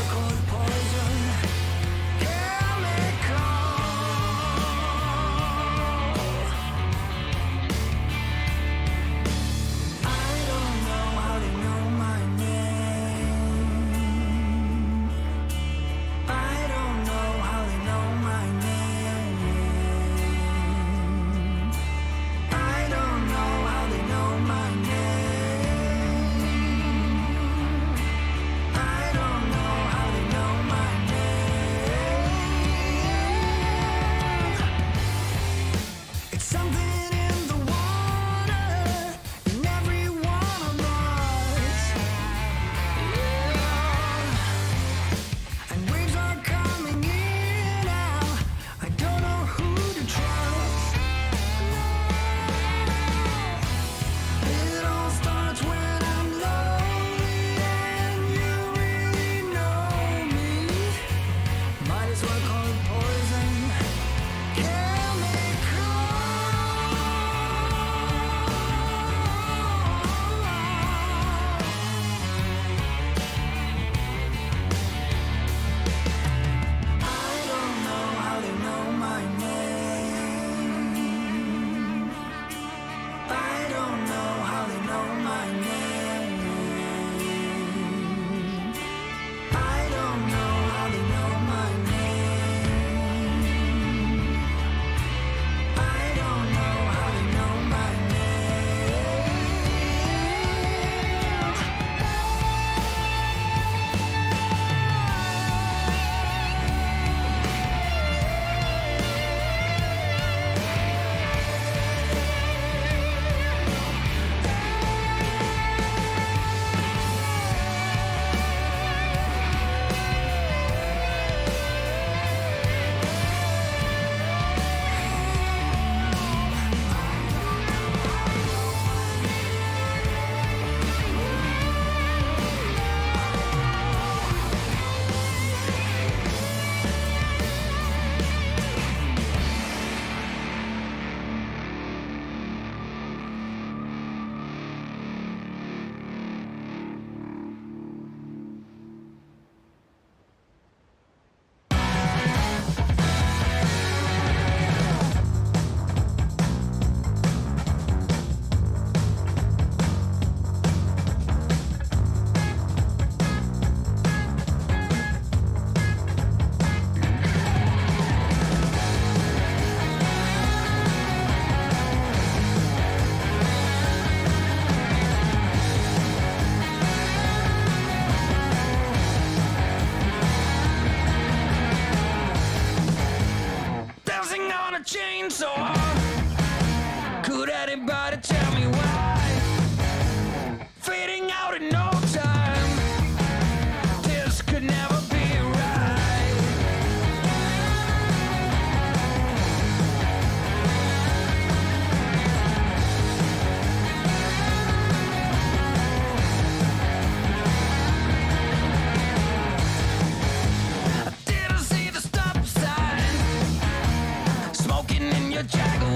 called poison. Chemical. I don't know how they know my name. I don't know how they know my name. I don't know how they know my name. I don't know how they know my name. It's something in the water, in every one of us. Yeah. And waves are coming in now. I don't know who to trust. It all starts when I'm lonely and you really know me. Might as well call it poison. Chemical. I don't know how they know my name. I don't know how they know my name. I don't know how they know my name. I don't know how they know my name. Dancing on a chainsaw. Could anybody tell me why? Fading out in no time. This could never be right. I didn't see the stop sign. Smoking in your Jaguar.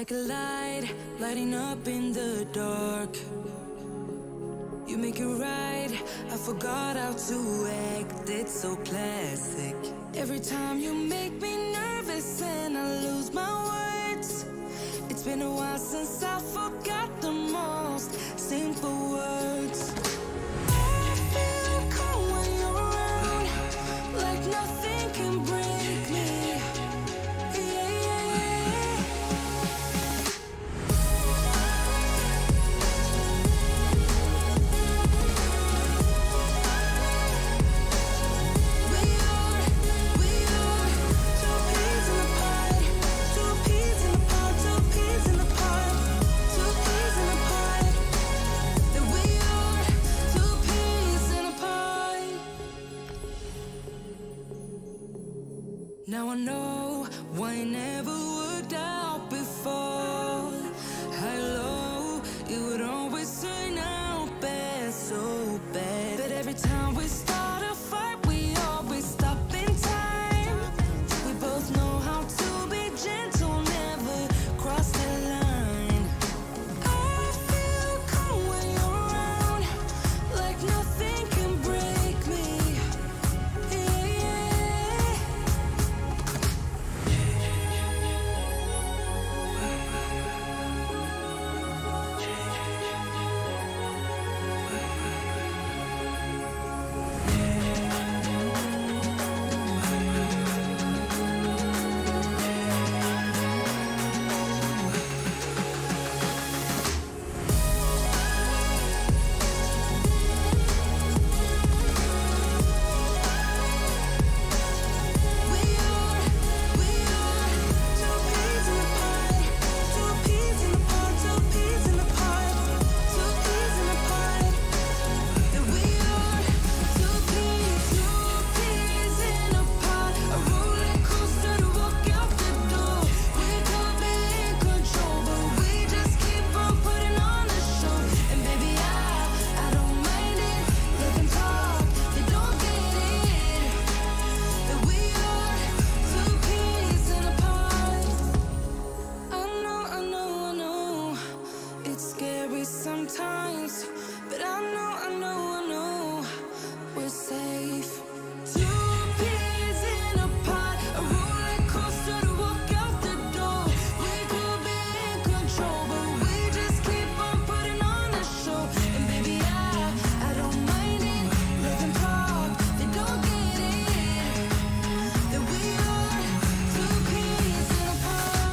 like a light, lighting up in the dark. You make it right, I forgot how to act, it's so classic. Every time you make me nervous and I lose my words. It's been a while since I forgot the most simple words. I feel calm when you're around, like nothing can break me. Now I know why it never worked out before. High low, it would always turn out bad, so bad. But every time we start a fight, we always stop in time. We both know how to be gentle, never cross the line. I feel calm when you're around, like nothing can break me. Sometimes, but I know we're safe. Two peas in a pod, a roller coaster to walk out the door. We could be in control, but we just keep on putting on a show. And baby, I don't mind it. Let them talk, they don't get it. That we are two peas in a pod.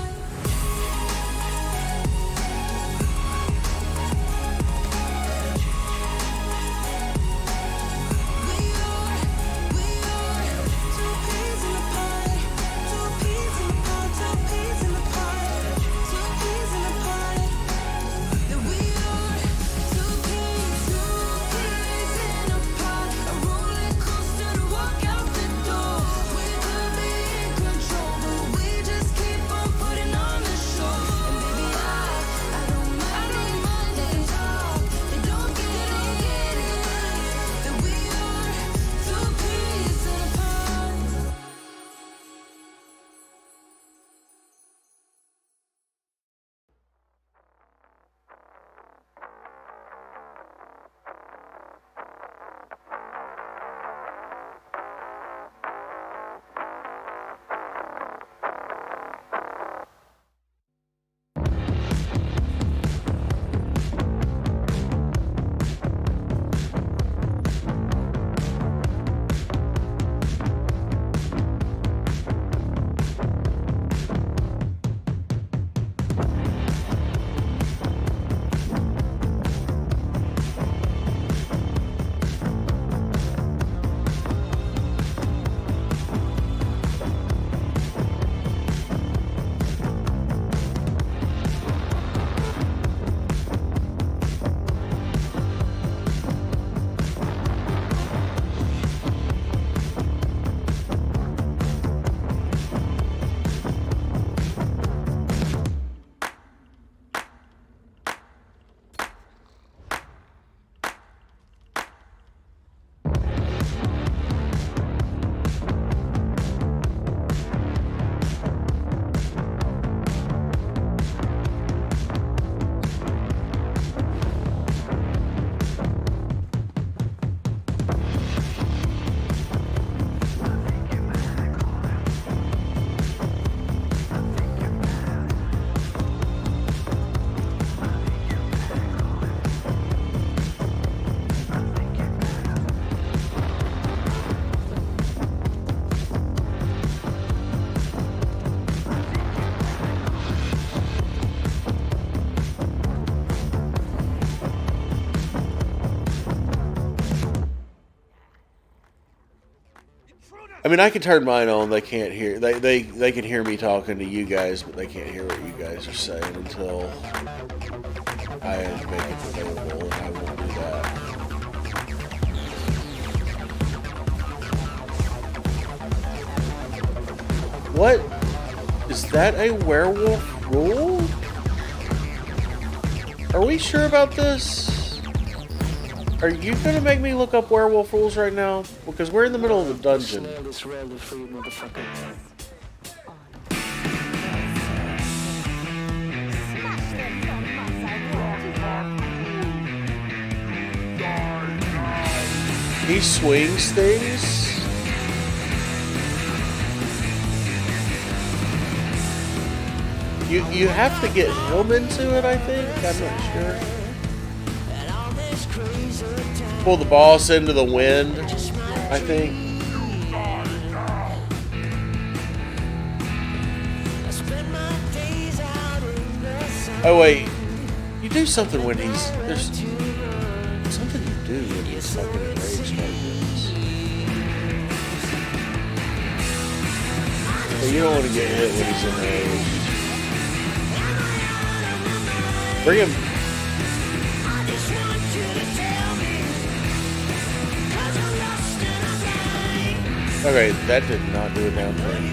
I mean, I can turn mine on. They can't hear. They can hear me talking to you guys, but they can't hear what you guys are saying until I make it available, and I won't do that. What? Is that a werewolf rule? Are we sure about this? Are you gonna make me look up werewolf rules right now? Because we're in the middle of a dungeon. He swings things? You have to get him into it, I think? I'm not sure. Pull the boss into the wind, I think. Oh wait, you do something when there's something you do when he's fucking enraged like this. But you don't want to get hit when he's enraged. Bring him. Okay, that did not do a damn thing.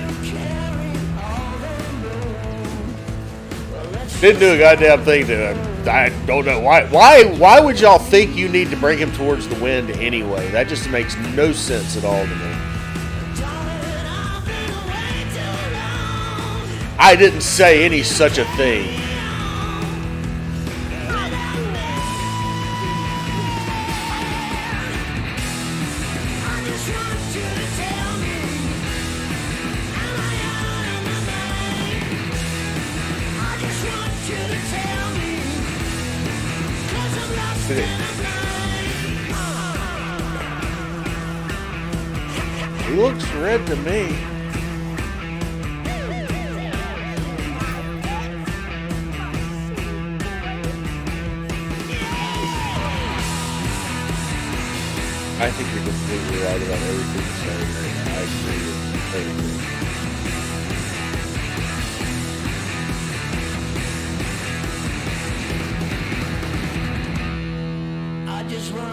Didn't do a goddamn thing to him. I don't know why. Why would y'all think you need to bring him towards the wind anyway? That just makes no sense at all to me. I didn't say any such a thing. He looks red to me. I think you're completely right about everything you're saying. I agree with everything.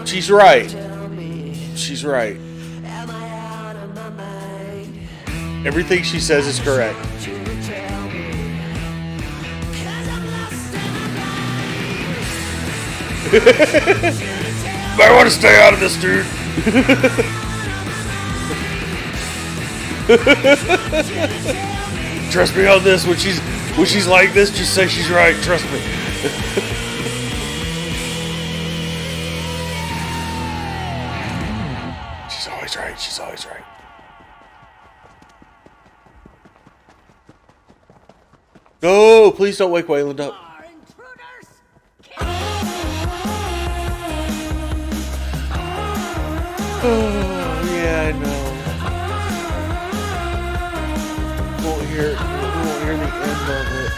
She's right. She's right. Everything she says is correct. I want to stay out of this, dude. Trust me on this. When she's like this, just say she's right. Trust me. She's always right. She's always right. No, please don't wake Wayland up. Oh, yeah, I know. We won't hear the end of it.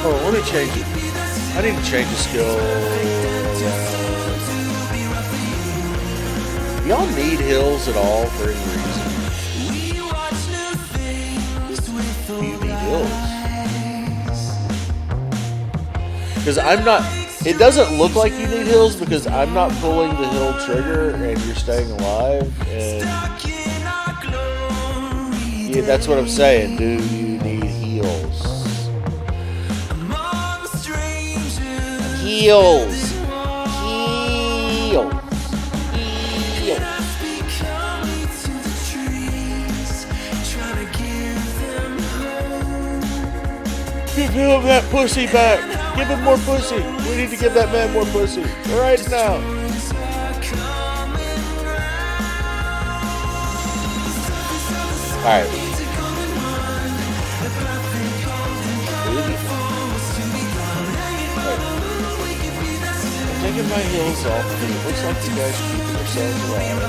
Oh, let me change it. I need to change the skill. Y'all need hills at all for any reason? You need hills. Because I'm not... It doesn't look like you need hills because I'm not pulling the hill trigger and you're staying alive. And yeah, that's what I'm saying. Do you need heals? Heals. Heals. Give him that pussy back. Give him more pussy. We need to give that man more pussy. Right now. Alright. I'm taking my heels off because it looks like you guys are keeping yourselves alive.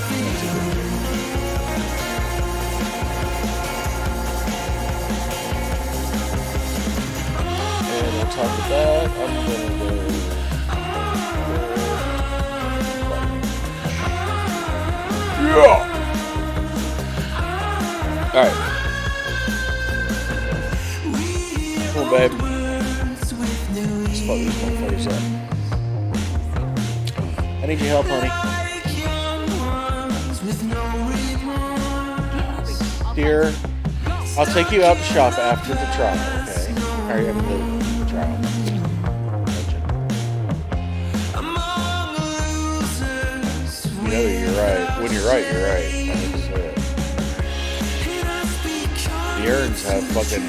On top of that, I'm going to Alright. Come on, babe. Let's fuck these motherfuckers up. I need your help, honey. Dear, I'll take you out to shop after the trial, okay? How are you having the trial? You know you're right. When you're right, you're right. I hate to say it. The urns have fucking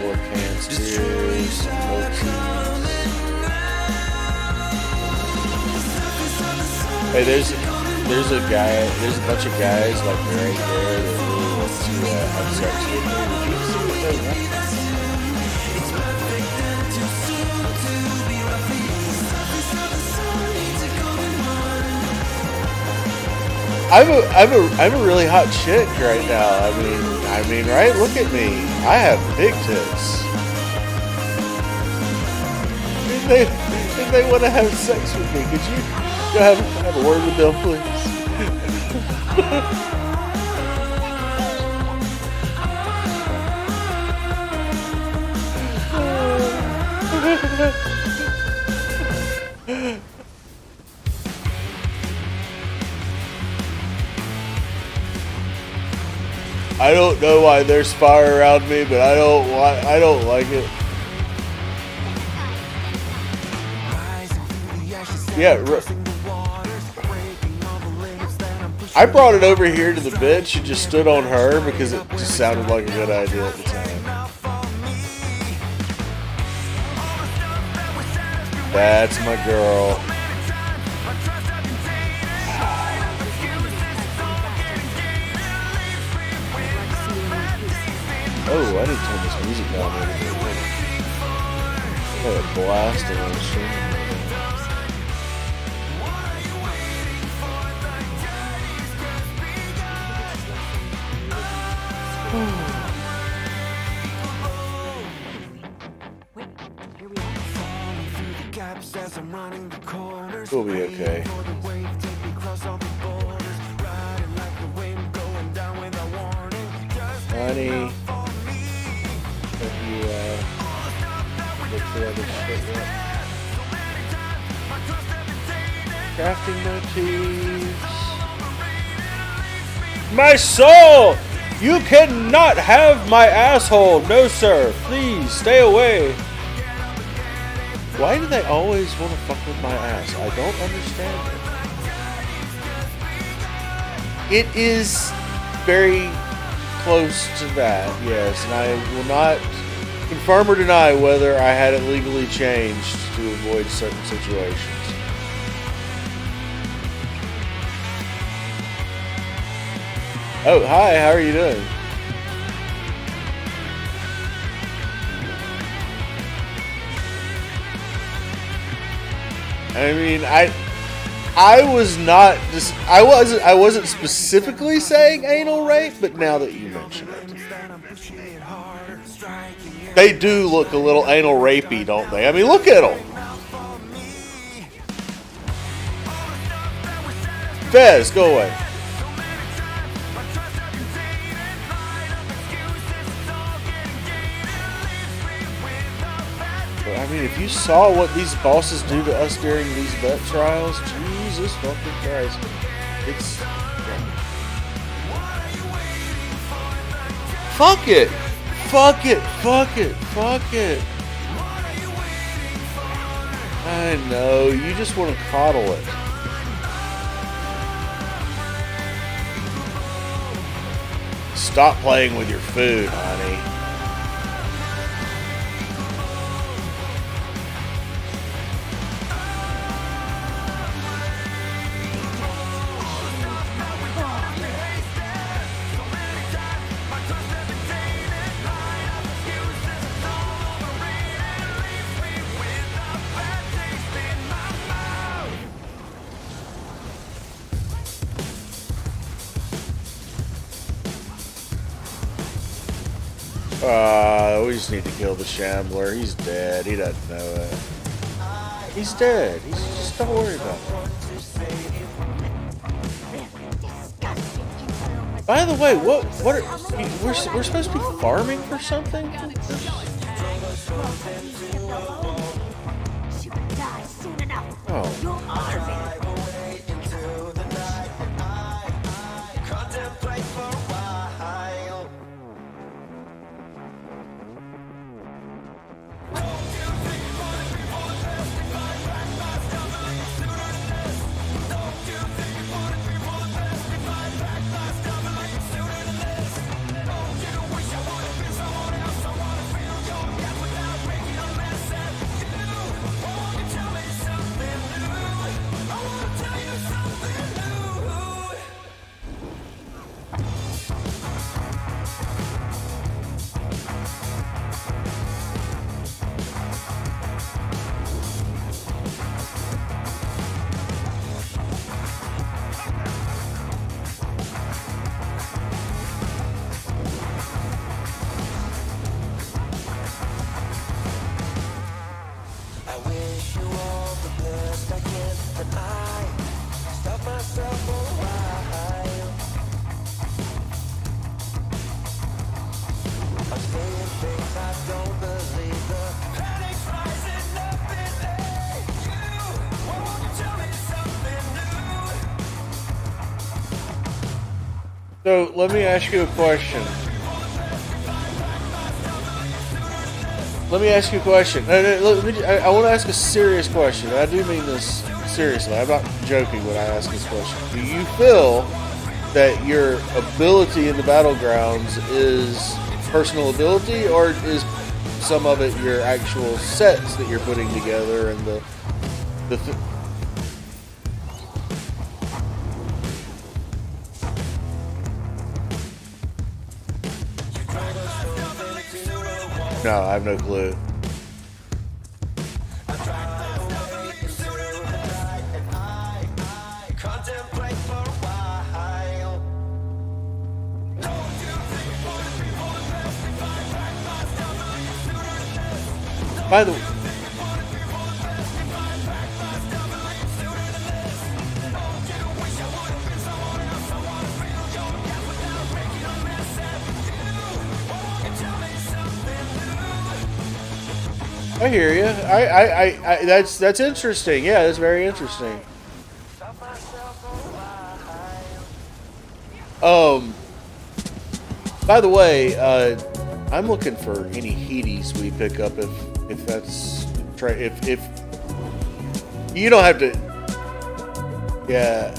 more cans, beers, more cheese. Hey, there's a bunch of guys like me right there that really want to have sex with me. Would you see what they want? I'm a really hot chick right now. I mean, right? Look at me. I have big tits. If they want to have sex with me, could you go have a word with them, please? I don't know why there's fire around me, but I don't like it. Yeah, I brought it over here to the bench and just stood on her because it just sounded like a good idea at the time. That's my girl. Oh, I need to turn this music down a little bit. Got it blasting on the stream. We'll be okay. Honey, have you looked for other shit yet? Crafting motifs. My soul! You cannot have my asshole! No, sir. Please, stay away. Why do they always want to fuck with my ass? I don't understand it. It is very close to that, yes, and I will not confirm or deny whether I had it legally changed to avoid certain situations. Oh, hi, how are you doing? I mean, I wasn't specifically saying anal rape, but now that you mention it, they do look a little anal rapey, don't they? I mean, look at them. Fez, go away. I mean, if you saw what these bosses do to us during these vet trials, Jesus fucking Christ. It's... Fuck it! Fuck it! Fuck it! Fuck it! I know, you just want to coddle it. Stop playing with your food, honey. We just need to kill the Shambler. He's dead. He doesn't know it. He's dead. He's just don't worry about it. By the way, what are we're supposed to be farming for something? Oh. So let me ask you a question. I want to ask a serious question. I do mean this seriously. I'm not joking when I ask this question. Do you feel that your ability in the battlegrounds is personal ability, or is some of it your actual sets that you're putting together and the No, I have no clue. By the way, I hear you. That's interesting. Yeah, that's very interesting. By the way, I'm looking for any heaties we pick up if that's if you don't have to. Yeah,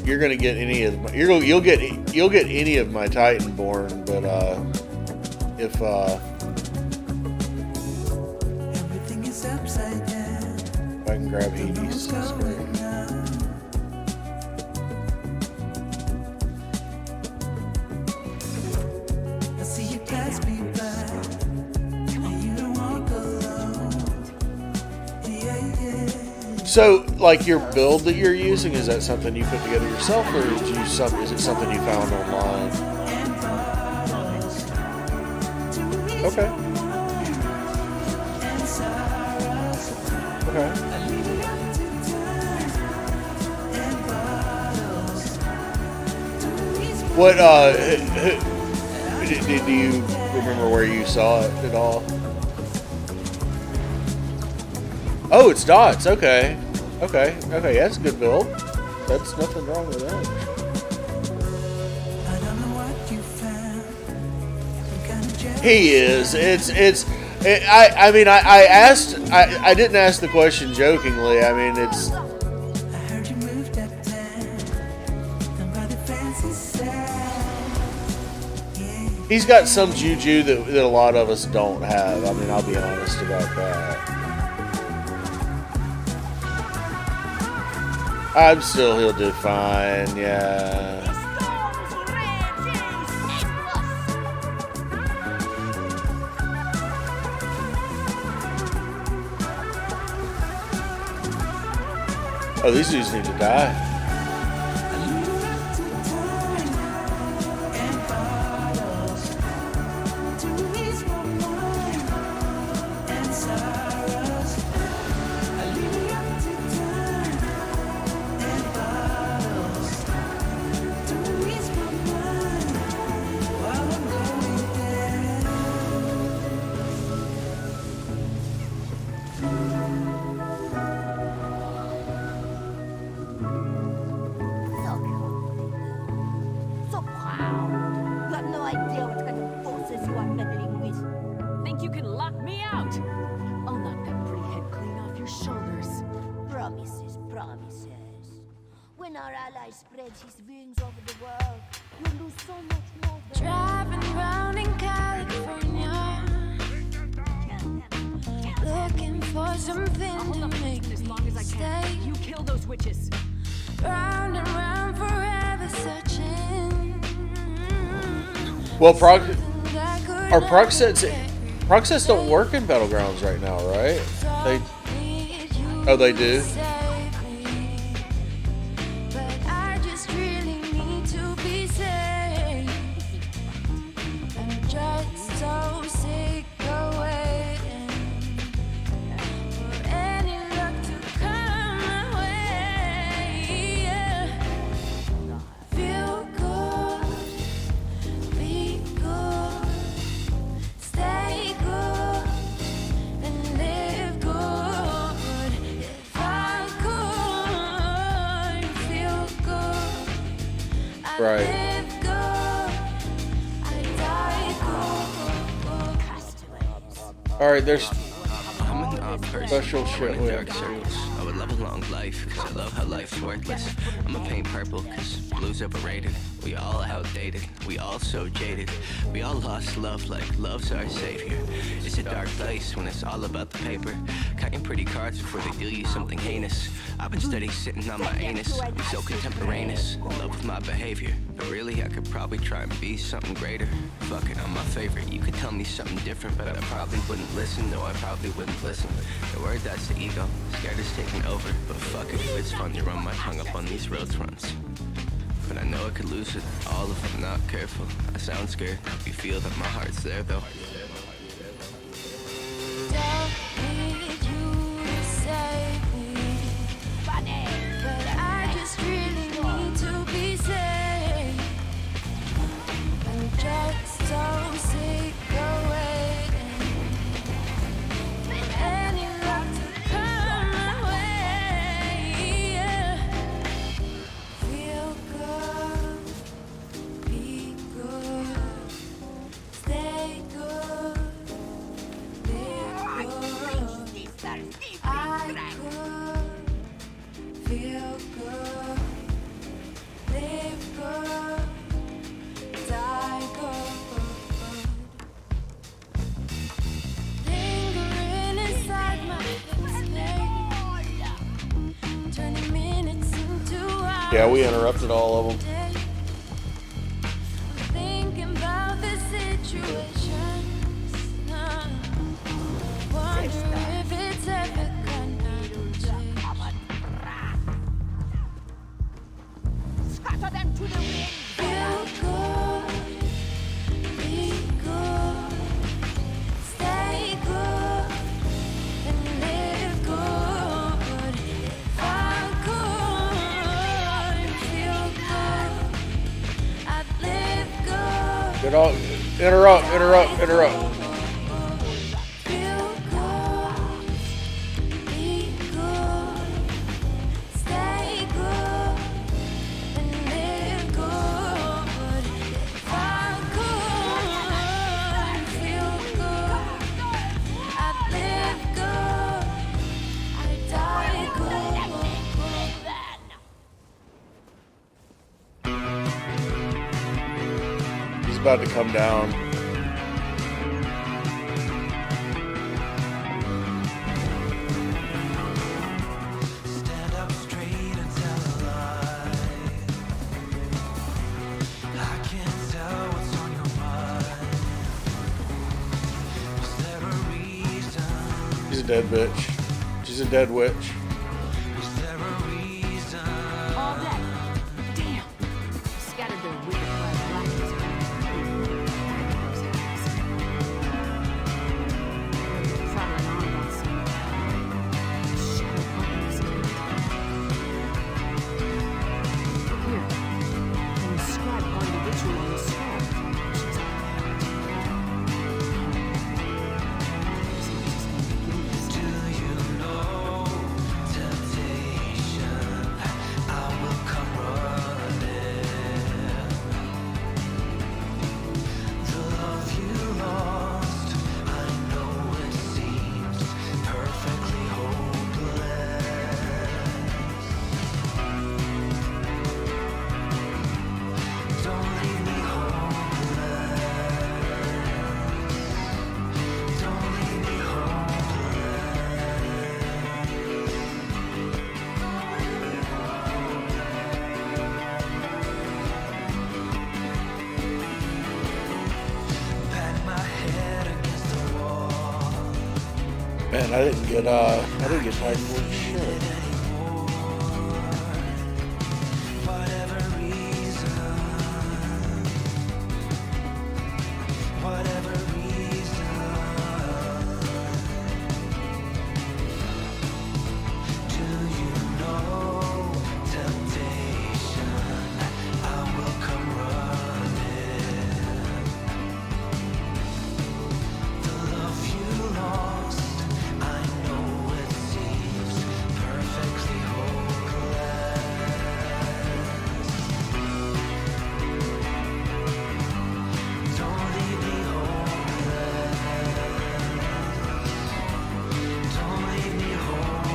you're gonna get any of my, you'll get any of my Titanborn, but if I can grab heaties, that's great. So, like your build that you're using, is that something you put together yourself, or is it something you found online? Okay. Okay. What do you remember where you saw it at all? Oh, it's dots. Okay. Okay. That's a good build. That's nothing wrong with that. He is. I mean, I didn't ask the question jokingly. I mean, it's. He's got some juju that a lot of us don't have. I mean, I'll be honest about that. He'll do fine, yeah. Oh, these dudes need to die. our ally spreads his wings over the world, you'll lose so much more. Driving around in California, looking for something to make me stay. You kill those witches. Round and round forever searching. Well, proc sets don't work in Battlegrounds right now, right? They do. Right. All right, there's special shit we have to do. I would love a long life, cause I love how life's worthless. I'ma paint purple, cause blue's overrated. We all outdated, we all so jaded. We all lost love like love's our savior. It's a dark place when it's all about the paper. Cutting pretty cards before they deal you something heinous. I've been steady sitting on my anus. I'm so contemporaneous, in love with my behavior. But really, I could probably try and be something greater. Fuck it, I'm my favorite. You could tell me something different, but I probably wouldn't listen. No, I probably wouldn't listen. The word, that's the ego. Scared is taking over, but fuck it, if it's fun to run my tongue up on these road runs. But I know I could lose it all if I'm not careful. I sound scared, hope you feel that my heart's there though. Don't need you to save me, but I just really need to be saved. I'm just so sick of waiting for any luck to come my way. Yeah. Feel good, be good, stay good, live good. I could feel good, live good, die good. Lingering inside my head, turning minutes into hours. Yeah, we interrupted all of them. Thinking about the situation. Wonder if it's ever gonna change. Scatter them to the wind. Feel good, be good, stay good, and live good. If I could feel good, I'd live good. Get all, interrupt. Feel good, be good, stay good, and live good. If I could feel good, I'd live good, I'd die good. He's about to come down. Stand up straight and tell a lie. I can't tell what's on your mind. Is there a reason? She's a dead bitch. She's a dead witch. Is there a reason? All that. Damn. Scattered their wicked blackness. Traveling on that same path. Shadow companies. Here. Can inscribe part of the ritual on the scroll. She's Do you know Man, I didn't get Titanfall shit. Whatever reason, whatever reason, do you know temptation? I will come running. The love you lost, I know it seems perfectly hopeless. Don't leave me hopeless. Don't leave me hopeless.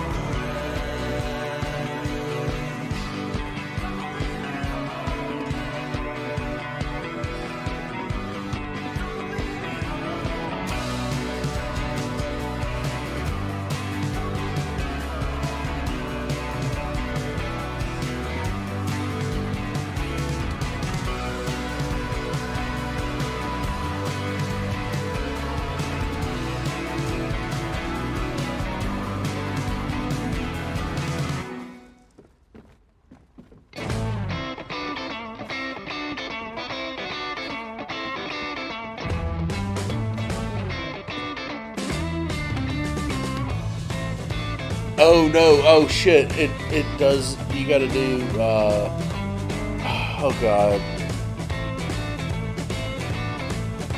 Oh no! Oh shit! It does. You got to do. Oh god.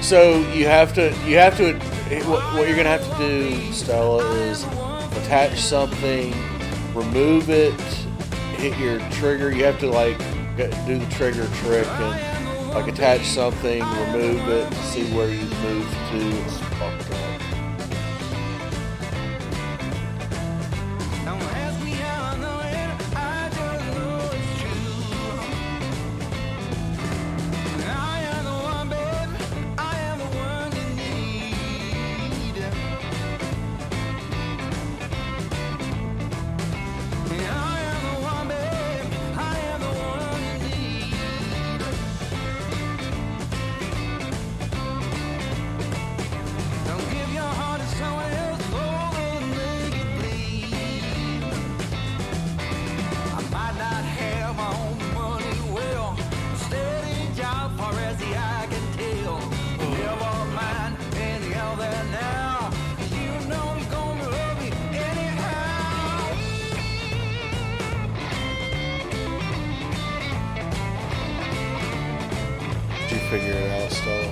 So you have to. What you're gonna have to do, Stella, is attach something, remove it, hit your trigger. You have to like do the trigger trick and like attach something, remove it, see where you move to. Don't ask me how I know it, I just know it's true. I am the one, babe, I am the one you need. I am the one, babe, I am the one you need. Don't give your heart to someone else, oh, they'll make it bleed. I might not have my own money, well, steady job far as the eye can tell. Never mind any other now. You know you're gonna love me anyhow. Did you figure it out, Stella?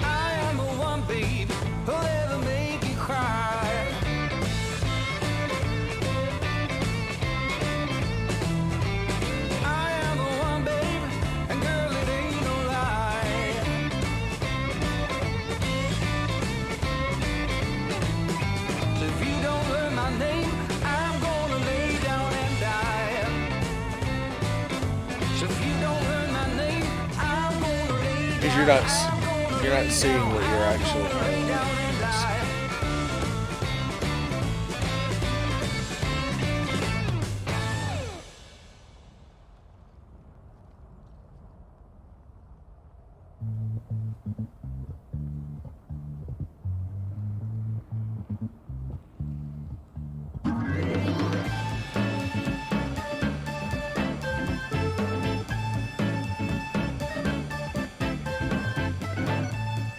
I am the one, babe, who'll ever make you cry. I am the one, babe, and girl, it ain't no lie. So if you don't learn my name, I'm gonna lay down and die. So if you don't learn my name, I'm gonna lay down. Because you're not seeing what you're actually doing.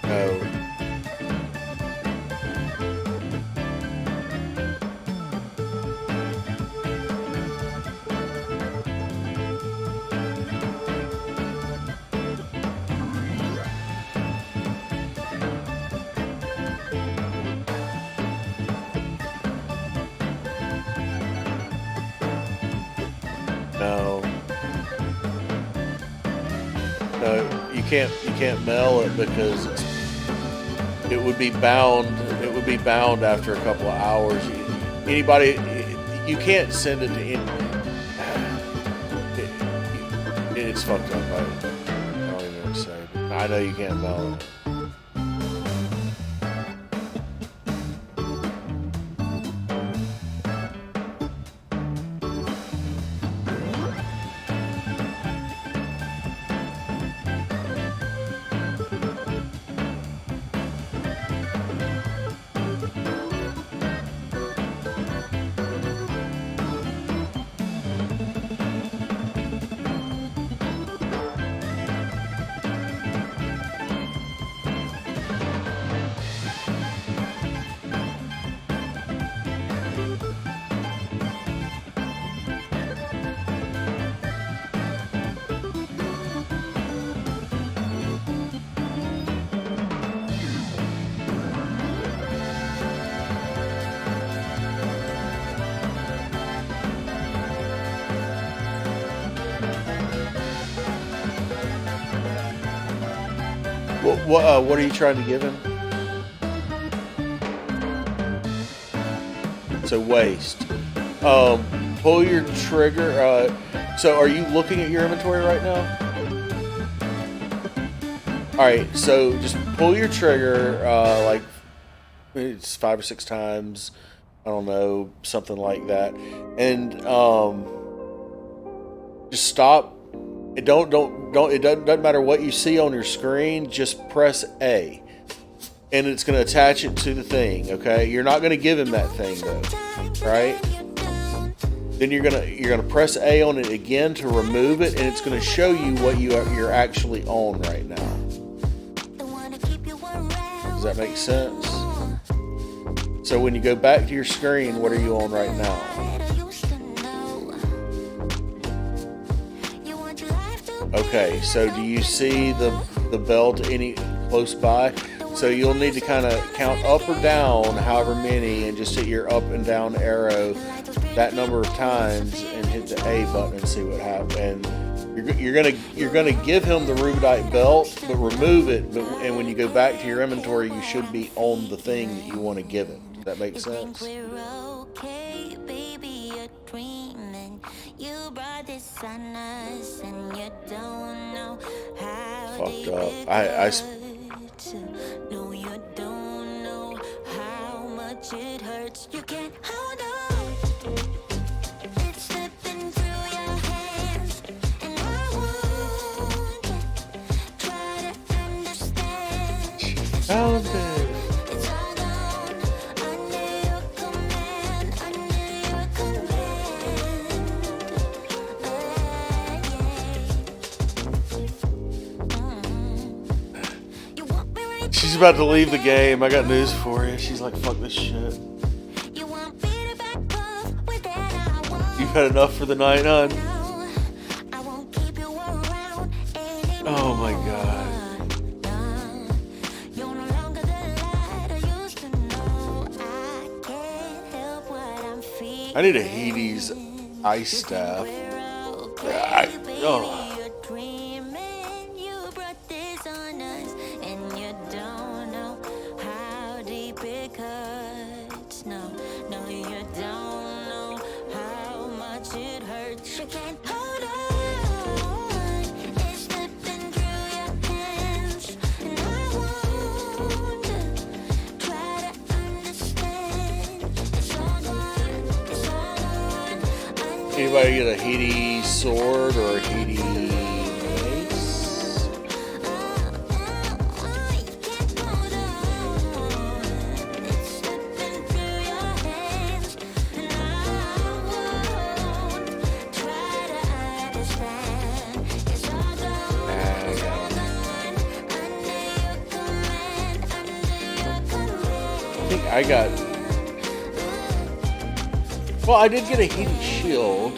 No. No. No, you can't mail it because it would be bound would be bound after a couple of hours. Anybody, you can't send it to any. It's fucked up. I don't even know what to say. But I know you can't mail it. What are you trying to give him? So waste. Pull your trigger. So are you looking at your inventory right now? Alright, so just pull your trigger, like it's 5 or 6 times. I don't know, something like that. And just stop. It doesn't matter what you see on your screen, just press A. And it's gonna attach it to the thing, okay? You're not gonna give him that thing though. Right? Then you're gonna press A on it again to remove it, and it's gonna show you what you're actually on right now. Does that make sense? So when you go back to your screen, what are you on right now? Okay, so do you see the belt any close by? So you'll need to kind of count up or down however many, and just hit your up and down arrow that number of times and hit the A button and see what happens. And you're gonna give him the rubedite belt, but remove it. And when you go back to your inventory, you should be on the thing that you want to give him. Does that make sense? Fucked up. No, you don't know how much it hurts. You can't hold on. It's slipping through your hands, and I won't try to understand. It's all gone under your command, under your command. She's about to leave the game. I got news for you. She's like, fuck this shit. You've had enough for the night, hon? Oh my god. I need a Hades ice staff. Oh. Anybody get a Hades sword or a Hades mace? I think I got... Well, I did get a Hades shield.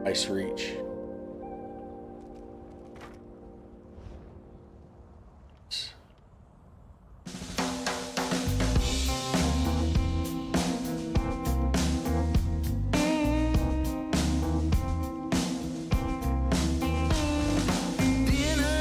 Ice reach. Dinner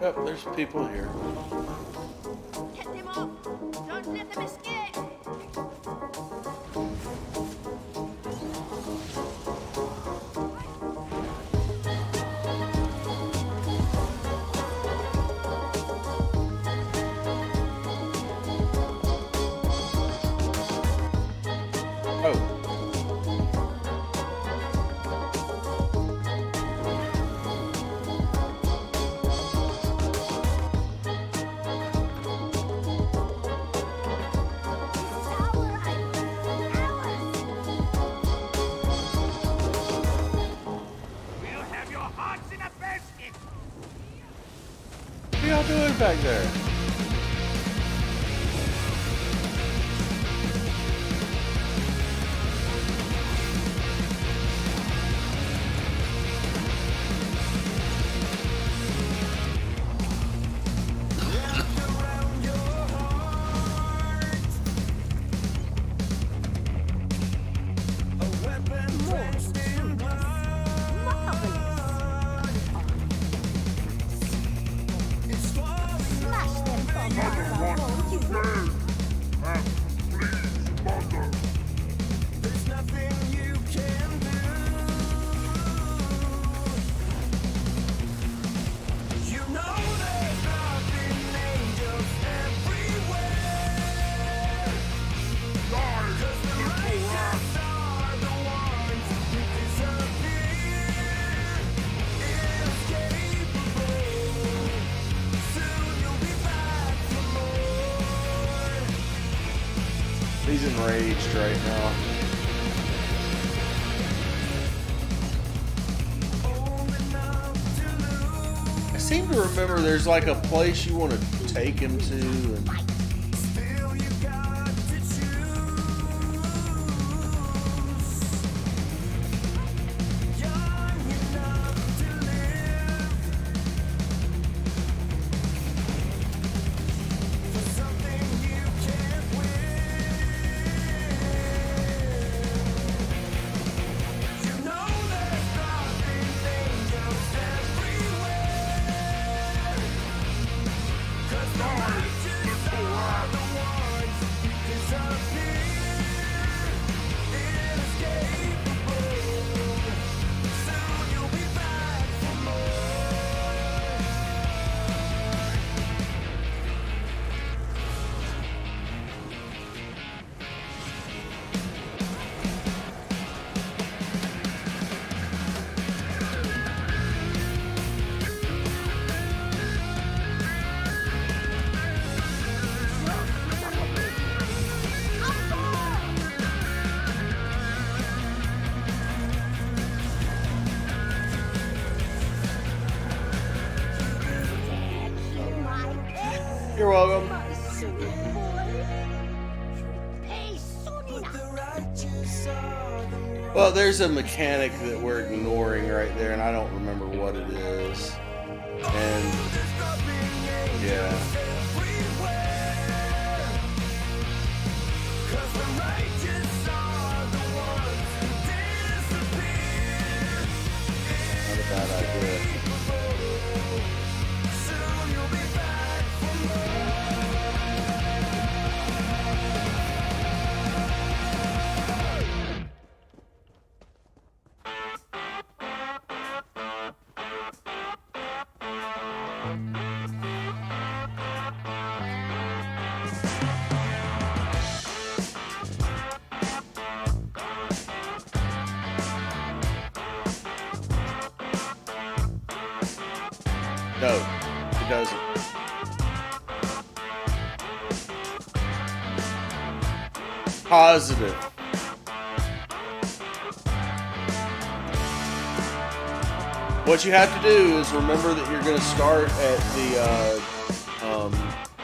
Oh, there's people here. Get them up! Don't let them escape! Oh. We'll have your hearts in a basket. What are y'all doing back there? Smash them from There's nothing you can do. You know there's nothing angels everywhere. 'Cause the righteous are the ones who disappear. Inescapable. Soon you'll be back for more. He's enraged right now. Old enough to lose. I seem to remember there's like a place you want to take him to, and Still you got to choose. Young enough to live for something you can't win. You know there's nothing angels everywhere. 'Cause the righteous are the ones who disappear. Inescapable. Soon you'll be back for more. you're welcome. Hey, Sonny! The righteous are the ones. Well, there's a mechanic that we're ignoring right there, and I don't remember what it is. And There's nothing angels yeah, everywhere. 'Cause the righteous are the ones who disappear. not a bad idea. Soon you'll be back for more. No, it doesn't. Positive. What you have to do is remember that you're going to start at the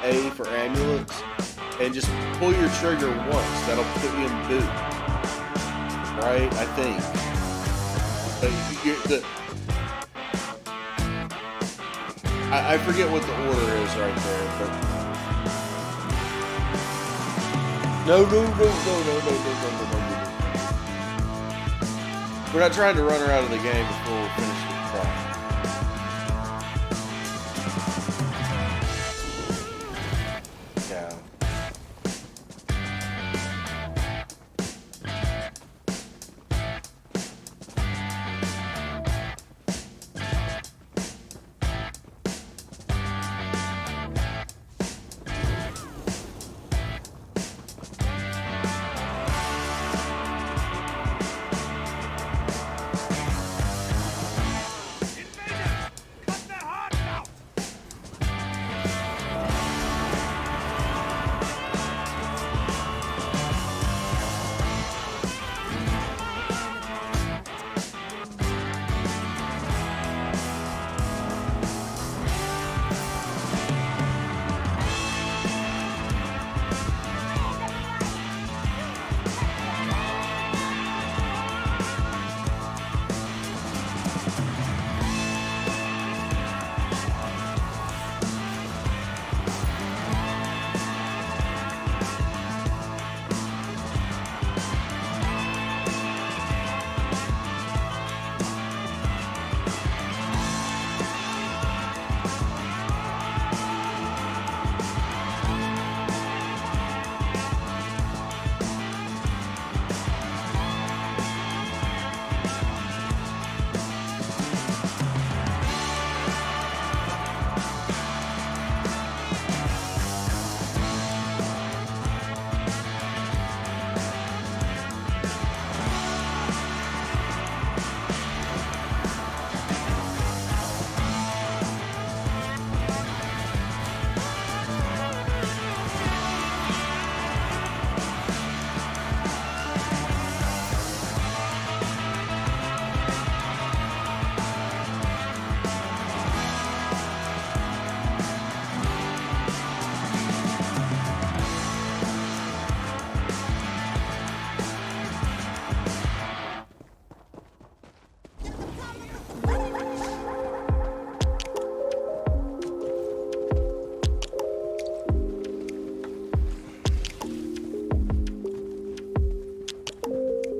A for ambulance and just pull your trigger once. That'll put you in boot. Right? I think. I forget what the order is right there, but no. We're not trying to run her out of the game before we finish the trial.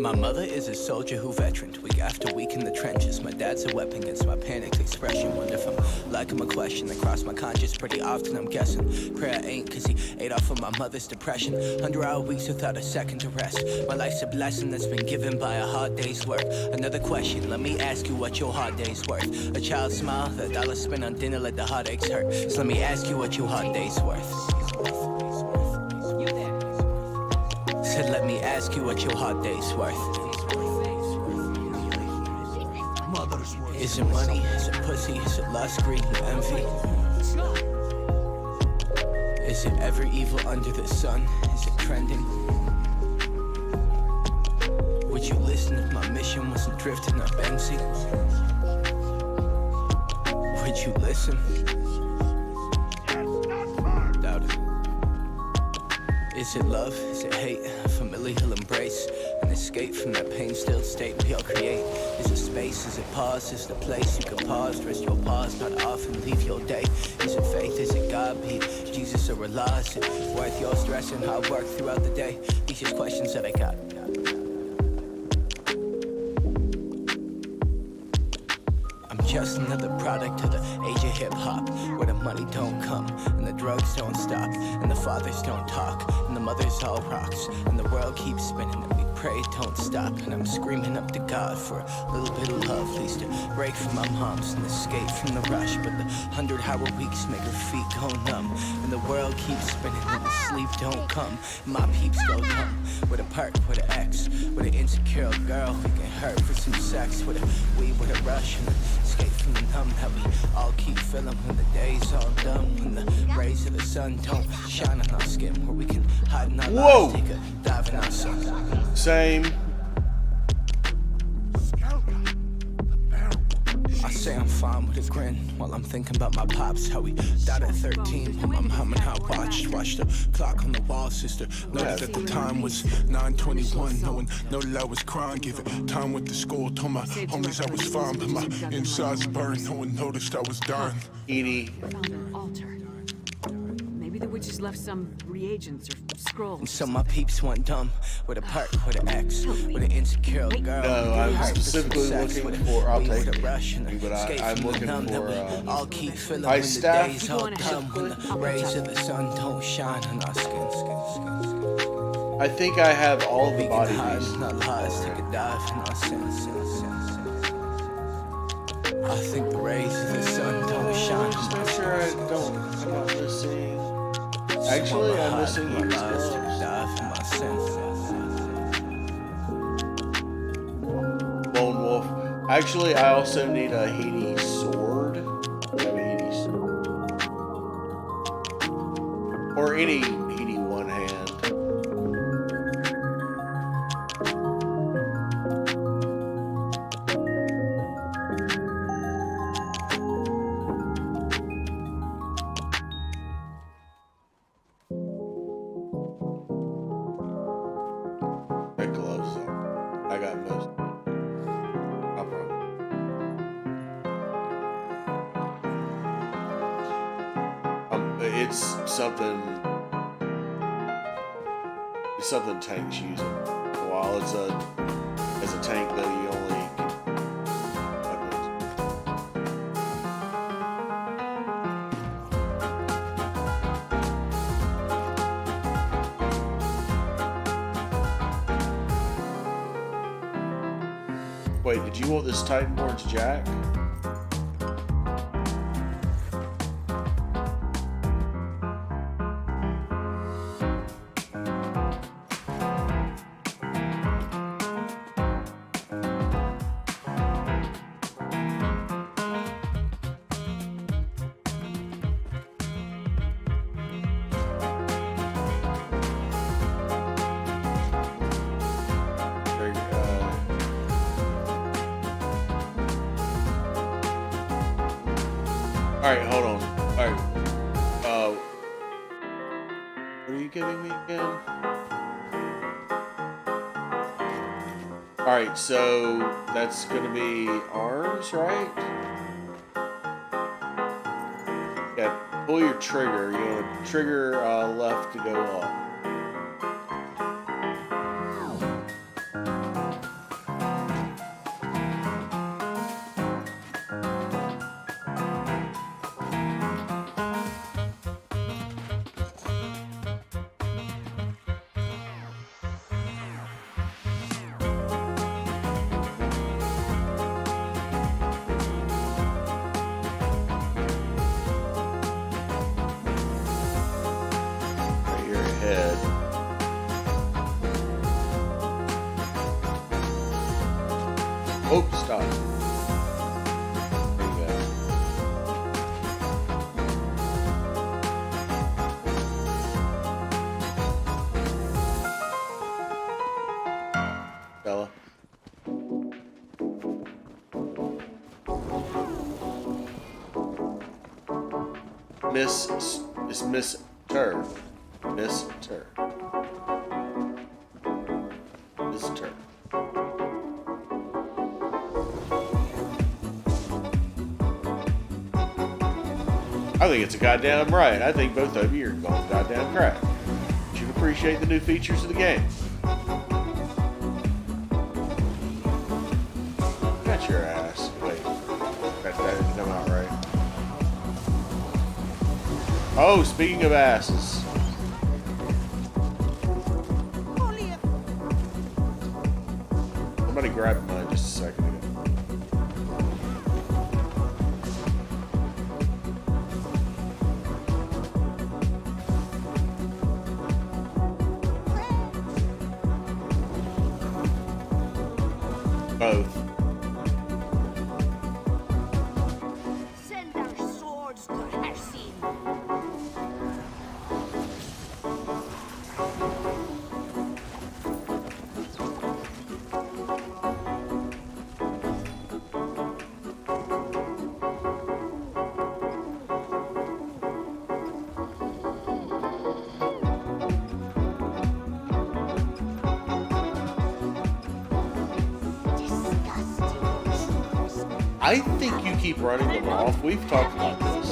My mother is a soldier who veteraned week after week in the trenches. My dad's a weapon against my panicked expression. Wonder if I'm like him, a question that crossed my conscience pretty often, I'm guessing. Prayer ain't cause he ate off of my mother's depression. 100-hour weeks without a second to rest. My life's a blessing that's been given by a hard day's work. Another question, let me ask you what your hard day's worth. A child's smile, the dollar spent on dinner let the heartaches hurt. So let me ask you what your hard day's worth. Said let me ask you what your hard day's worth. Is it money? Is it pussy? Is it lust, greed, and envy? Is it every evil under the sun? Is it trending? Would you listen if my mission wasn't drifting up Benzie? Would you listen? Doubt it. Is it love? Is it hate? A familial embrace? An escape from that pain-stilled state we all create? Is it space? Is it pause? Is it a place you can pause? Rest your pause, not often leave your day. Is it faith? Is it God? Be it Jesus or Allah? Is it worth your stress and hard work throughout the day? These are questions that I got. Just another product of the age of hip-hop, where the money don't come, and the drugs don't stop, and the fathers don't talk, and the mothers all rocks, and the world keeps spinning, and we pray it don't stop, and I'm screaming up to God for a little bit of love, at least a break from my moms, and escape from the rush, but the 100-hour weeks make her feet go numb, and the world keeps spinning, and the sleep don't come, and my peeps go dumb, with a perk, with an X, with an insecure girl, we get hurt for some sex, with a weed, with a rush, and escape from the numb that we all keep feeling when the day's all done, when the rays of the sun don't shine on our skin, where we can hide in our lives, take a dive in our sun. Same. I say I'm fine with a grin while I'm thinking about my pops, how we died at 13. When I'm humming, I watched the clock on the wall, sister. Noted that the time was 9:21. No one noted I was crying. Gave it time with the school. Told my homies I was fine, but my insides burned. No one noticed I was dying. Edie. Found an altar. Maybe the witches left some reagents or scrolls. And so my peeps went dumb with a perk, with an X, with an insecure girl. No, I'm specifically looking for. I'll take it, rush but I'm looking for. I'll keep feeling high when staff. the days all dumb, when the rays of the sun don't shine on our skin. I think I have all the body hide pieces. in our lies, take a dive in our sins. I think the rays of the sun don't shine I'm on our not sure I don't. I'm not listening. Actually, I'm listening to you as well. Lone Wolf. Actually, I also need a Hades sword. I have a Hades sword. Or any Hades one hand. That gloves on. I got most. No problem. It's something. It's something tanks use. While it's as a tank though, you only. Wait, did you want this Titanborn's Jack? Alright, hold on. Alright. What are you giving me again? Alright, so that's gonna be arms, right? Yeah, pull your trigger. You want to trigger left to go up. Oh, stop. There you go. Bella. It's Miss Tur. Miss Tur. Miss Tur. I think it's a goddamn right. I think both of you are going goddamn crap. You should appreciate the new features of the game. Got your ass. Wait. That didn't come out right. Oh, speaking of asses. Somebody grabbed mine just a second ago. Both. Send our swords to Hersin. I think you keep running them off. We've talked about this.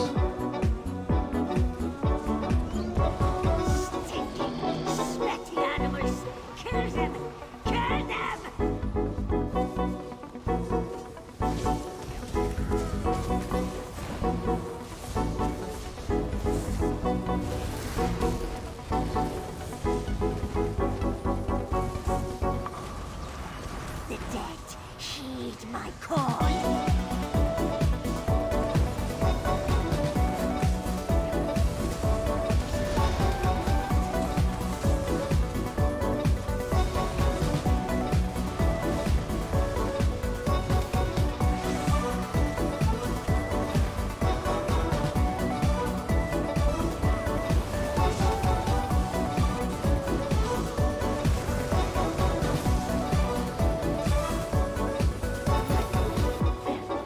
Stinking, sweaty animals. Kill them! Kill them! The dead heed my call.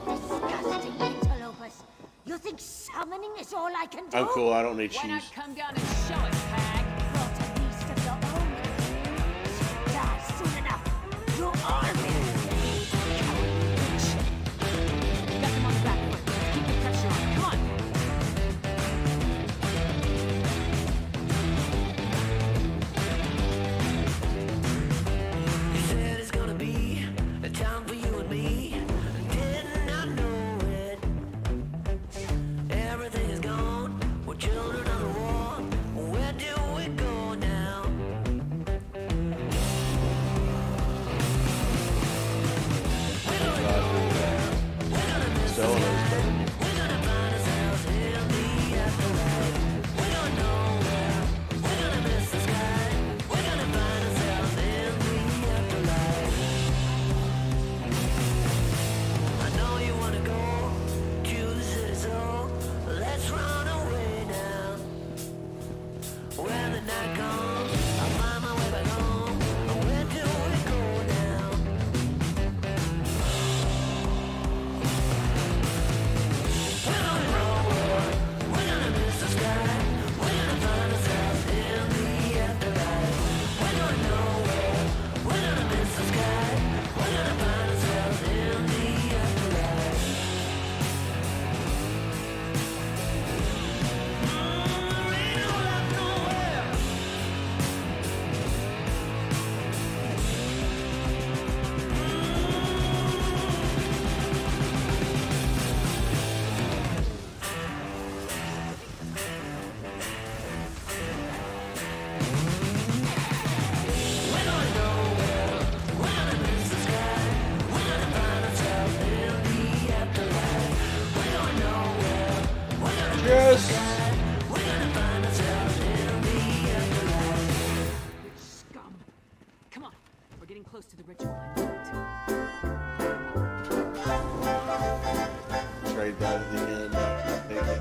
Disgusting interlopers. You think summoning is all I can do? I'm cool. I don't need Why not shoes. come down and show us, hag? Not a beast of your own. Die soon enough. You all will. Cowardly bitch. Got them on the back foot. Keep the pressure on. Come on. You said it's gonna be a time for you and me. Didn't I know it? Everything is gone. We're children of the war. Where do we go now? Selling those. We're gonna find ourselves in the afterlife. We don't know where. We're gonna miss the sky. We're gonna find ourselves in the afterlife. I know you wanna go to the city, so let's run away now. When the night comes, I'll find my way back home. Where do we go now? We're going nowhere. We're gonna miss the sky. We're gonna find ourselves in the afterlife. We're going nowhere. We're gonna miss the sky. We're gonna find ourselves in the afterlife. There ain't no love nowhere. We're going nowhere. We're gonna miss the sky. We're gonna find ourselves in the afterlife. We're going nowhere. We're gonna Yes. we're gonna find ourselves in the afterlife. Rich scum. Come on. We're getting close to the ritual I built. trade that at the end. Take it.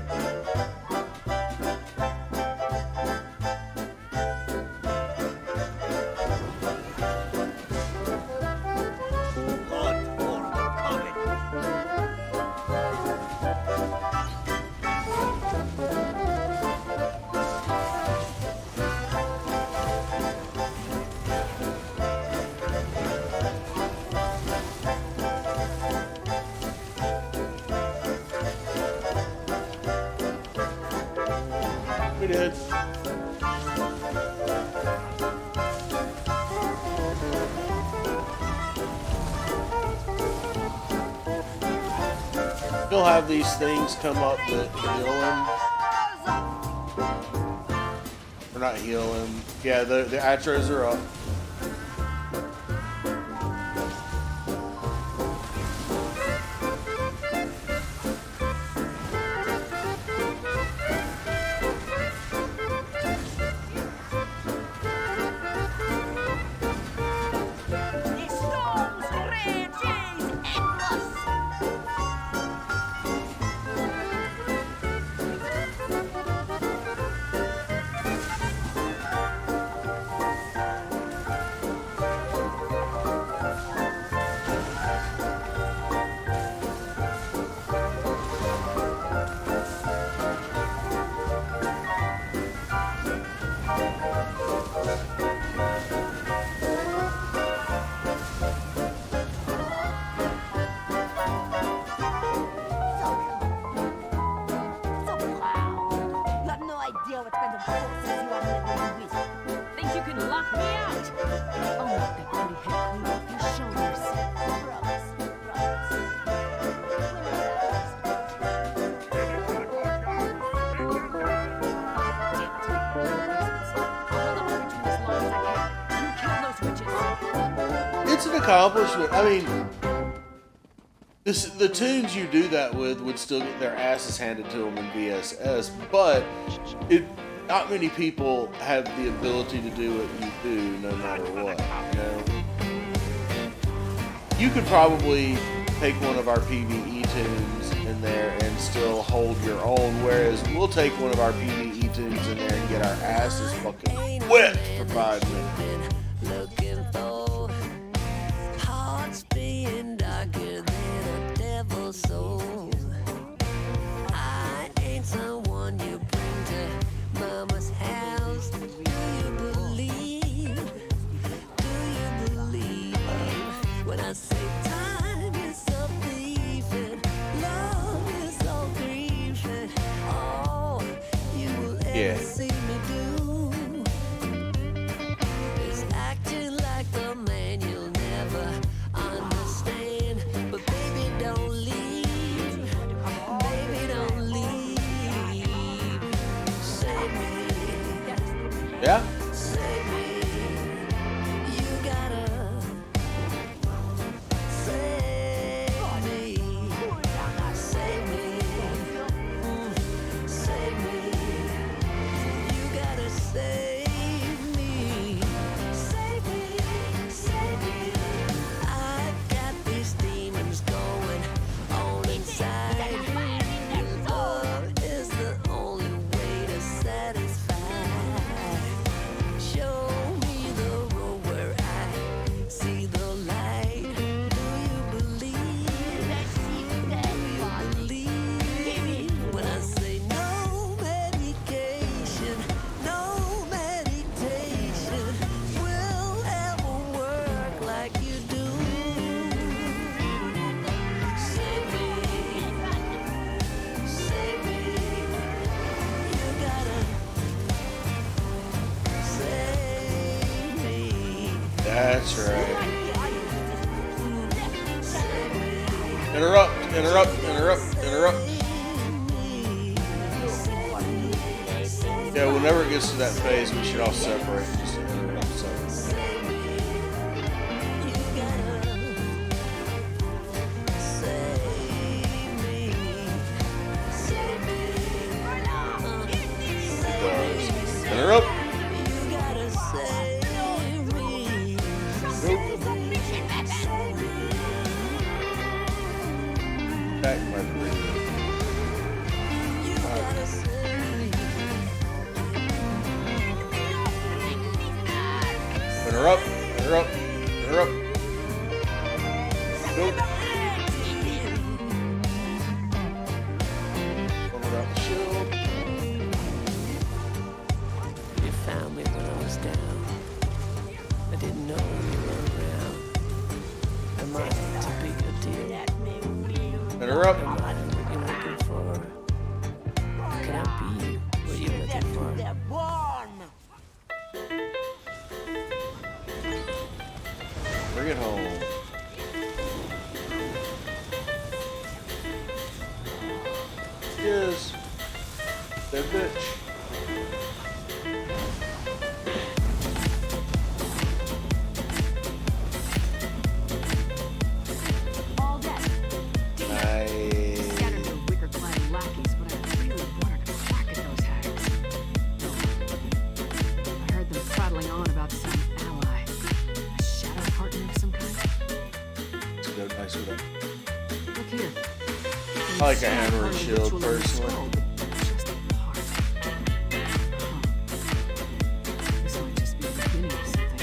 We did. He'll have these things come up that heal him. Or not heal him. Yeah, the atros are up. The storm's rage is endless. So proud. You have no idea what kind of forces you are living with. Think you can lock me out? I'll knock that pretty head clean off your shoulders. Promise. I'll hold on to Richmond as long as I can. You kill those witches. It's an accomplishment. I mean, the tunes you do that with would still get their asses handed to them in VSS, but not many people have the ability to do what you do, no matter what. You know, you could probably take one of our PvE tunes in there and still hold your own, whereas we'll take one of our PvE tunes in there and get our asses fucking whipped for 5 minutes. Looking for hearts being darker than a devil's soul. I ain't someone you bring to mama's house. Do you believe? Do you believe when I say time is so thief and love is so grief and all you will ever Yeah. see me do is acting like the man you'll never understand. But baby, don't leave. Baby, don't leave. Save me. Yeah? Save me. You gotta save me. Save me. Save me. You gotta save me. Save me. Save me. I've got these demons going on inside. Your love is the only way to satisfy. Show me the road where I see the light. Do you believe? Do you believe when I say no medication, no meditation will ever work like you do? Save me, save me. You gotta save me. That's right. Interrupt, interrupt, interrupt, interrupt. Yeah, whenever it gets to that phase, we should all separate and just interrupt separately. Interrupt. Back my brain. her up. Get her up. Get her up. Nope. One without the shield. You found me when I was down. I didn't know you were around. Am I too big a deal? Get her up. Am I what you're looking for? Can I be what you're looking for? Bring it home. Yes. That bitch. All dead. Nice. Scattered their wicker-clad lackeys, but I really wanted to crack at those hags. I heard them prattling on about some ally. A shadow partner of some kind. So go nice with that. Look here. I like a hammer and shield personally. Just a part. This might just be the beginning of something.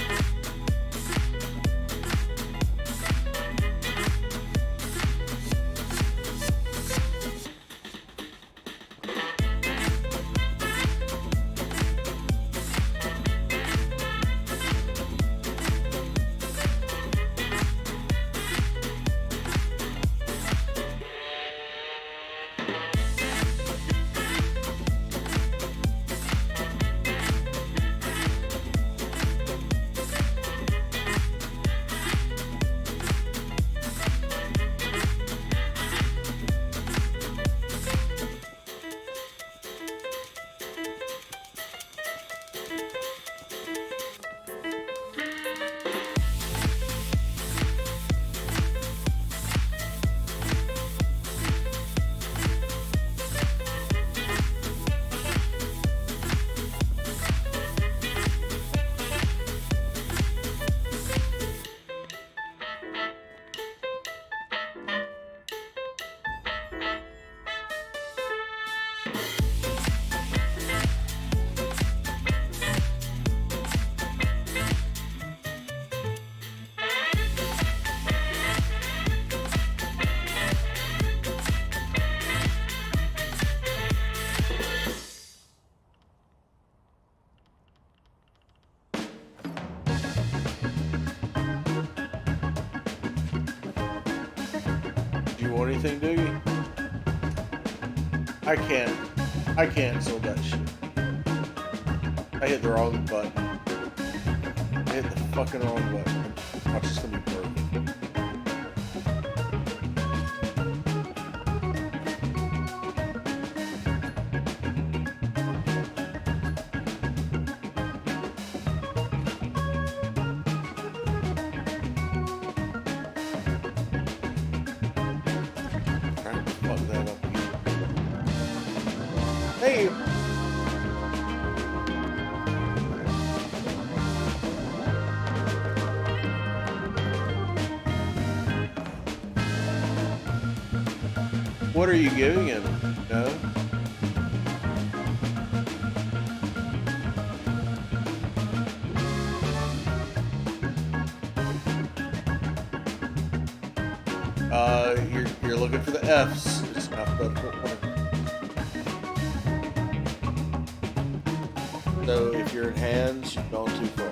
Do you want anything, do you? I canceled that shit. I hit the wrong button. I hit the fucking wrong button. Watch, it's gonna be perfect. Trying to fuck that up again. Hey! What are you giving him? No? You're looking for the F's. It's alphabetical order. So if you're in hands, you've gone too far.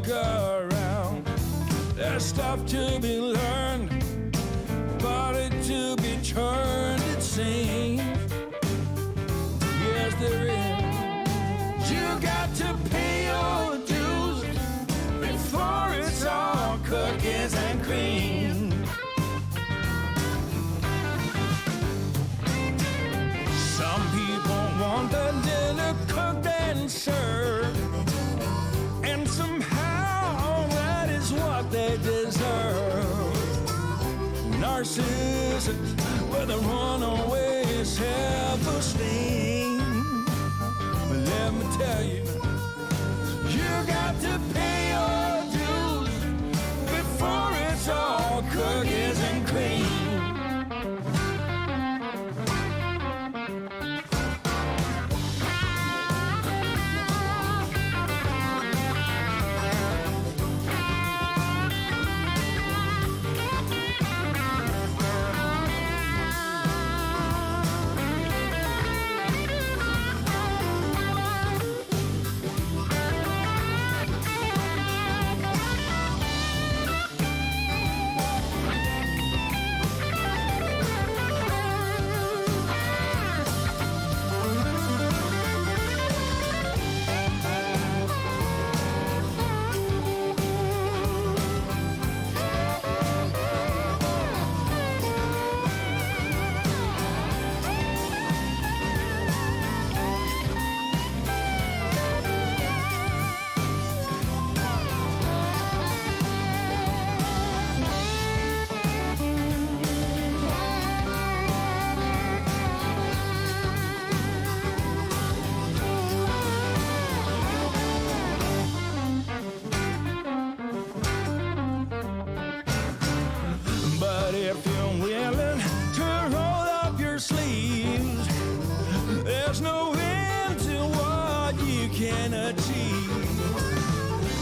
look around. There's stuff to be learned, body to be turned, it seems. Yes, there is. You got to pay your dues before it's all cookies and cream. Some people want the dinner cooked and served, and somehow that is what they deserve. Narcissist with a runaway self-esteem. But let me tell you, you got to pay your dues before it's all cookies and cream. But if you're willing to roll up your sleeves, there's no end to what you can achieve.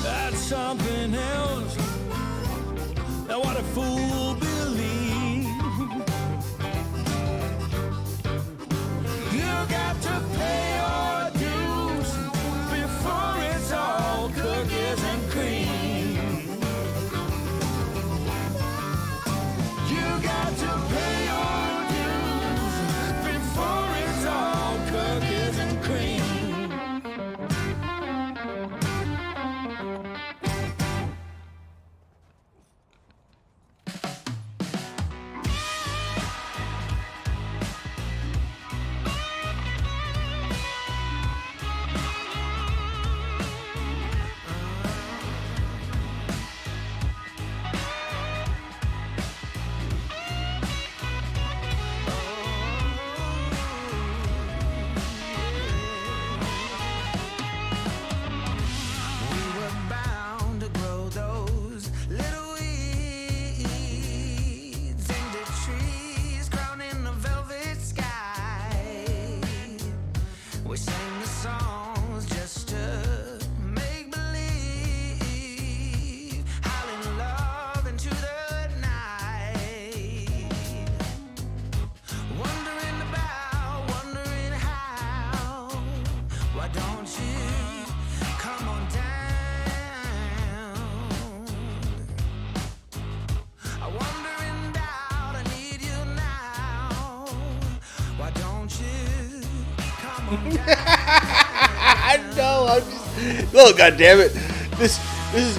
That's something else than what a fool believes. You got to pay your dues before it's all cookies and cream. You got to pay your dues before it's all cookies and cream. We were bound to grow those little weeds into trees crowned in the velvet sky. We sang the songs just to make believe, howling love into the night. Wondering about, wondering how. Why don't you come on down? I wonder in doubt, I need you now. Why don't you come on down? I know. I'm just. Oh, God damn it! This is.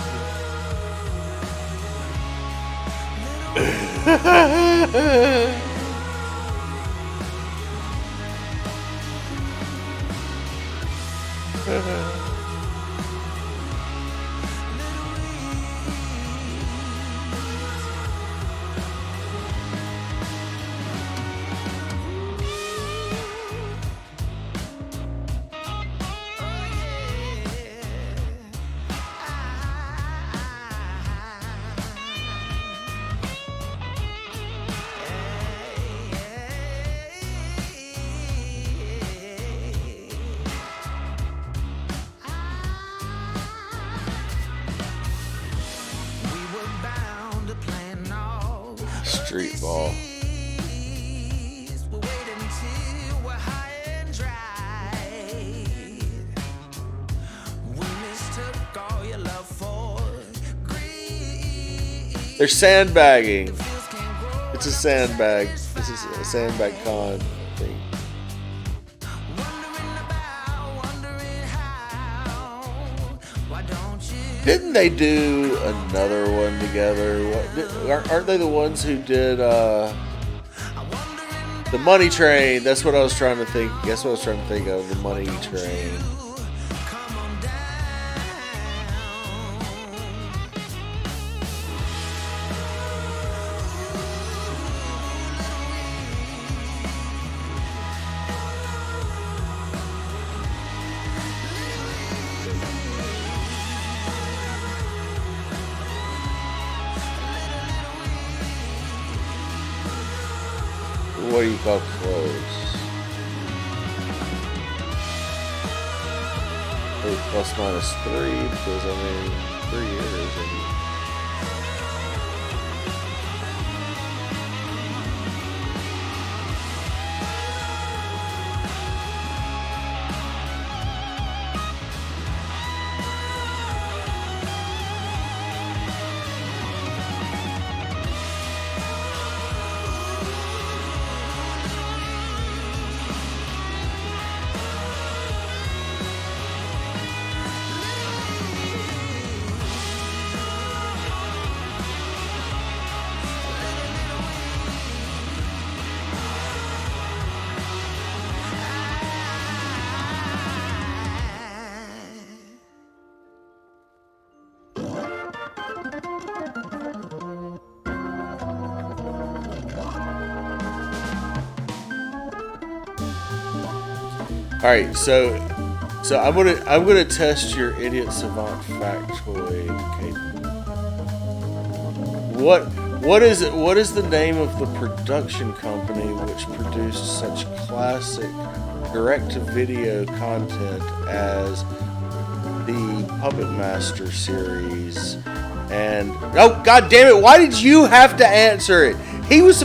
Street ball. We're waiting till we're high and dry. We mistook all your love for They're sandbagging. It's a sandbag. This is a sandbag con thing. Didn't they do another one together? Aren't they the ones who did the Money Train? That's what I was trying to think. Guess what I was trying to think of, the Money Train. What do you call close? Plus minus 3, because I mean 3 years. All right, so I'm gonna test your idiot savant factoid. Okay. What is it? What is the name of the production company which produced such classic direct-to-video content as the Puppet Master series? And oh god damn it! Why did you have to answer it? He was.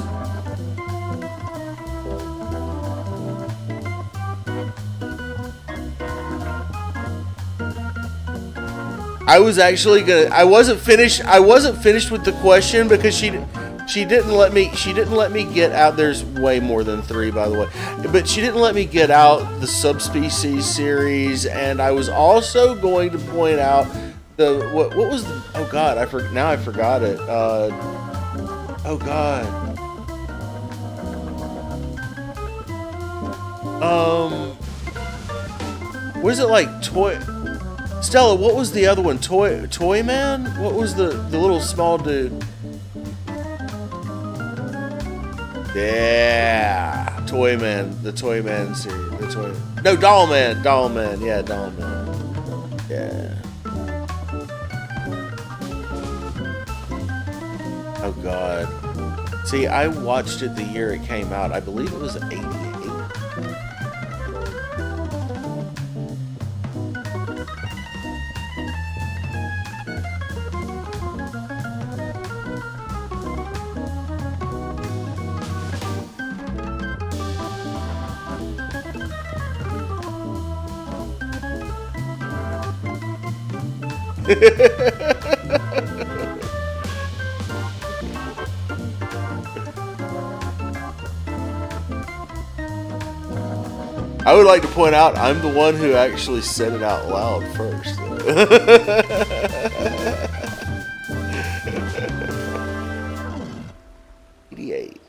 I was actually gonna. I wasn't finished with the question because she didn't let me get out. There's way more than 3, by the way, but she didn't let me get out the subspecies series, and I was also going to point out the what was the, oh god I forgot it. Oh god. Was it like toy? Stella, what was the other one? Toy Man? What was the little small dude? Yeah, Toy Man, the Toy Man series. Doll Man. Yeah, Doll Man. Yeah. Oh god. See, I watched it the year it came out. I believe it was 88. I would like to point out I'm the one who actually said it out loud first. 88.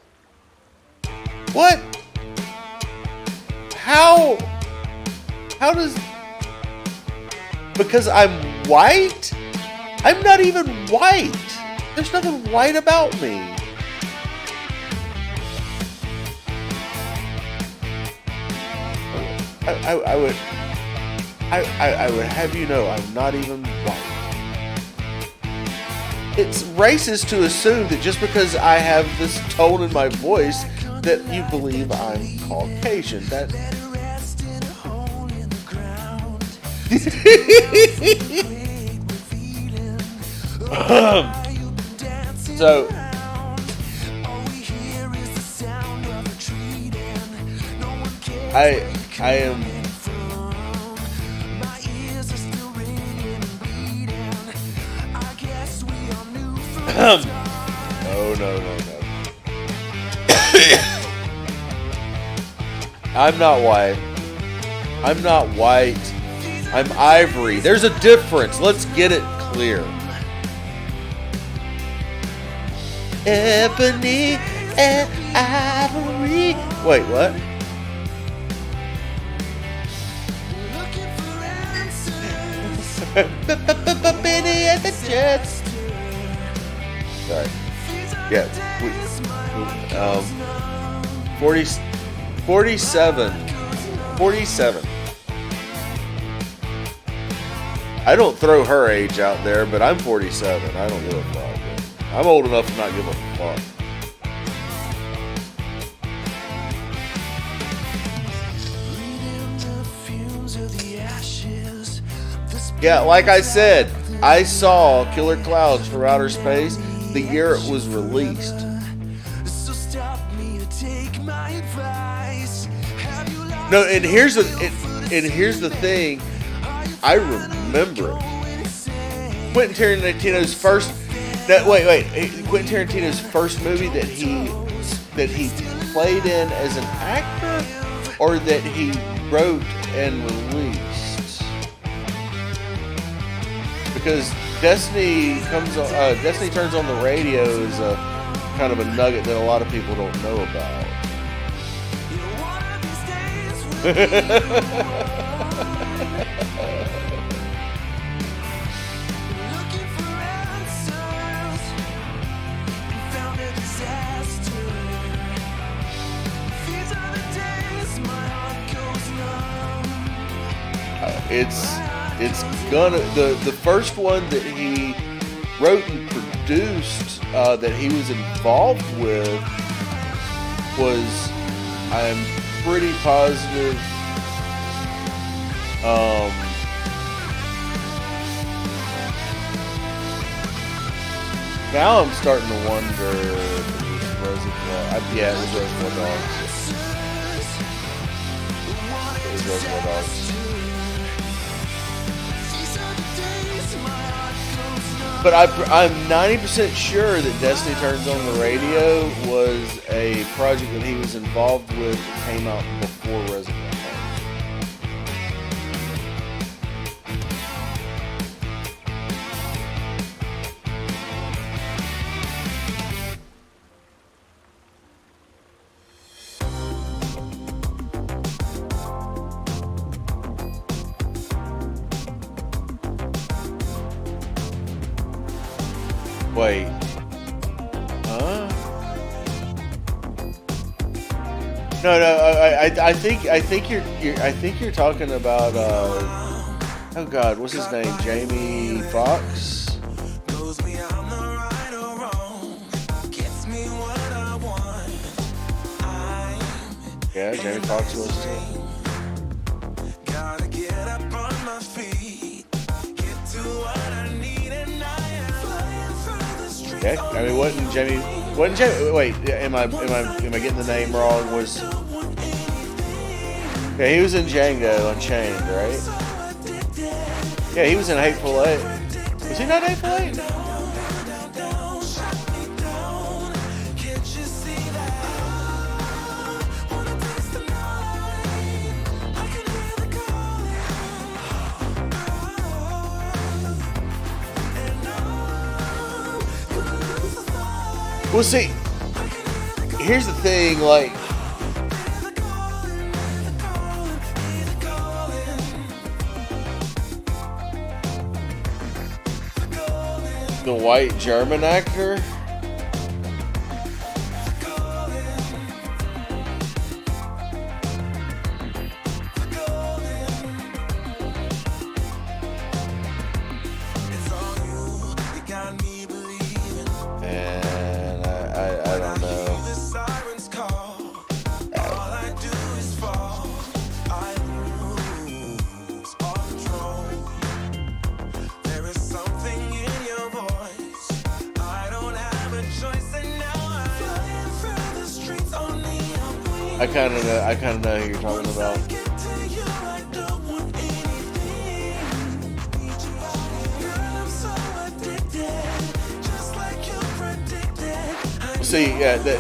What? How does... Because I'm white? I'm not even white. There's nothing white about me. I would have you know I'm not even white. It's racist to assume that just because I have this tone in my voice that you believe I'm Caucasian. That so I am no. I'm not white. I'm not white. I'm ivory. There's a difference. Let's get it clear. Ebony and ivory. Wait, what? Benny and the Jets. Sorry. Yeah. 47. I don't throw her age out there, but I'm 47. I don't give a fuck. I'm old enough to not give a fuck. Yeah, like I said, I saw Killer Clouds for Outer Space the year it was released. No, and here's the thing. I remember it. Quentin Tarantino's first. Quentin Tarantino's first movie that he played in as an actor, or that he wrote and released. Because Destiny Turns on the Radio is a kind of a nugget that a lot of people don't know about. It's gonna the first one that he wrote and produced that he was involved with was, I'm pretty positive, now I'm starting to wonder if it was Reservoir. Yeah, it was Reservoir Dogs. It was Reservoir Dogs. But I'm 90% sure that Destiny Turns on the Radio was a project that he was involved with that came out before Reservoir Dogs. Wait. Huh? No. I think you're talking about. Oh God, what's his name? Jamie Foxx. Yeah, Jamie Foxx was. Gotta get up on my feet, get to what I need, and okay, I mean, wasn't Jamie? Wait, am I getting the name wrong? Yeah, he was in Django Unchained, right? Yeah, he was in Hateful Eight. Was he not Hateful Eight? Well, see, here's the thing, like, the white German actor. I kind of know who you're talking about. see, yeah, that.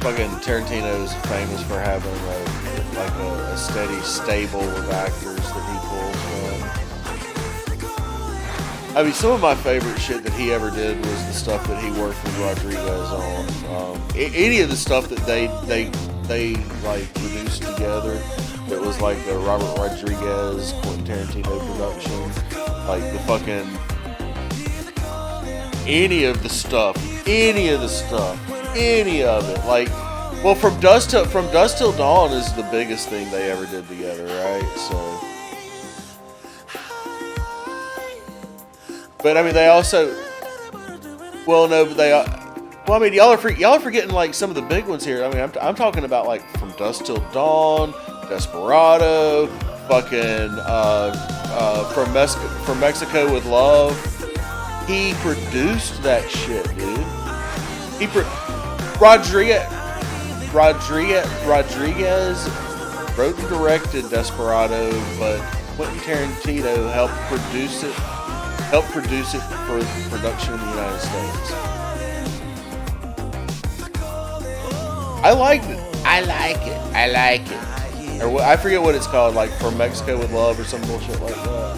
Fucking Tarantino's famous for having like a steady stable of actors that he pulls from. I mean, some of my favorite shit that he ever did was the stuff that he worked with Rodriguez on. Any of the stuff that they like produced together, that was like a Robert Rodriguez, Quentin Tarantino production, like the fucking any of it. Like, well, from dusk till dawn is the biggest thing they ever did together, right? So, but I mean, they also, well, no, but they, well, I mean, y'all are forgetting like some of the big ones here. I mean, I'm talking about like From Dusk Till Dawn, Desperado, fucking From Mexico with Love. He produced that shit, dude. Rodriguez wrote and directed Desperado, but Quentin Tarantino helped produce it for production in the United States. I like it. Or I forget what it's called, like From Mexico with Love or some bullshit like that.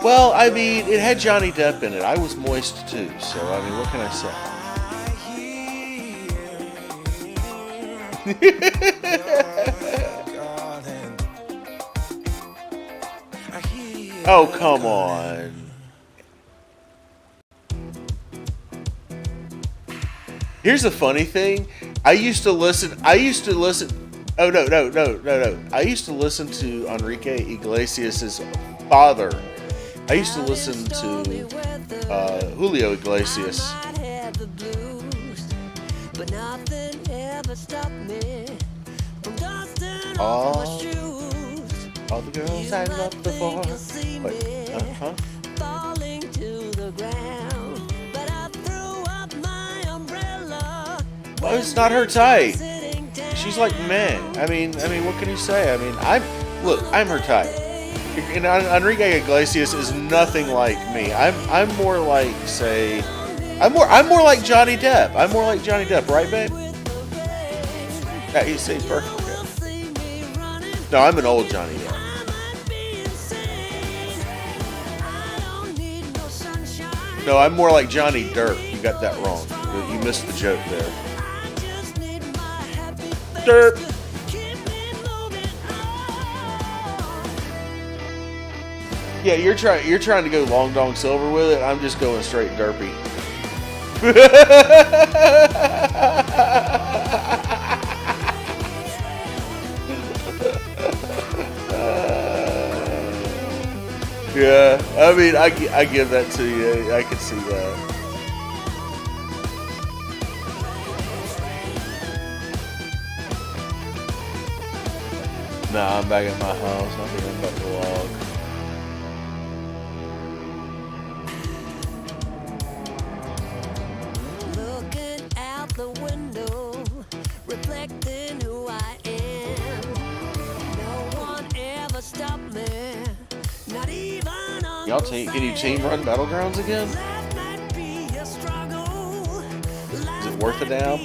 Well, I mean, it had Johnny Depp in it. I was moist too, so I mean, what can I say? Oh, come on. Here's the funny thing. I used to listen. Oh, no. I used to listen to Enrique Iglesias' father. I used to listen to Julio Iglesias. All the girls I loved before. Wait, Well, it's not her type. She's like, man. I mean, what can you say? I mean, I'm her type. And Enrique Iglesias is nothing like me. I'm more like, say, I'm more like Johnny Depp. I'm more like Johnny Depp, right, babe? Yeah, you say perfect. No, I'm an old Johnny Depp. No, I'm more like Johnny Dirt. You got that wrong. You missed the joke there. Dirt. Yeah, you're trying to go long dong silver with it. I'm just going straight derpy. Yeah, I mean, I give that to you. I can see that. Nah, I'm back at my house. I think I'm about to log. The window, reflecting who I am. No one ever stopped me, not even on Y'all can you team run Battlegrounds again? Is it worth a damn?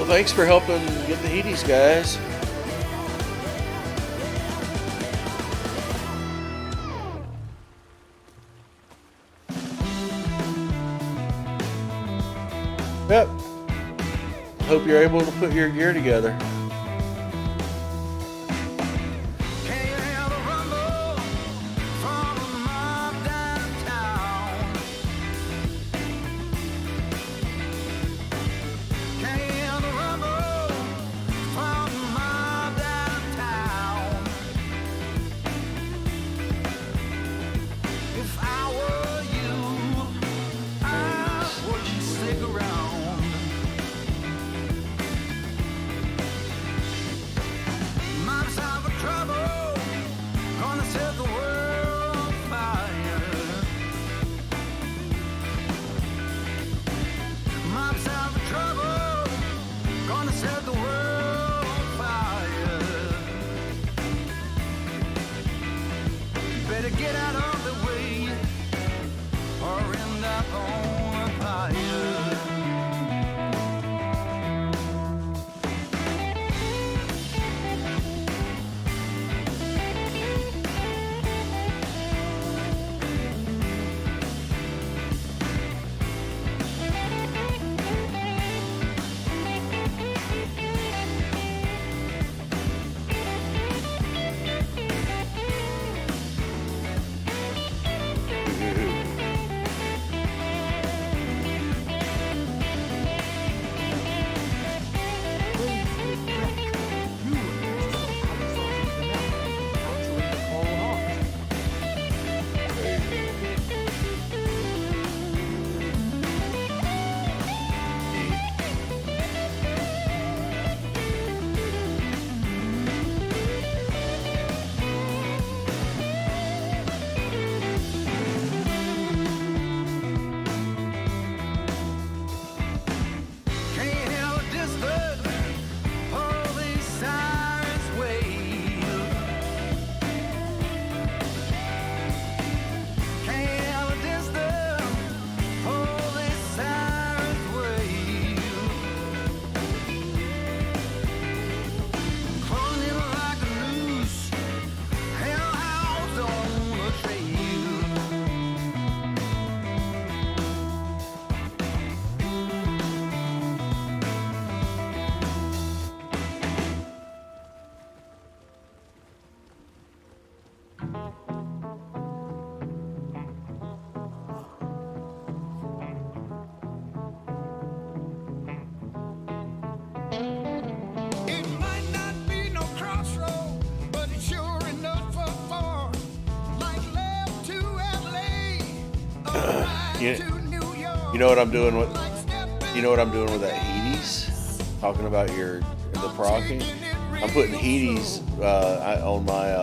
Well, thanks for helping get the heaties, guys. Yep. Hope you're able to put your gear together. Can you hear the rumble from the mob downtown? Can you hear the rumble from the mob downtown? If I were you, I wouldn't stick around. Mobs have a trouble, gonna set the world on fire. Mobs have a trouble, gonna set the world on fire. Better get out of the way, or end up on a pyre. Can you hear the distance? All these sirens wave. Can you hear the distance? All these sirens wave. Closing in like a noose, hellhounds on the trail. It might not be no crossroad, but it's sure enough for far. Like left to LA, or right You- to New York. You know what I'm doing with Like stepping you know what I'm doing with that Heaties? Talking about the procking. I'm putting Heaties on my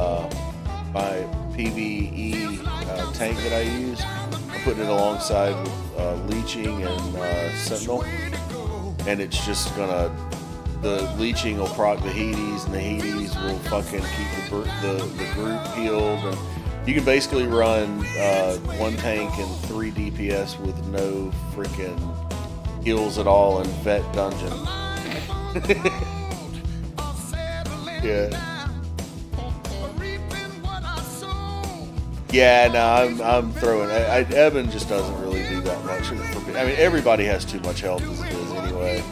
PvE tank that I use. I'm putting it alongside with Leeching and Sentinel, and it's just gonna the Leeching will proc the Heaties, and the Heaties will fucking keep the group healed, and you can basically run one tank and 3 DPS with no freaking heals at all in Vet Dungeon. Yeah. Yeah, no, I'm throwing. Evan just doesn't really do that much. I mean, everybody has too much health as it is anyway.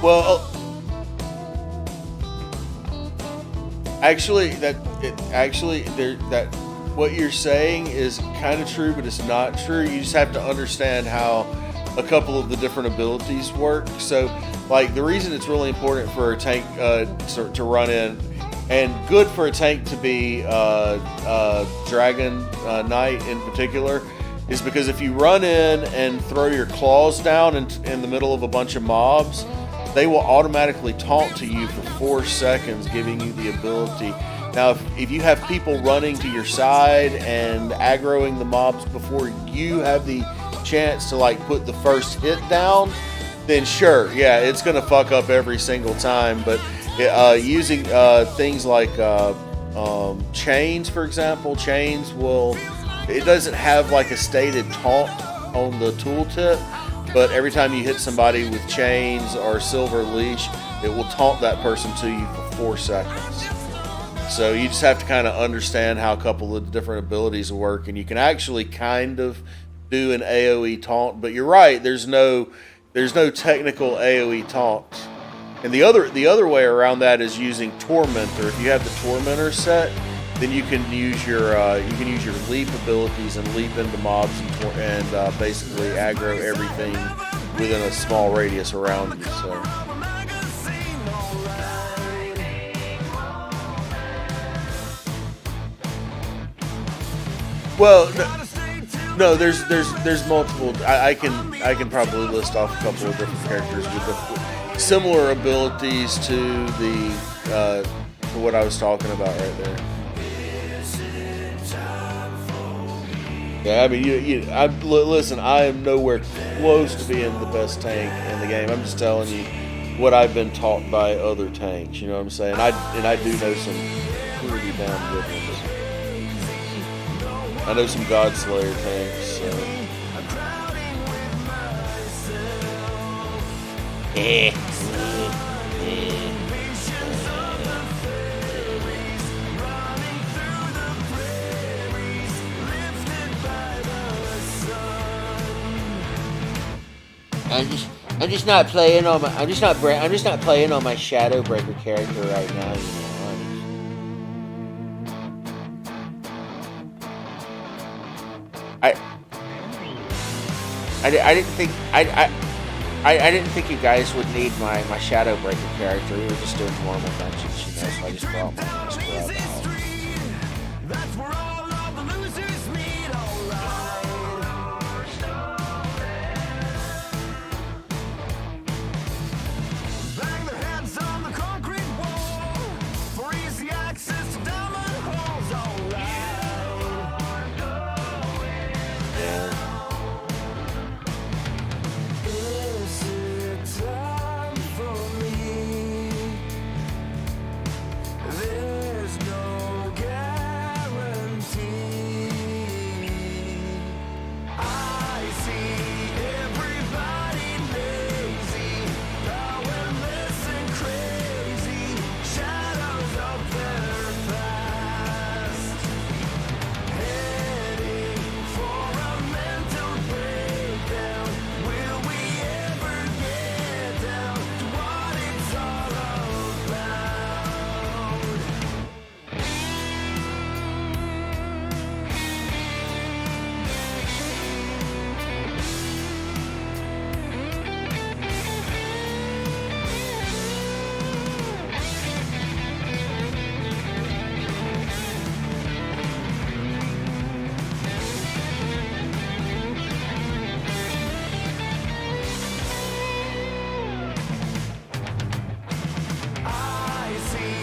Well, actually, what you're saying is kind of true, but it's not true. You just have to understand how a couple of the different abilities work. So, like, the reason it's really important for a tank to run in, and good for a tank to be Dragon Knight in particular, is because if you run in and throw your claws down in the middle of a bunch of mobs, they will automatically taunt to you for 4 seconds, giving you the ability. Now, if you have people running to your side and aggroing the mobs before you have the chance to like put the first hit down, then sure, yeah, it's gonna fuck up every single time. But using things like chains, for example, chains will. It doesn't have like a stated taunt on the tooltip, but every time you hit somebody with chains or silver leash, it will taunt that person to you for 4 seconds. So you just have to kind of understand how a couple of different abilities work, and you can actually kind of do an AoE taunt. But you're right, there's no technical AoE taunt. And the other way around that is using Tormentor. If you have the Tormentor set, then you can use your leap abilities and leap into mobs and basically aggro everything within a small radius around you. So. Well, no, there's multiple. I can probably list off a couple of different characters with the similar abilities to the to what I was talking about right there. Yeah, I mean, listen. I am nowhere close to being the best tank in the game. I'm just telling you what I've been taught by other tanks. You know what I'm saying? I do know some pretty damn good ones. I know some Godslayer tanks. So. I'm just not playing on my Shadow Breaker character right now. You know, I didn't think you guys would need my Shadow Breaker character. We were just doing normal dungeons, you know. So I just brought my scrub out. That's where all of the losers meet, bang their heads on the concrete wall for easy access to diamond holes, alright. Is it time for me? There's no guarantee. I see everybody lazy, powerless and crazy, shadows of their past, heading for a mental breakdown. Will we ever get down to what it's all about? I see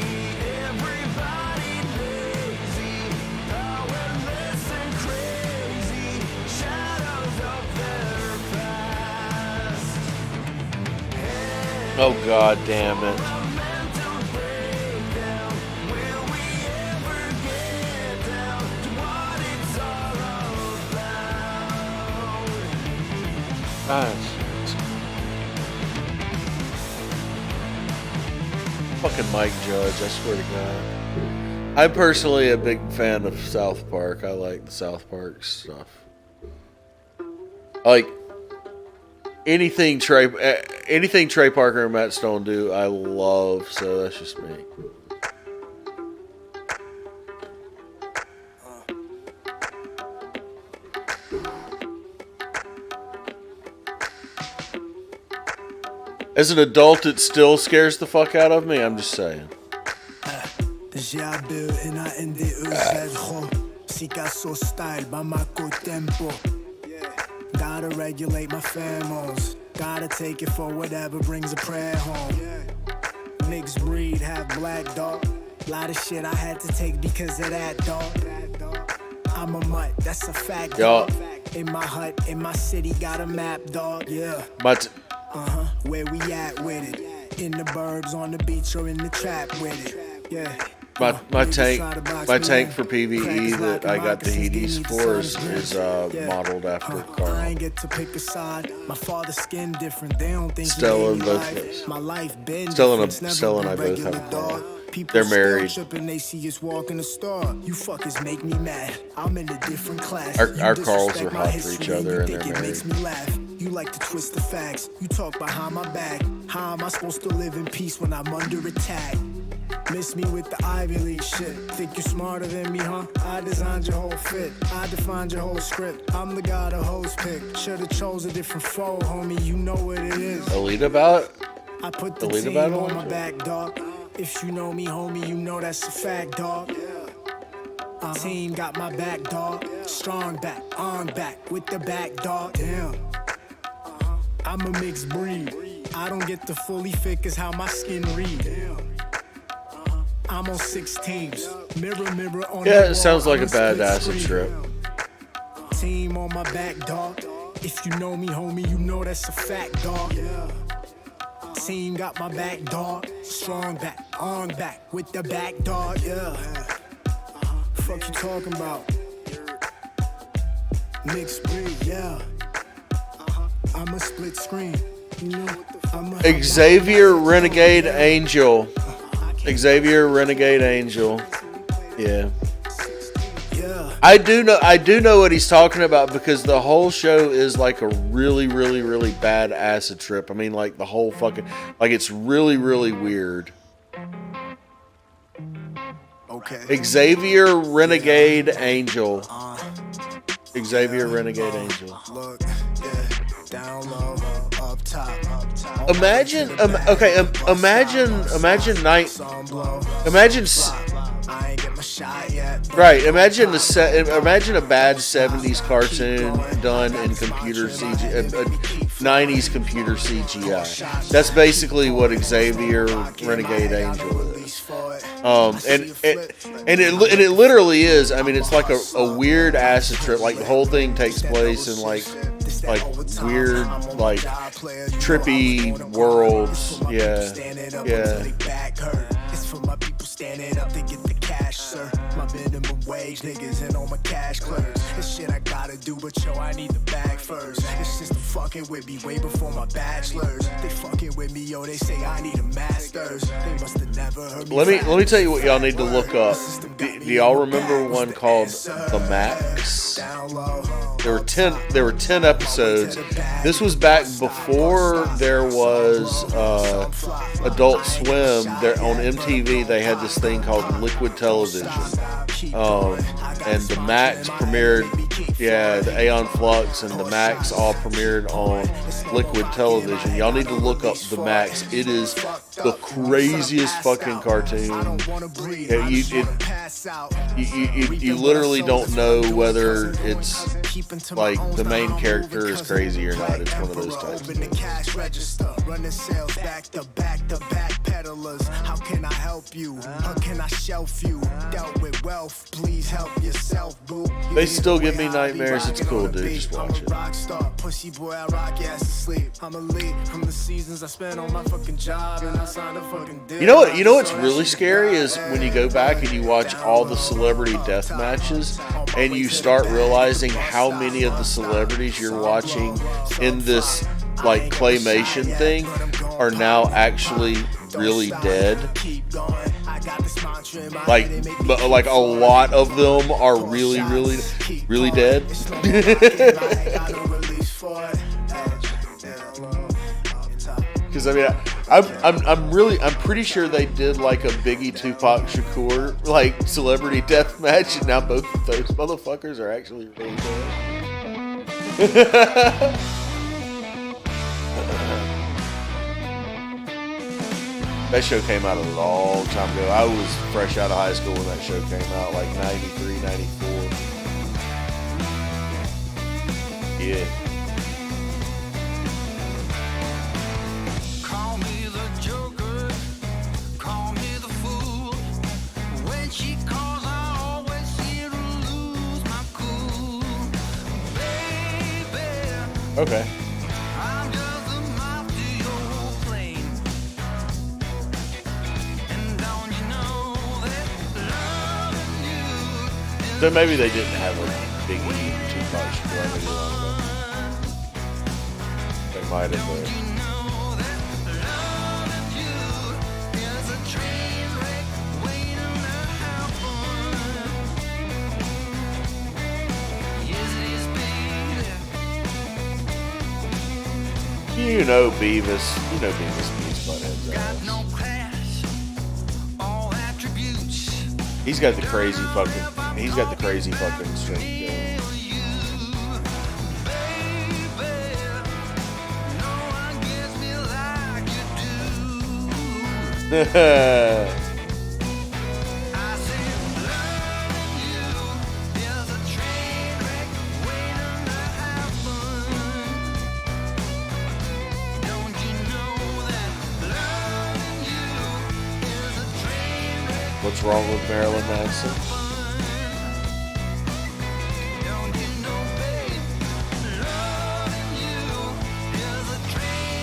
everybody lazy, powerless and crazy, shadows of their past. Oh god damn it. Mental breakdown. Will we ever get down to what it's all about? Gosh. Fucking Mike Judge, I swear to God. I'm personally a big fan of South Park. I like the South Park stuff. Like anything Trey Parker and Matt Stone do, I love. So that's just me. As an adult, it still scares the fuck out of me. I'm just saying. Gotta regulate my pheromones. Gotta take it for whatever brings a prayer home. Mixed breed, have black dog. Lot of shit I had to take because of that dog. I'm a mutt, that's a fact, dog. In my hut, in my city, got a map, dog. Yeah. But Where we at with it? In the burbs, on the beach, or in the trap with it? Yeah. my Niggas try to box me tank in. for PvE Crackers that like I got the moccasins, Hades give me the for sun's is grip. modeled after I Carl. ain't get to pick a side. My father's skin different. They don't think Stella he and made me both life. of us. My life been Stella different. and It's Stella never and I been both have regular, a car. dog. People They're still married. tripping, they see us walk in the store. You fuckers make me mad. I'm in a different class. Our You Carls disrespect are my hot for each history and other you and think they're it makes me laugh. You like to twist the facts. You talk behind my back. How am I supposed to live in peace when I'm under attack? Miss me with the Ivy League shit. Think you're smarter than me, huh? I designed your whole fit. I defined your whole script. I'm the guy the hoes pick. Should've chose a different foe, homie. You know what it is. Alita Ballot? I put the Alita team Battle on my Angel? back, dog. If you know me, homie, you know that's a fact, dog. Team got my back, dog. Strong back, on back, with the back, dog. Damn. I'm a mixed breed. I don't get to fully fit cause how my skin read. I'm on 6 teams. Mirror, mirror on the Yeah, wall, it sounds like I'm a bad split acid screen. trip. Team on my back, dog. If you know me, homie, you know that's a fact, dog. Team got my back, dog. Strong back, on back, with the back, dog, yeah. Fuck you talking about? Mixed breed, yeah. I'm a split screen, you know. I'm a Xavier Renegade Angel. Xavier Renegade Angel. Yeah. yeah. I do know what he's talking about because the whole show is like a really, really, really bad acid trip. I mean, like the whole fucking, like it's really, really weird. Okay. Xavier Renegade Angel. Xavier Renegade Angel. Look, yeah. Down low, up top. Imagine, imagine night, imagine. I ain't get my shot yet. Right, imagine imagine a bad 70s cartoon done in computer CGI, 90s computer CGI. That's basically what Xavier Renegade Angel is. And it literally is. I mean, it's like a weird acid trip. Like the whole thing takes place in like weird, like trippy worlds. Yeah, yeah. It's for my people standing up to get the cash, sir. My minimum wage niggas and all my cash clerks. This shit I gotta do, but yo, I need the bag first. This system fucking with me way before my bachelors. They fucking with me, yo, they say I need a master's. They must have never heard me. Let me tell you what y'all need to look up. Do y'all remember one called The Max? There were 10 episodes. This was back before there was Adult Swim. There on MTV they had this thing called Liquid Television. And the Max premiered, yeah, the Aeon Flux and the Max all premiered on Liquid Television. Y'all need to look up the Max. It is the craziest fucking cartoon. Yeah, you literally don't know whether it's like the main character is crazy or not. It's one of those types. Open the cash register, running sales back to back peddlers. How can I help you? How can I shelf you? Dealt with wealth, please help yourself, boo. They still give me nightmares. It's cool, dude. Just watch it. Rockstar, pussy boy, I rock your ass to sleep. I'm elite from the seasons I spent on my fucking job, and I signed a fucking deal. You know what's really scary is when you go back and you watch all the celebrity death matches and you start realizing how many of the celebrities you're watching in this like claymation thing are now actually really dead. Like a lot of them are really, really, really dead. Because I mean, I'm pretty sure they did like a Biggie Tupac Shakur like celebrity death match, and now both of those motherfuckers are actually really dead. That show came out a long time ago. I was fresh out of high school when that show came out, like 93, 94. Yeah. Okay. I'm just a mouth to your plane. And don't you know that loving you is So maybe they didn't have a Big E and Tupac should any longer. They might have. know that loving you is a train wreck waiting to happen. Yes, it is, baby. You know Beavis. You know Beavis beats Butthead's Got ass. no class, all attributes. He's got the crazy fucking strength going. What's wrong with Marilyn Manson?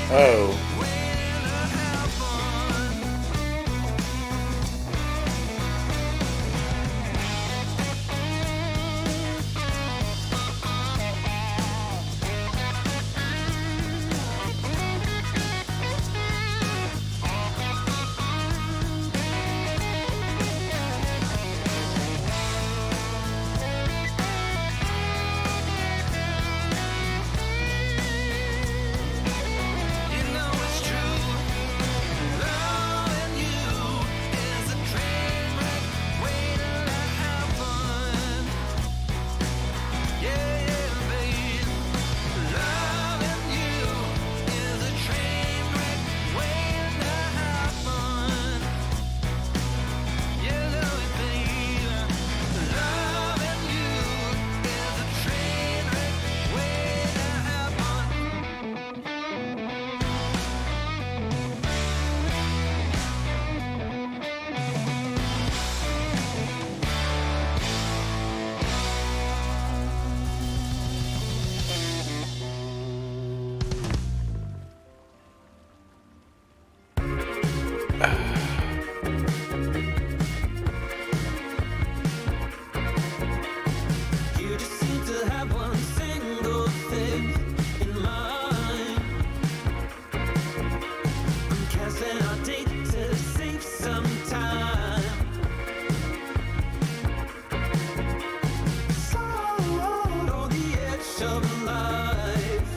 Oh. You just seem to have one single thing in mind. I'm canceling our date to save some time. So on the edge of life.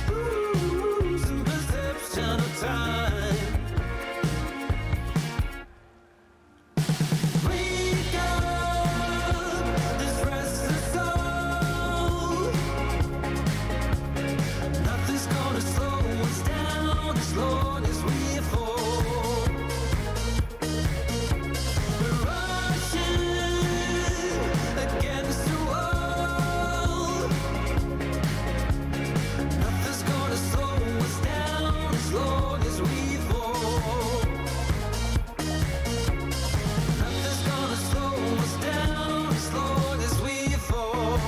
Losing perception of time. Wake up, this restless soul. Nothing's gonna slow us down as long as we fall. We're rushing against the wall. Nothing's gonna slow us down as long as we fall. Nothing's gonna slow us down as long as we fall.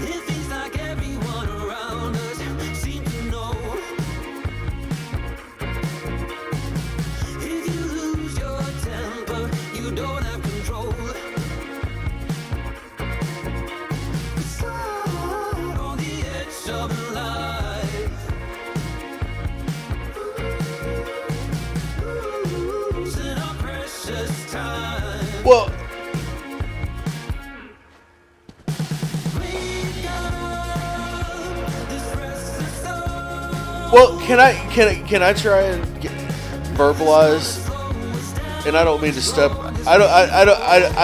It feels like everyone around us seems to know. If you lose your temper, you don't have control. It's on the edge of life. Losing our precious time. Well, Wake up, this restless soul. well, can I try and verbalize? And I don't mean to step. I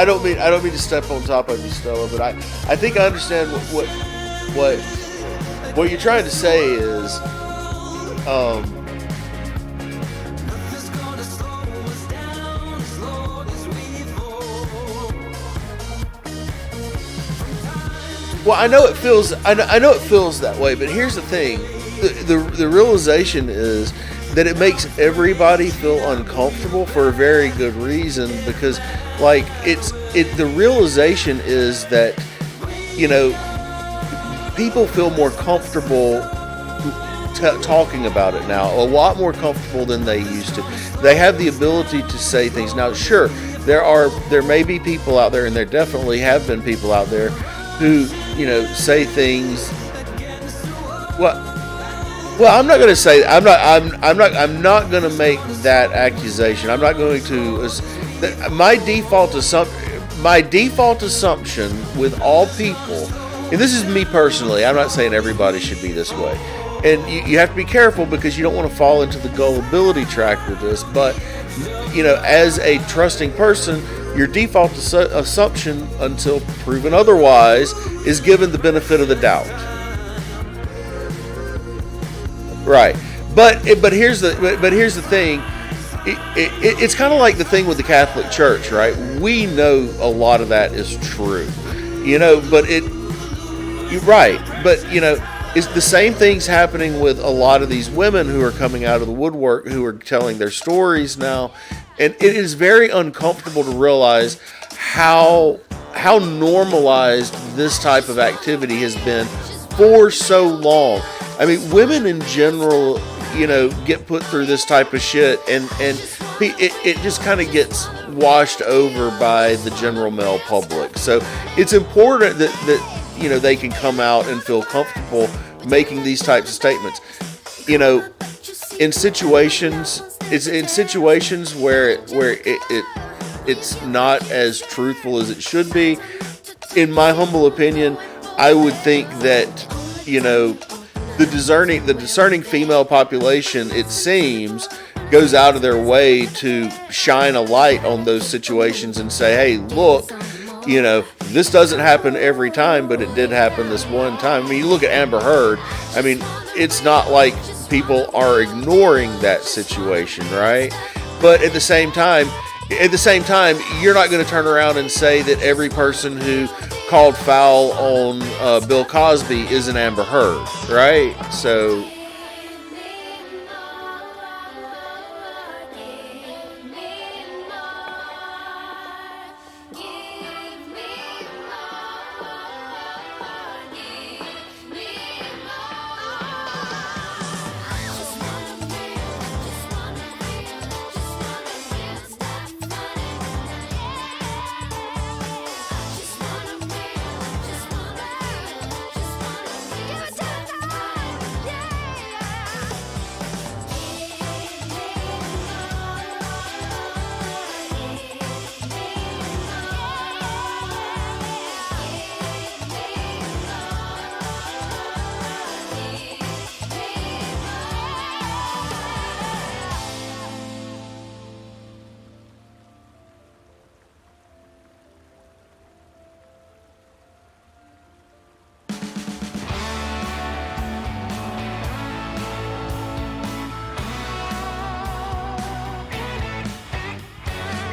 don't mean to step on top of you, Stella. But I think I understand what you're trying to say is, Nothing's gonna slow us down as long as we fall. well, I know it feels that way. But here's the thing: the realization is that it makes everybody feel uncomfortable for a very good reason, because like the realization is that, you know, people feel more comfortable talking about it now, a lot more comfortable than they used to. They have the ability to say things. Now, sure, there may be people out there, and there definitely have been people out there who, you know, say things. Well, I'm not going to say. I'm not going to make that accusation. I'm not going to. My default assumption with all people, and this is me personally. I'm not saying everybody should be this way, and you have to be careful because you don't want to fall into the gullibility track with this. But, you know, as a trusting person, your default assumption, until proven otherwise, is given the benefit of the doubt. Right, but here's the thing. It's kind of like the thing with the Catholic Church, right? We know a lot of that is true, you know. But you're right. But you know, it's the same things happening with a lot of these women who are coming out of the woodwork, who are telling their stories now, and it is very uncomfortable to realize how normalized this type of activity has been for so long. I mean, women in general, you know, get put through this type of shit, and it just kind of gets washed over by the general male public. So it's important that you know, they can come out and feel comfortable making these types of statements. You know, in situations where it's not as truthful as it should be. In my humble opinion, I would think that, you know, the discerning female population, it seems, goes out of their way to shine a light on those situations and say, hey, look, you know, this doesn't happen every time, but it did happen this one time. I mean, you look at Amber Heard. I mean, it's not like people are ignoring that situation, right? But at the same time, you're not going to turn around and say that every person who called foul on Bill Cosby is an Amber Heard, right? So.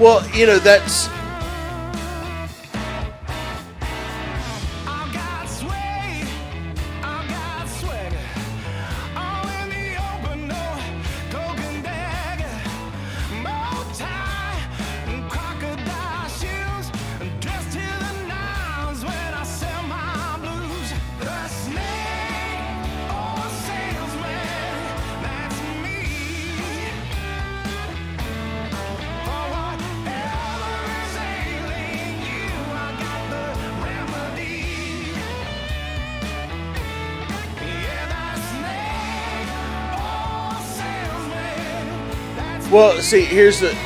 Well, you know, that's. Well, see, here's the.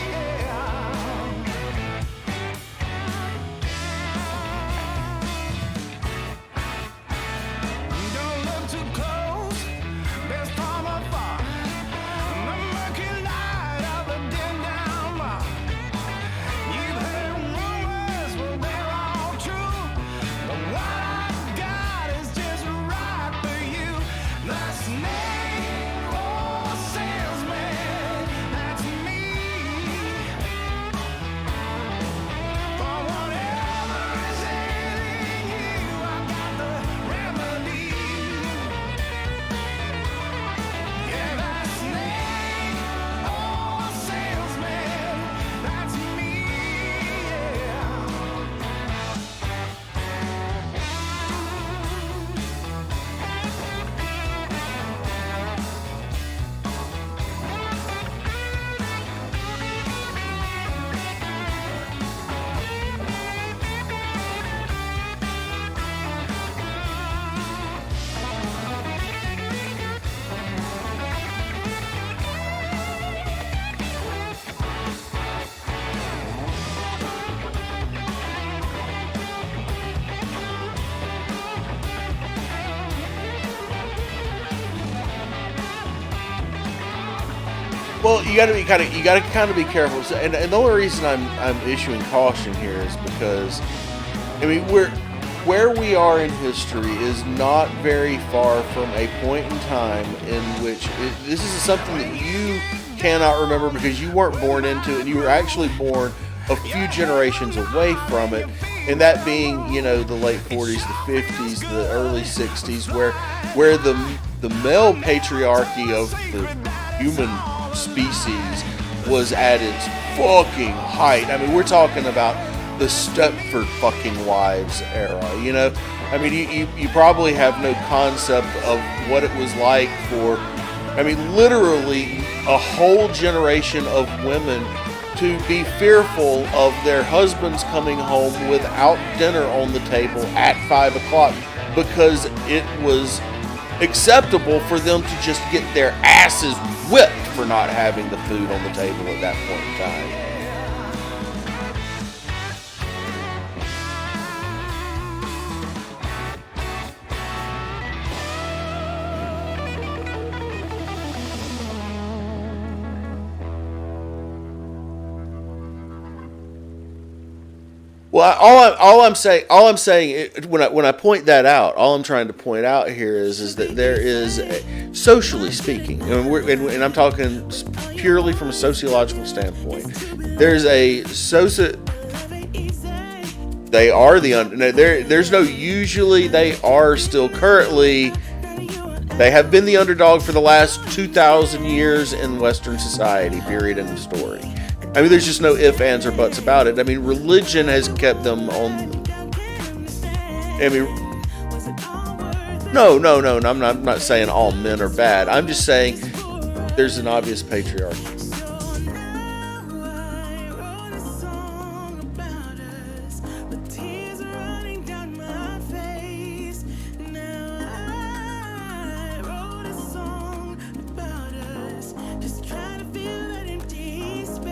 Well, you got to kind of be careful. So, and the only reason I'm issuing caution here is because, I mean, where we are in history is not very far from a point in time in which this is something that you cannot remember because you weren't born into it, and you were actually born a few generations away from it, and that being, you know, the late 40s, the 50s, the early 60s, where the male patriarchy of the human species was at its fucking height. I mean, we're talking about the Stepford fucking Wives era, you know? I mean, you probably have no concept of what it was like for, I mean, literally a whole generation of women to be fearful of their husbands coming home without dinner on the table at 5 o'clock because it was acceptable for them to just get their asses whipped for not having the food on the table at that point in time. Well, all I'm saying when I point that out, all I'm trying to point out here is that there is, socially speaking, and I'm talking purely from a sociological standpoint, there's a they are there's no usually, they are still currently, they have been the underdog for the last 2,000 years in Western society, period, end of story. I mean, there's just no ifs, ands, or buts about it. I mean, religion has kept them on. I mean, no. I'm not saying all men are bad. I'm just saying there's an obvious patriarchy.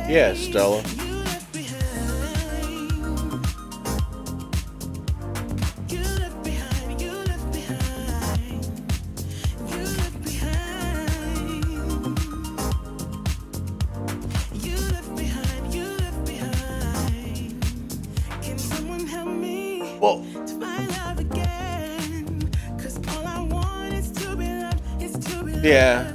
Yeah, Stella. Well, yeah.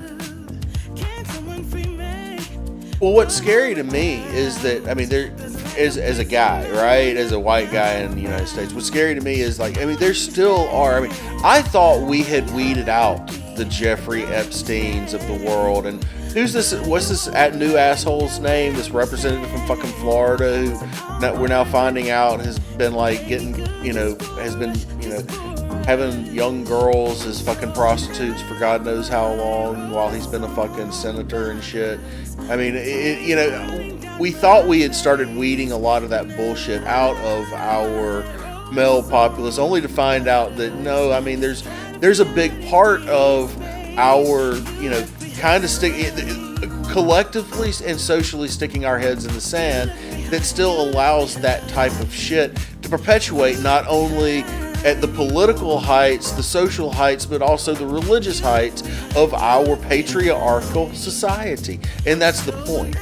Well, what's scary to me is that, I mean, there, as a guy, right, as a white guy in the United States, what's scary to me is, like, I mean, there still are, I mean, I thought we had weeded out the Jeffrey Epsteins of the world, and who's this, what's this new asshole's name, this representative from fucking Florida, who we're now finding out has been, like, getting, you know, has been, you know, having young girls as fucking prostitutes for God knows how long while he's been a fucking senator and shit. I mean, you know, we thought we had started weeding a lot of that bullshit out of our male populace, only to find out that no, I mean, there's a big part of our, you know, kind of collectively and socially sticking our heads in the sand that still allows that type of shit to perpetuate not only at the political heights, the social heights, but also the religious heights of our patriarchal society. And that's the point,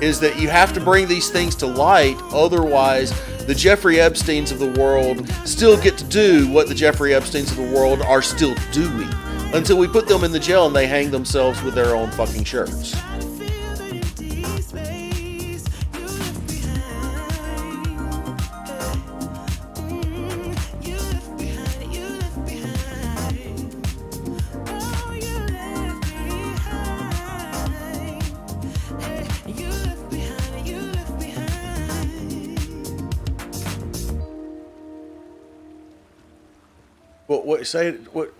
is that you have to bring these things to light, otherwise the Jeffrey Epsteins of the world still get to do what the Jeffrey Epsteins of the world are still doing, until we put them in the jail and they hang themselves with their own fucking shirts.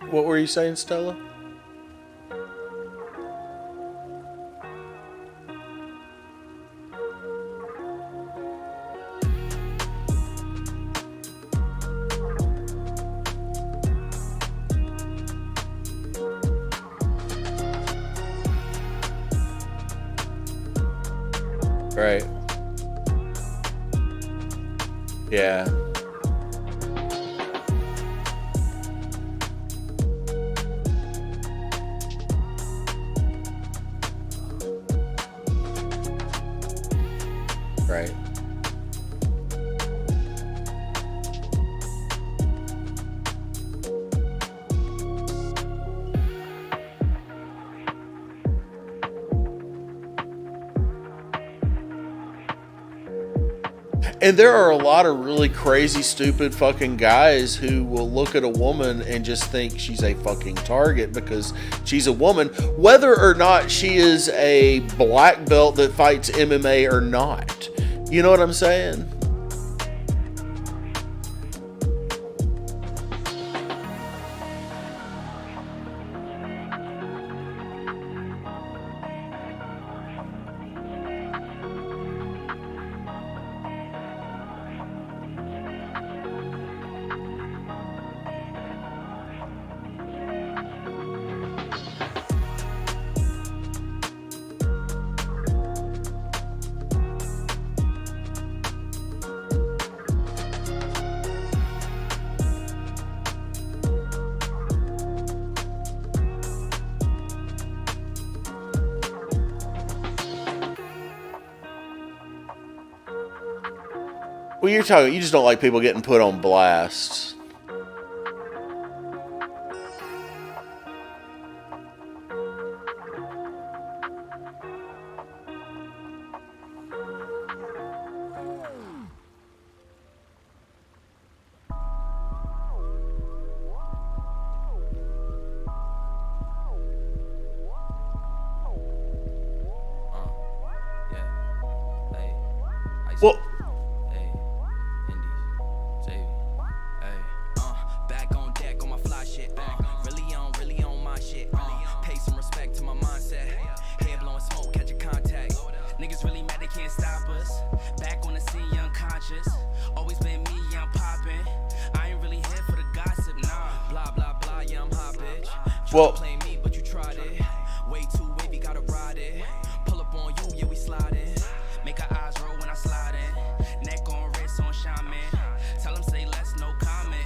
What were you saying, Stella? Right. Yeah. right? And there are a lot of really crazy, stupid fucking guys who will look at a woman and just think she's a fucking target because she's a woman, whether or not she is a black belt that fights MMA or not. You know what I'm saying? Well, you just don't like people getting put on blast. Well, back on deck on my fly shit. Really on my shit. Pay some respect to my mindset. Head blowing smoke, catch a contact. Niggas really mad they can't stop us. Back on the scene, unconscious. Always been me, I'm poppin'. I ain't really here for the gossip, nah. Blah blah blah, yeah I'm hot, bitch. well, Play me, but you tried it. Way too wavy, gotta ride it. Pull up on you, yeah we sliding. Make our eyes roll when I slide in. Neck on wrist on shaman. Tell them say less, no comment.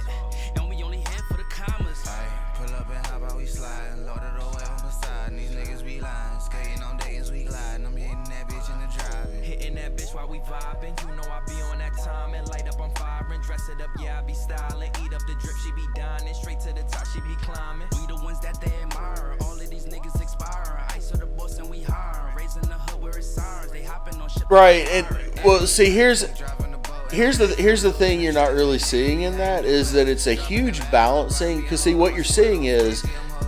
And we only here for the commas. Pull up and how about we slide? Loaded away on beside. These niggas be lying. Skating on Dayton's, we gliding. I'm hitting that bitch in the driving. Hitting that bitch while we vibing. You know I be on that time and light up, I'm firing. Dress it up, yeah, I be styling. Eat up the drip, she be dining. Straight to the top, she be climbing. We the ones that they admire. All of these niggas expiring. Ice of the boss and we hiring. Raising the hood where it's sirens. They hopping on shit. right, and well, see, here's the thing you're not really seeing in that is that it's a huge balancing. Because see, what you're seeing is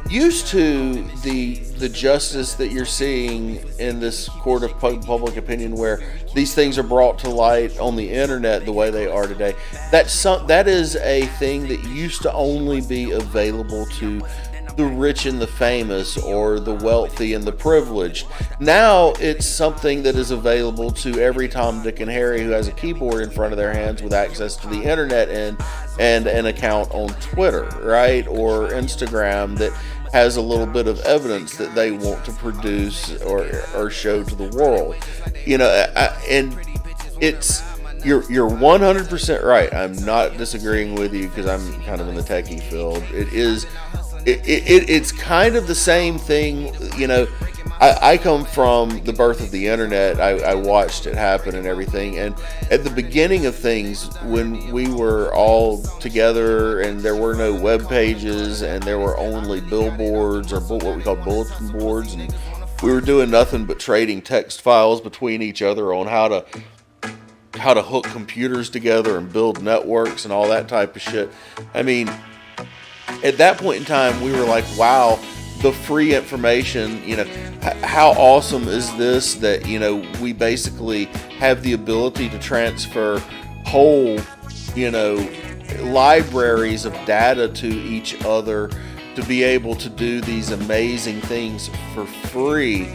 used to the justice that you're seeing in this court of public opinion, where these things are brought to light on the internet the way they are today. That is a thing that used to only be available to the rich and the famous, or the wealthy and the privileged. Now it's something that is available to every Tom, Dick, and Harry who has a keyboard in front of their hands with access to the internet and an account on Twitter, right, or Instagram, that has a little bit of evidence that they want to produce or show to the world. You know, and it's you're 100% right. I'm not disagreeing with you because I'm kind of in the techie field. It's kind of the same thing, you know. I come from the birth of the internet. I watched it happen and everything. And at the beginning of things, when we were all together and there were no web pages and there were only billboards, or what we call bulletin boards, and we were doing nothing but trading text files between each other on how to hook computers together and build networks and all that type of shit. I mean, at that point in time, we were like, wow, the free information, you know, how awesome is this that, you know, we basically have the ability to transfer whole, you know, libraries of data to each other to be able to do these amazing things for free.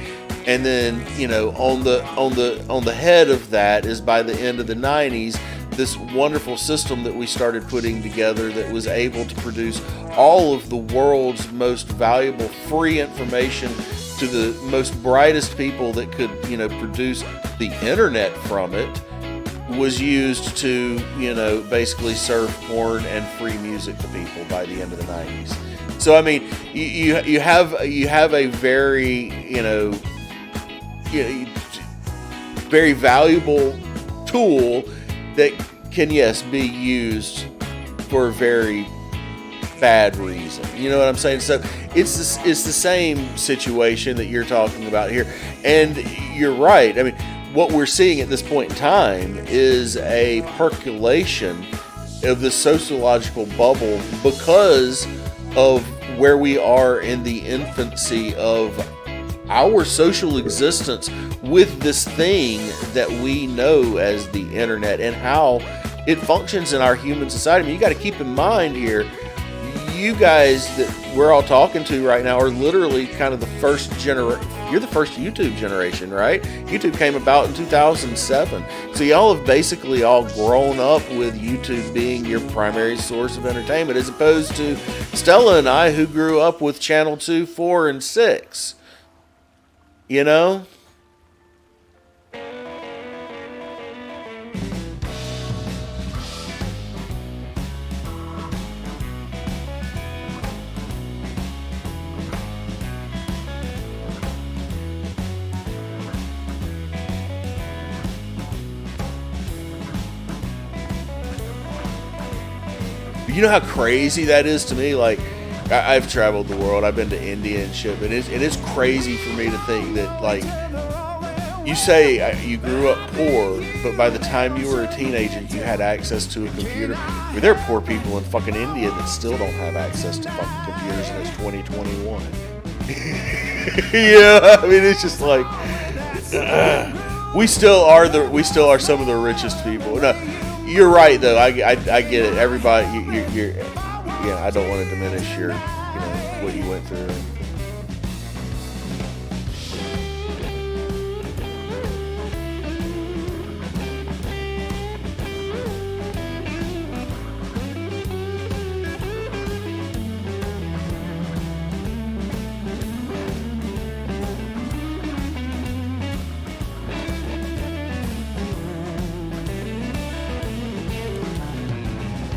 And then, you know, on the head of that is, by the end of the 90s, this wonderful system that we started putting together that was able to produce all of the world's most valuable free information to the most brightest people that could, you know, produce the internet from it, was used to, you know, basically serve porn and free music to people by the end of the 90s. So I mean, you have a very, you know, very valuable tool that can, yes, be used for a very bad reason. You know what I'm saying? So it's the same situation that you're talking about here. And you're right. I mean, what we're seeing at this point in time is a percolation of the sociological bubble because of where we are in the infancy of our social existence with this thing that we know as the internet and how it functions in our human society. I mean, you got to keep in mind here, you guys that we're all talking to right now are literally kind of the first generation. You're the first YouTube generation, right? YouTube came about in 2007. So y'all have basically all grown up with YouTube being your primary source of entertainment, as opposed to Stella and I, who grew up with Channel 2, 4, and 6. You know? You know how crazy that is to me? Like, I've traveled the world. I've been to India and shit, but it's crazy for me to think that, like, you say you grew up poor, but by the time you were a teenager, you had access to a computer. I mean, there are poor people in fucking India that still don't have access to fucking computers, and it's 2021. Yeah, I mean, it's just like we still are some of the richest people. No, you're right though. I get it. Everybody, you're yeah. I don't want to diminish your, what you went through.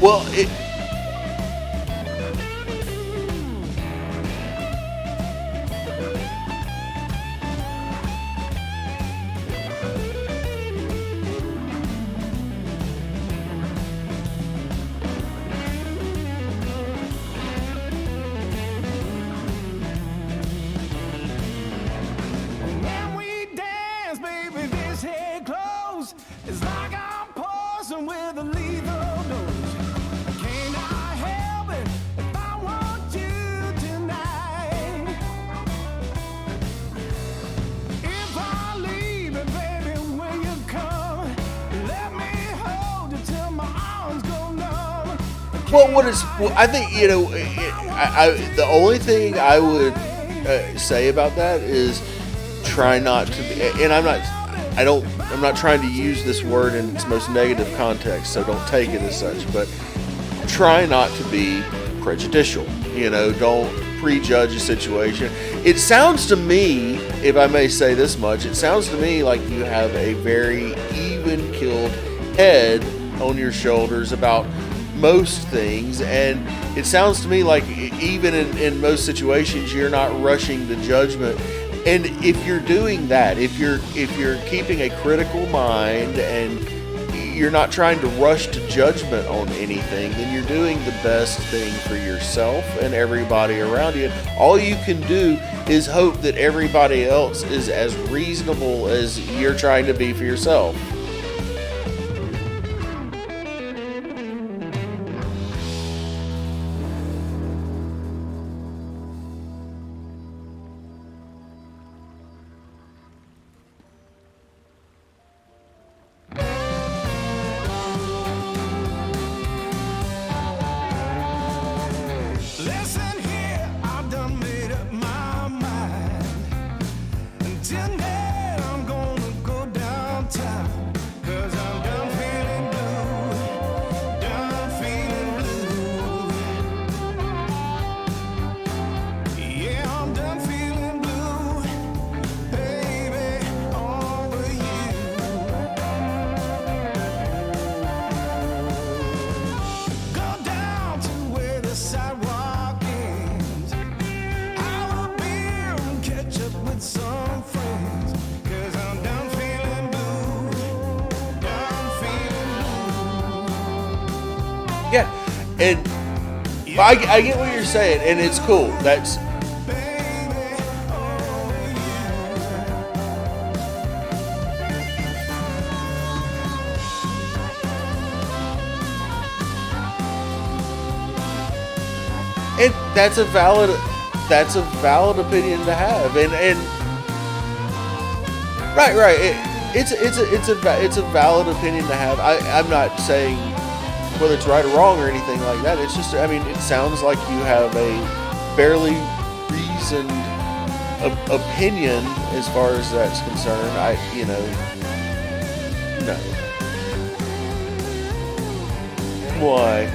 Well, When we dance, baby, this head close. It's like I'm pausing with a lethal dose. Can I help it if I want you tonight? If I leave it, baby, will you come? Let me hold you till my arms go numb. I think, the only thing I would say about that is try not to be, and I'm not trying to use this word in its most negative context, so don't take it as such, but try not to be prejudicial. Don't prejudge a situation. It sounds to me, if I may say this much, it sounds to me like you have a very even-keeled head on your shoulders about most things, and it sounds to me like even in most situations you're not rushing to judgment. And if you're doing that, if you're keeping a critical mind and you're not trying to rush to judgment on anything, then you're doing the best thing for yourself and everybody around you. All you can do is hope that everybody else is as reasonable as you're trying to be for yourself. Listen here, I done made up my mind. And tonight I'm gonna go downtown. Yeah, and I get what you're saying, and it's cool. That's and that's a valid opinion to have, and right. It's a valid opinion to have. I'm not saying whether it's right or wrong or anything like that. It's just, I mean, it sounds like you have a fairly reasoned opinion as far as that's concerned. No. Why?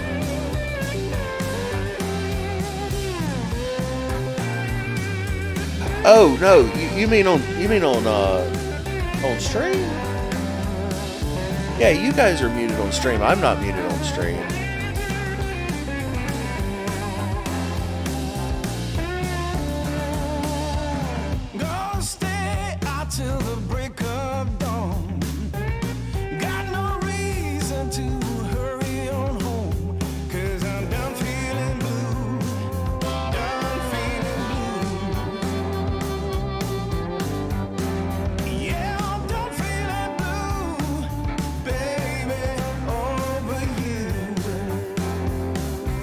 Oh no, you mean on stream? Yeah, you guys are muted on stream. I'm not muted on stream. Gonna stay out till the break of dawn. Got no reason to hurry on home, 'cause I'm done feeling blue. Done feeling blue. Yeah, I'm done feeling blue, baby, over you.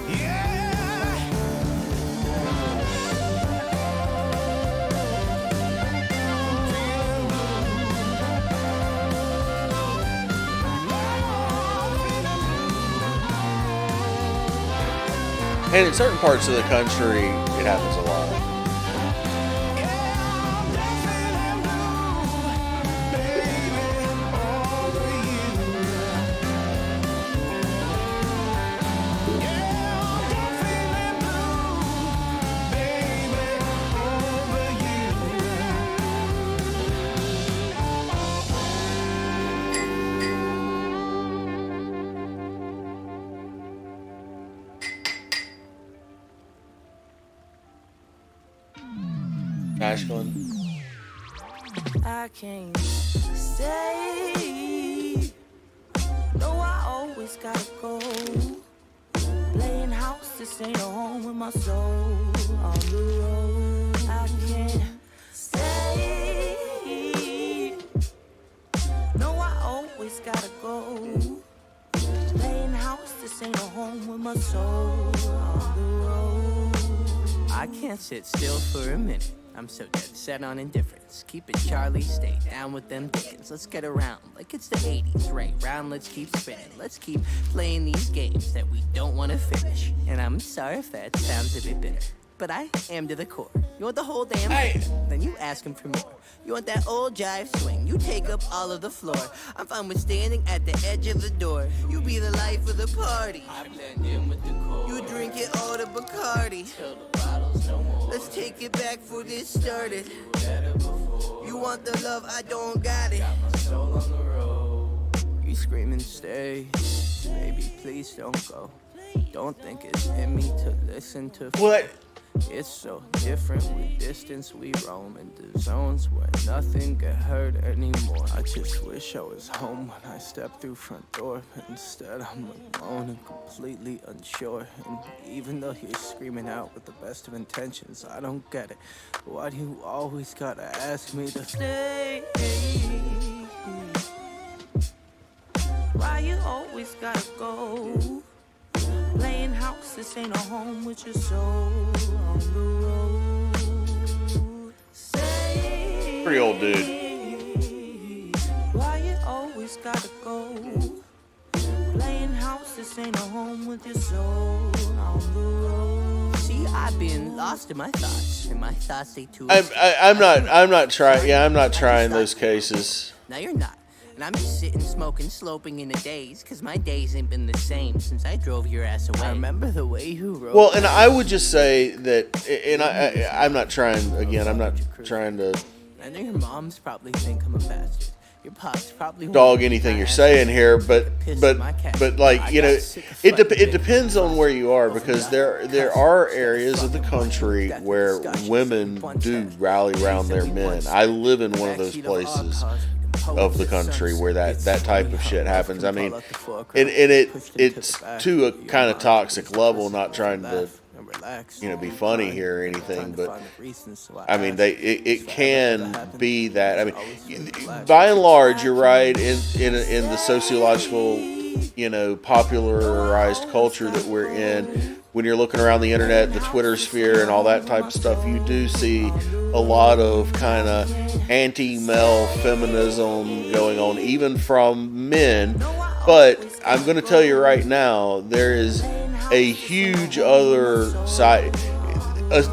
Yeah. And in certain parts of the country, it happens a lot. Ashland. I can't stay. No, I always gotta go. Playing house, this ain't a home with my soul on the road. I can't stay. No, I always gotta go. Playing house, this ain't a home with my soul on the road. I can't sit still for a minute. I'm so dead set on indifference. Keep it Charlie, stay down with them Dickens. Let's get around like it's the 80s, right round, let's keep spinning. Let's keep playing these games that we don't want to finish. And I'm sorry if that sounds a bit bitter, but I am to the core. You want the whole damn thing? Then you ask him for more. You want that old jive swing? You take up all of the floor. I'm fine with standing at the edge of the door. You be the life of the party. I blend in with the core. You drink it all to Bacardi. Till the bottles no more. Let's take it back for this started. You want the love, I don't got it. Got my soul on the road. You screaming, stay. Baby, please don't go. Don't think it's in me to listen to. What? It's so different with distance we roam into zones where nothing get hurt anymore. I just wish I was home when I stepped through front door, but instead I'm alone and completely unsure. And even though you're screaming out with the best of intentions, I don't get it. Why do you always gotta ask me to Stay. Why you always gotta go? Playing house, this ain't a home with your soul on the road. Say, Pretty old dude. why you always gotta go? Playing house, this ain't a home with your soul on the road. see. I've been lost in my thoughts, and my thoughts say too. I'm not trying. Yeah, I'm not trying those cases. Now you're not. And I'm just sitting, smoking, sloping in the days, cause my days ain't been the same since I drove your ass away. I remember the way you rode. Well, and I would just say that, and I'm not trying, again, I'm not trying to. I know your moms probably think I'm a bastard, dog anything you're saying here, but like, you know, it depends on where you are, because there are areas of the country where women do rally around their men. I live in one of those places of the country where that type of shit happens. I mean, and it's to a kind of toxic level. Not trying to, you know, be funny here or anything, but I mean, it can be that. I mean, by and large, you're right in the sociological, you know, popularized culture that we're in. When you're looking around the internet, the Twitter sphere, and all that type of stuff, you do see a lot of kind of anti-male feminism going on, even from men. But I'm going to tell you right now, there is a huge other side.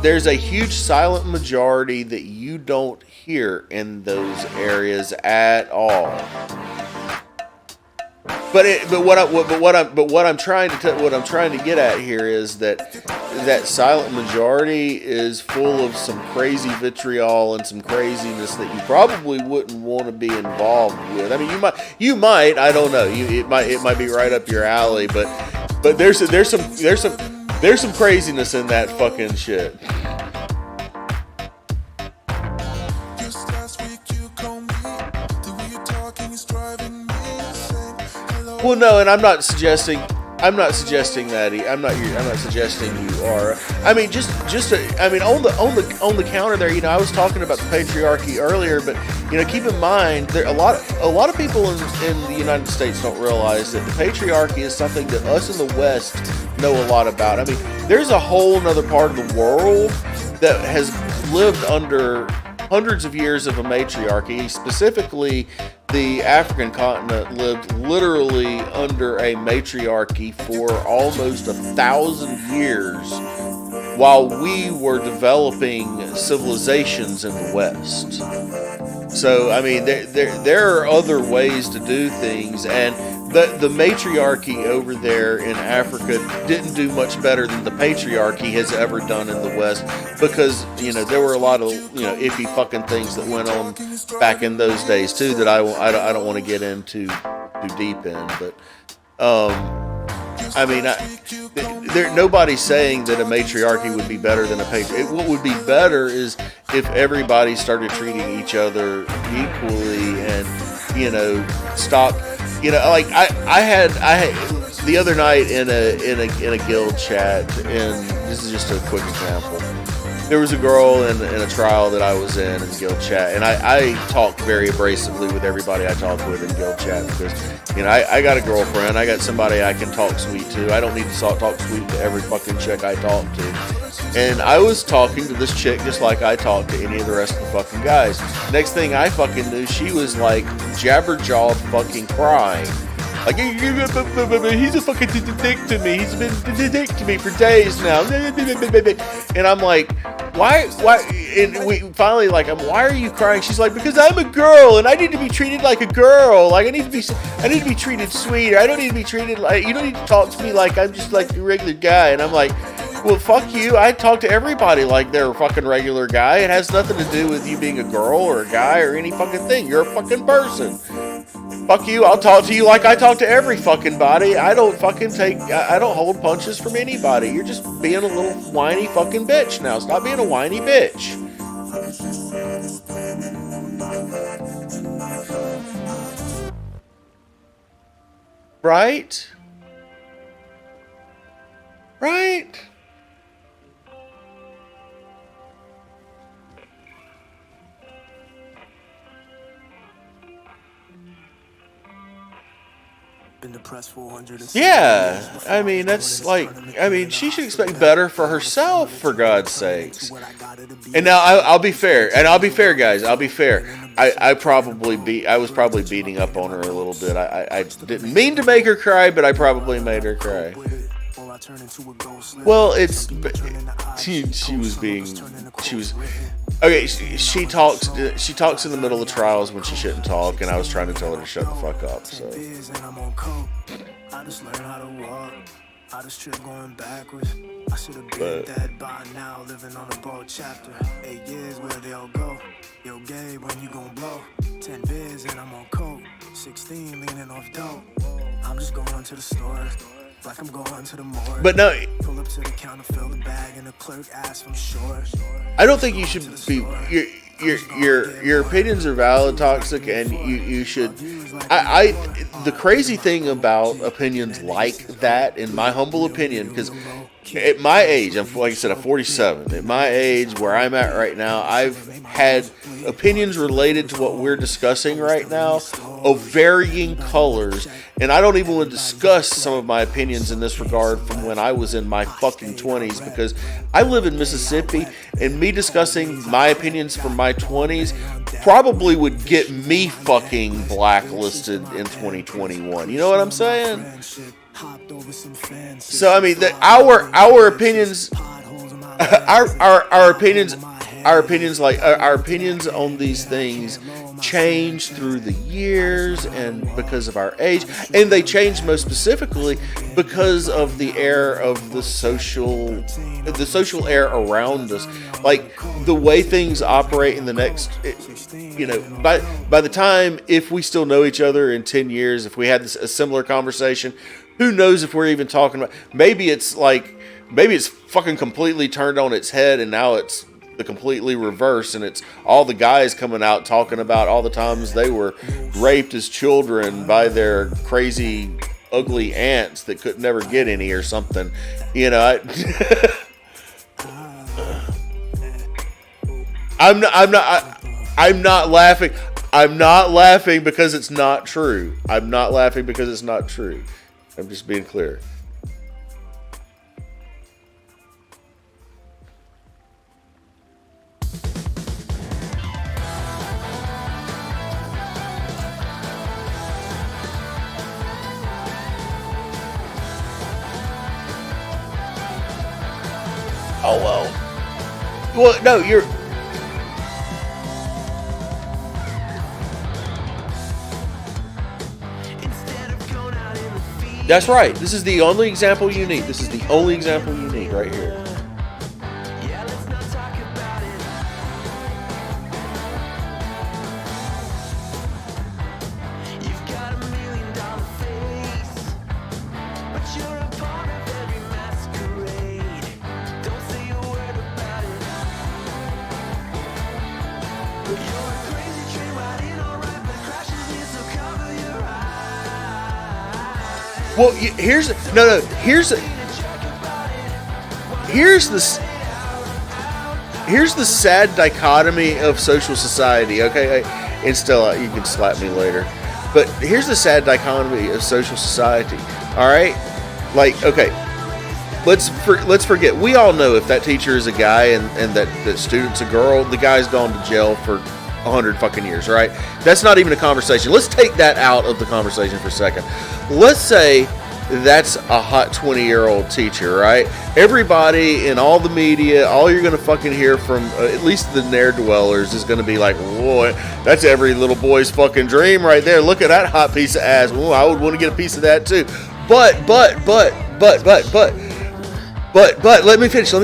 There's a huge silent majority that you don't hear in those areas at all. But what I'm trying to get at here is that silent majority is full of some crazy vitriol and some craziness that you probably wouldn't want to be involved with. I mean, you might, I don't know. It might be right up your alley, but there's some craziness in that fucking shit. Well, no, and I'm not suggesting that. I'm not suggesting you are. I mean, I mean, on the counter there, you know, I was talking about the patriarchy earlier, but you know, keep in mind there a lot of people in the United States don't realize that the patriarchy is something that us in the West know a lot about. I mean, there's a whole other part of the world that has lived under hundreds of years of a matriarchy. Specifically, the African continent lived literally under a matriarchy for almost 1,000 years while we were developing civilizations in the West. So, I mean, there are other ways to do things, and the matriarchy over there in Africa didn't do much better than the patriarchy has ever done in the West, because, you know, there were a lot of, you know, iffy fucking things that went on back in those days too that I don't want to get into too deep in, but I mean, nobody's saying that a matriarchy would be better than a patriarchy. What would be better is if everybody started treating each other equally, and, you know, stop. You know, like I had the other night in a guild chat, and this is just a quick example. There was a girl in a trial that I was in guild chat, and I talk very abrasively with everybody I talk with in guild chat, because, you know, I got a girlfriend, I got somebody I can talk sweet to. I don't need to talk sweet to every fucking chick I talk to. And I was talking to this chick just like I talk to any of the rest of the fucking guys. Next thing I fucking knew, she was like jabberjawed fucking crying. Like, he's a fucking dick to me. He's been a dick to me for days now. And I'm like, why? And we finally, like, why are you crying? She's like, because I'm a girl and I need to be treated like a girl. Like, I need to be treated sweet. I don't need to be treated like, you don't need to talk to me like I'm just like a regular guy. And I'm like, well, fuck you. I talk to everybody like they're a fucking regular guy. It has nothing to do with you being a girl or a guy or any fucking thing. You're a fucking person. Fuck you. I'll talk to you like I talk to every fucking body. I don't hold punches from anybody. You're just being a little whiny fucking bitch now. Stop being a whiny bitch. Right? Right? Yeah, I mean, that's like, I mean, she should expect better for herself, for God's sakes. And now I'll be fair, guys. I'll be fair. I was probably beating up on her a little bit. I didn't mean to make her cry, but I probably made her cry. Well, she was okay. She talks in the middle of trials when she shouldn't talk, and I was trying to tell her to shut the fuck up. So I just trip going backwards. I should have been dead by now, living on a bold chapter. 8 years, where they all go? Yo, Gabe, when you gon' blow? 10 beers and I'm on coke. 16, leaning off dope. I'm just going to the store, like I'm going to the morgue. But no, Pull up to the counter, fill the bag, and the clerk asks I'm short. I don't think you should be. Your opinions are valid, Toxic, and you should. The crazy thing about opinions like that, in my humble opinion, because at my age, like I said, I'm 47. At my age, where I'm at right now, I've had opinions related to what we're discussing right now of varying colors, and I don't even want to discuss some of my opinions in this regard from when I was in my fucking 20s, because I live in Mississippi, and me discussing my opinions from my 20s probably would get me fucking blacklisted in 2021. You know what I'm saying? So I mean, our opinions, our opinions on these things change through the years and because of our age, and they change most specifically because of the air of the social air around us, like the way things operate in the next, by the time, if we still know each other in 10 years, if we had a similar conversation, who knows if we're even talking about, maybe it's fucking completely turned on its head and now it's the completely reverse, and it's all the guys coming out talking about all the times they were raped as children by their crazy, ugly aunts that could never get any or something. I'm not laughing. I'm not laughing because it's not true. I'm not laughing because it's not true. I'm just being clear. Oh, well, no, you're... That's right. This is the only example you need. This is the only example you need right here. Well, here's the sad dichotomy of social society. Okay, and Stella, you can slap me later, but here's the sad dichotomy of social society. All right, like, okay, let's forget. We all know if that teacher is a guy and that student's a girl, the guy's gone to jail for 100 fucking years, right? That's not even a conversation. Let's take that out of the conversation for a second. Let's say that's a hot 20-year-old teacher, right? Everybody in all the media, all you're going to fucking hear from at least the ne'er-dwellers is going to be like, whoa, that's every little boy's fucking dream right there. Look at that hot piece of ass. Whoa, I would want to get a piece of that too. But, let me finish.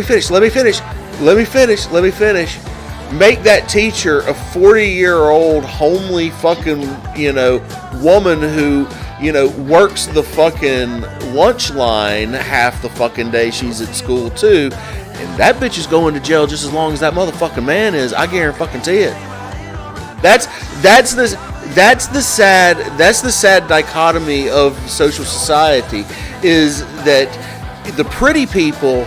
Make that teacher a 40-year-old homely fucking, woman who, works the fucking lunch line half the fucking day she's at school too. And that bitch is going to jail just as long as that motherfucking man is. I guarantee it. That's the sad dichotomy of social society, is that the pretty people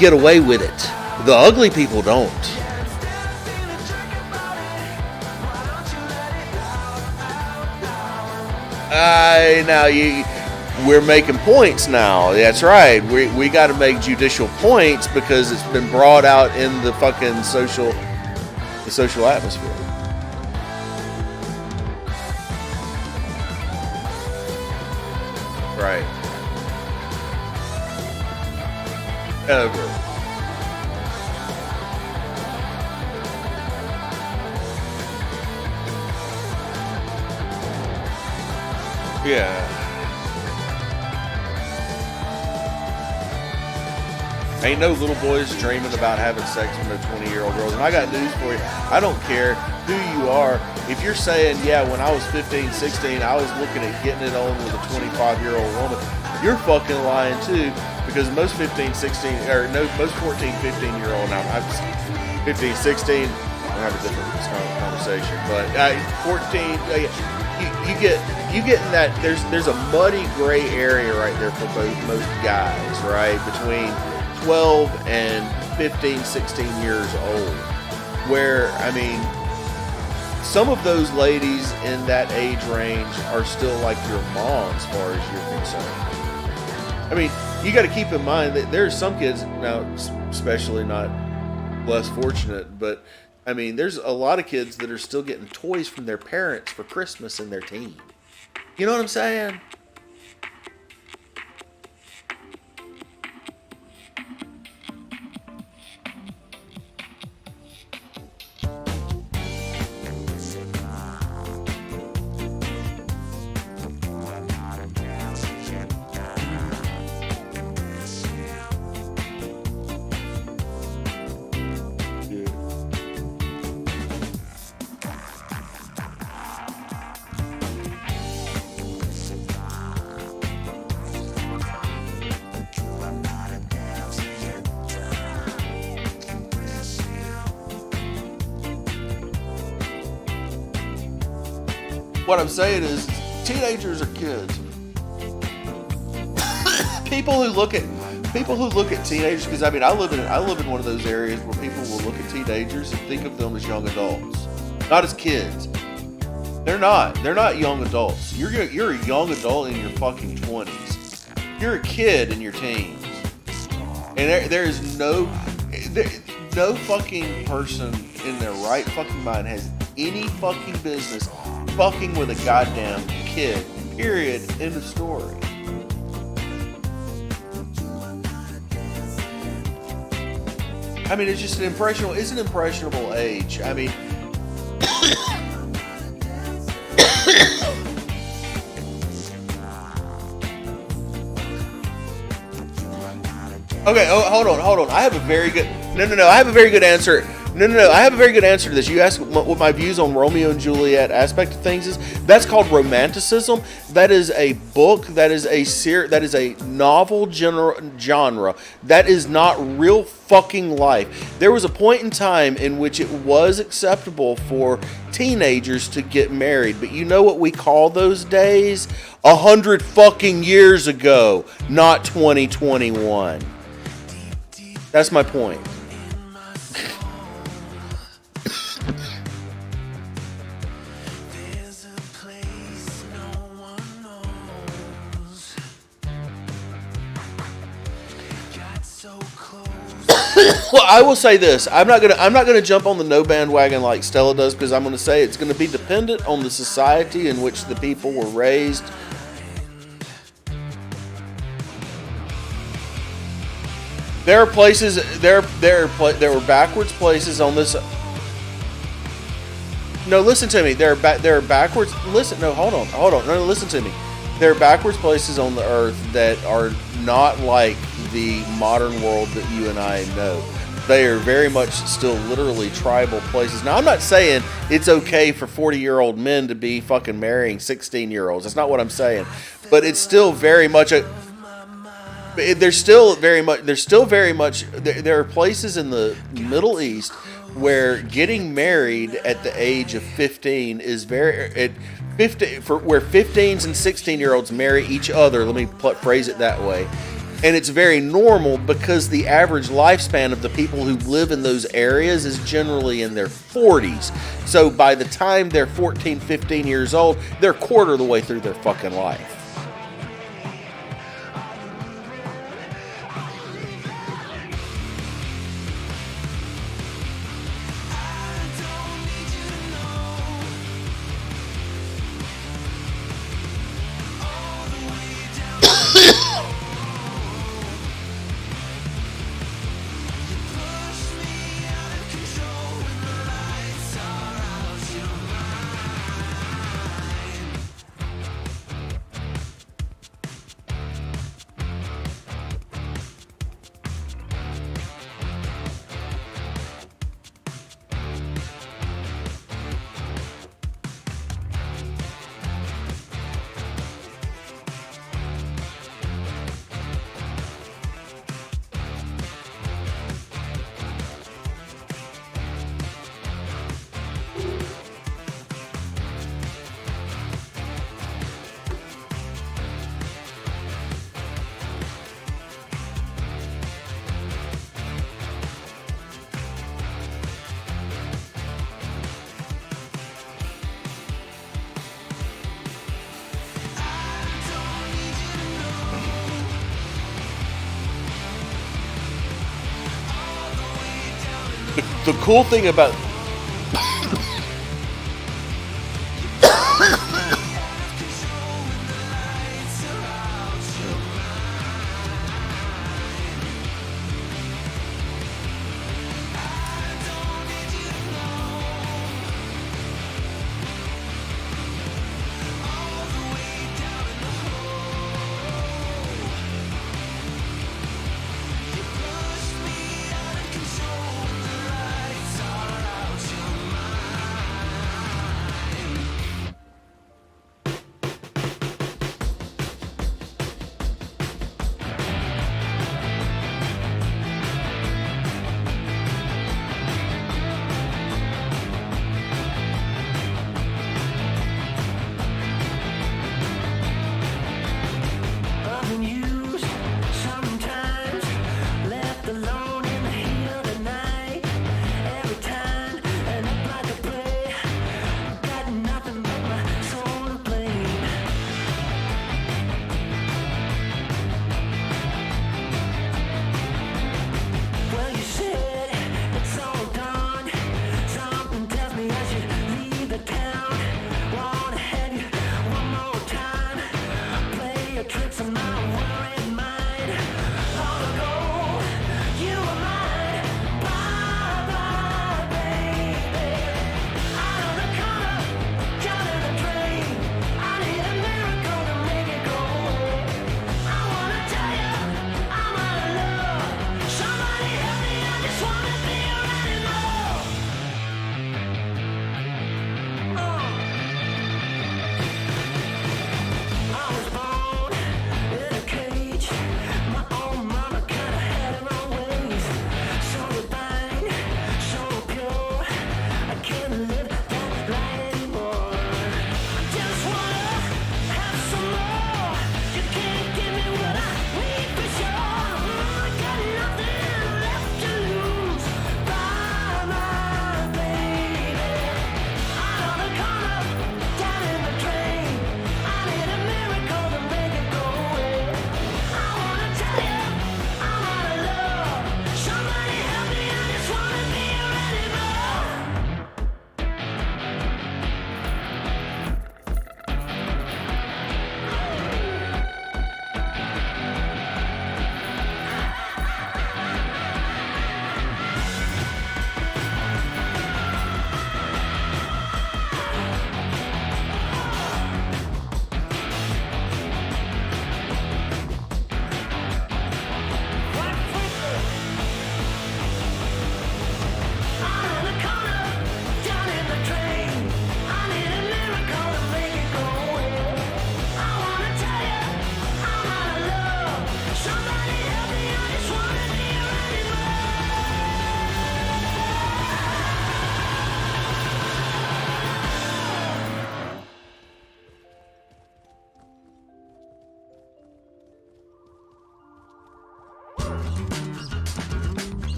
get away with it. The ugly people don't. We're making points now. That's right. We got to make judicial points because it's been brought out in the fucking social atmosphere. Right. Ever. Yeah. Ain't no little boys dreaming about having sex with no 20-year-old girls. And I got news for you. I don't care who you are. If you're saying, yeah, when I was 15, 16, I was looking at getting it on with a 25-year-old woman, you're fucking lying too. Because most 15, 16, or no, most 14, 15-year-old, now I'm 15, 16, we'll have a different conversation. But 14, you get in that, there's a muddy gray area right there for most guys, right? Between 12 and 15, 16 years old. Where, I mean, some of those ladies in that age range are still like your mom as far as you're concerned. I mean, you got to keep in mind that there's some kids, now especially not less fortunate, but I mean, there's a lot of kids that are still getting toys from their parents for Christmas in their teen. You know what I'm saying? What I'm saying is, teenagers are kids. People who look at teenagers, because I mean, I live in one of those areas where people will look at teenagers and think of them as young adults, not as kids. They're not young adults. You're a young adult in your fucking 20s. You're a kid in your teens, and there is no fucking person in their right fucking mind has any fucking business fucking with a goddamn kid. Period. End of story. I mean, it's just an impressionable age. I mean, okay, hold on. I have a very good. No. I have a very good answer. No. I have a very good answer to this. You asked what my views on Romeo and Juliet aspect of things is. That's called romanticism. That is a book. That is a novel genre. That is not real fucking life. There was a point in time in which it was acceptable for teenagers to get married. But you know what we call those days? 100 fucking years ago, not 2021. That's my point. Well, I will say this: I'm not gonna jump on the no bandwagon like Stella does, because I'm gonna say it's gonna be dependent on the society in which the people were raised. There are places. There were backwards places on this. No, listen to me. There are backwards. Listen. No, hold on. No, listen to me. There are backwards places on the earth that are not like the modern world that you and I know. They are very much still literally tribal places. Now, I'm not saying it's okay for 40-year-old men to be fucking marrying 16-year-olds. That's not what I'm saying. But it's still very much a... There's still very much... There are places in the Middle East where getting married at the age of 15 is very... where 15s and 16-year-olds marry each other, let me phrase it that way. And it's very normal because the average lifespan of the people who live in those areas is generally in their 40s. So by the time they're 14, 15 years old, they're a quarter of the way through their fucking life. The cool thing about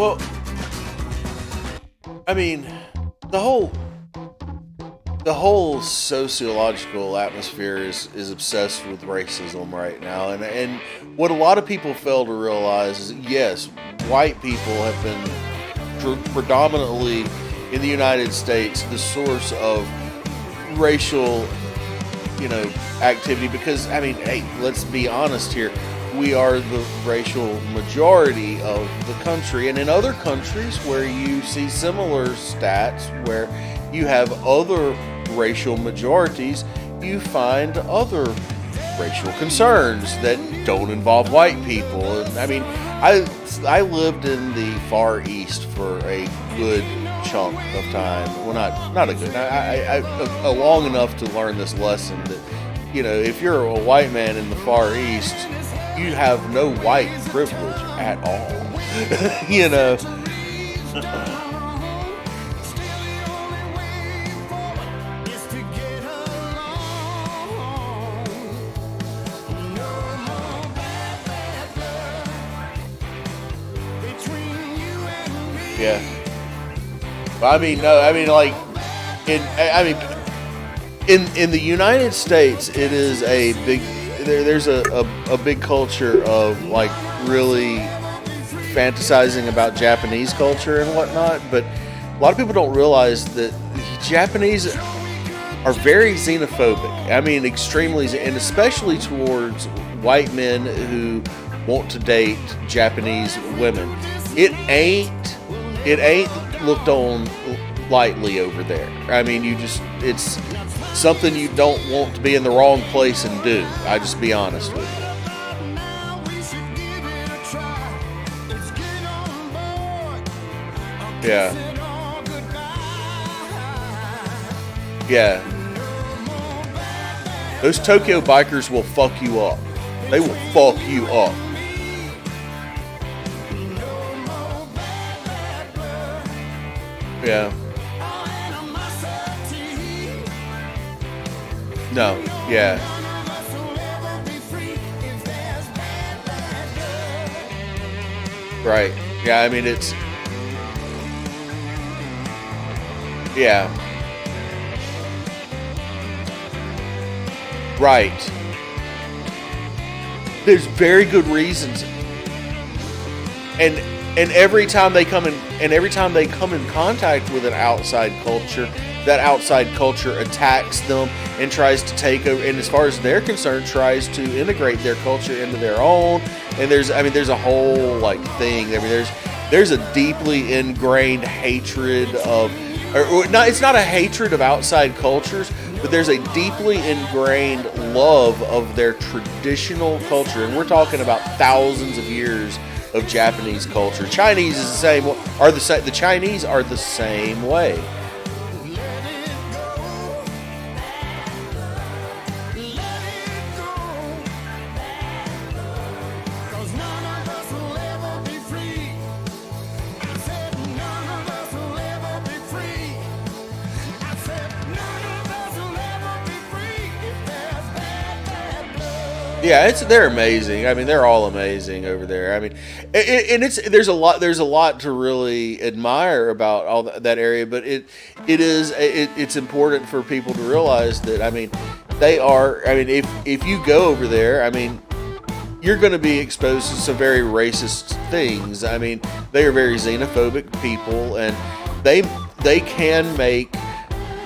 Well, I mean, the whole sociological atmosphere is obsessed with racism right now, and what a lot of people fail to realize is, yes, white people have been predominantly in the United States the source of racial, activity, because I mean, hey, let's be honest here. We are the racial majority of the country, and in other countries where you see similar stats where you have other racial majorities, you find other racial concerns that don't involve white people. And I mean, I lived in the Far East for a good chunk of time. Well, not a good. I long enough to learn this lesson that, if you're a white man in the Far East, you have no white privilege at all. Yeah. But I mean, no, I mean, like, in the United States, it is a big, there's a big culture of, like, really fantasizing about Japanese culture and whatnot, but a lot of people don't realize that Japanese are very xenophobic. I mean, extremely, and especially towards white men who want to date Japanese women. It ain't looked on lightly over there. I mean, it's something you don't want to be in the wrong place and do. I just be honest with you. Yeah. Yeah. Those Tokyo bikers will fuck you up. They will fuck you up. Yeah. No. Yeah. Right. Yeah, I mean, it's... Yeah. Right. There's very good reasons. And every time they come in contact with an outside culture, that outside culture attacks them and tries to take over, and as far as they're concerned, tries to integrate their culture into their own. And there's a whole, like, thing. I mean, there's a deeply ingrained hatred of, or not, it's not a hatred of outside cultures, but there's a deeply ingrained love of their traditional culture. And we're talking about thousands of years of Japanese culture. Chinese is the same. The Chinese are the same way. Yeah, they're amazing. I mean, they're all amazing over there. I mean, there's a lot to really admire about all that area. But it's important for people to realize that, I mean, they are. I mean, if you go over there, I mean, you're going to be exposed to some very racist things. I mean, they are very xenophobic people, and they can make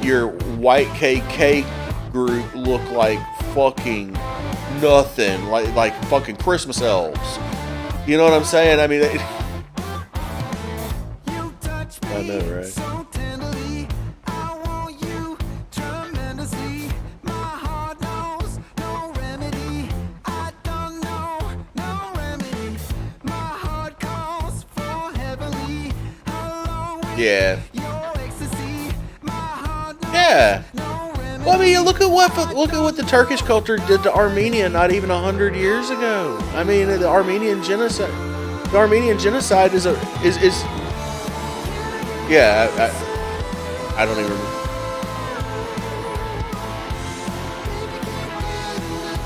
your white KK group look like fucking nothing, like fucking Christmas elves. You know what I'm saying? I mean, I know, right? Yeah. Yeah. Well, I mean, look at what the Turkish culture did to Armenia not even 100 years ago. I mean, the Armenian genocide. The Armenian genocide is yeah. I don't even remember.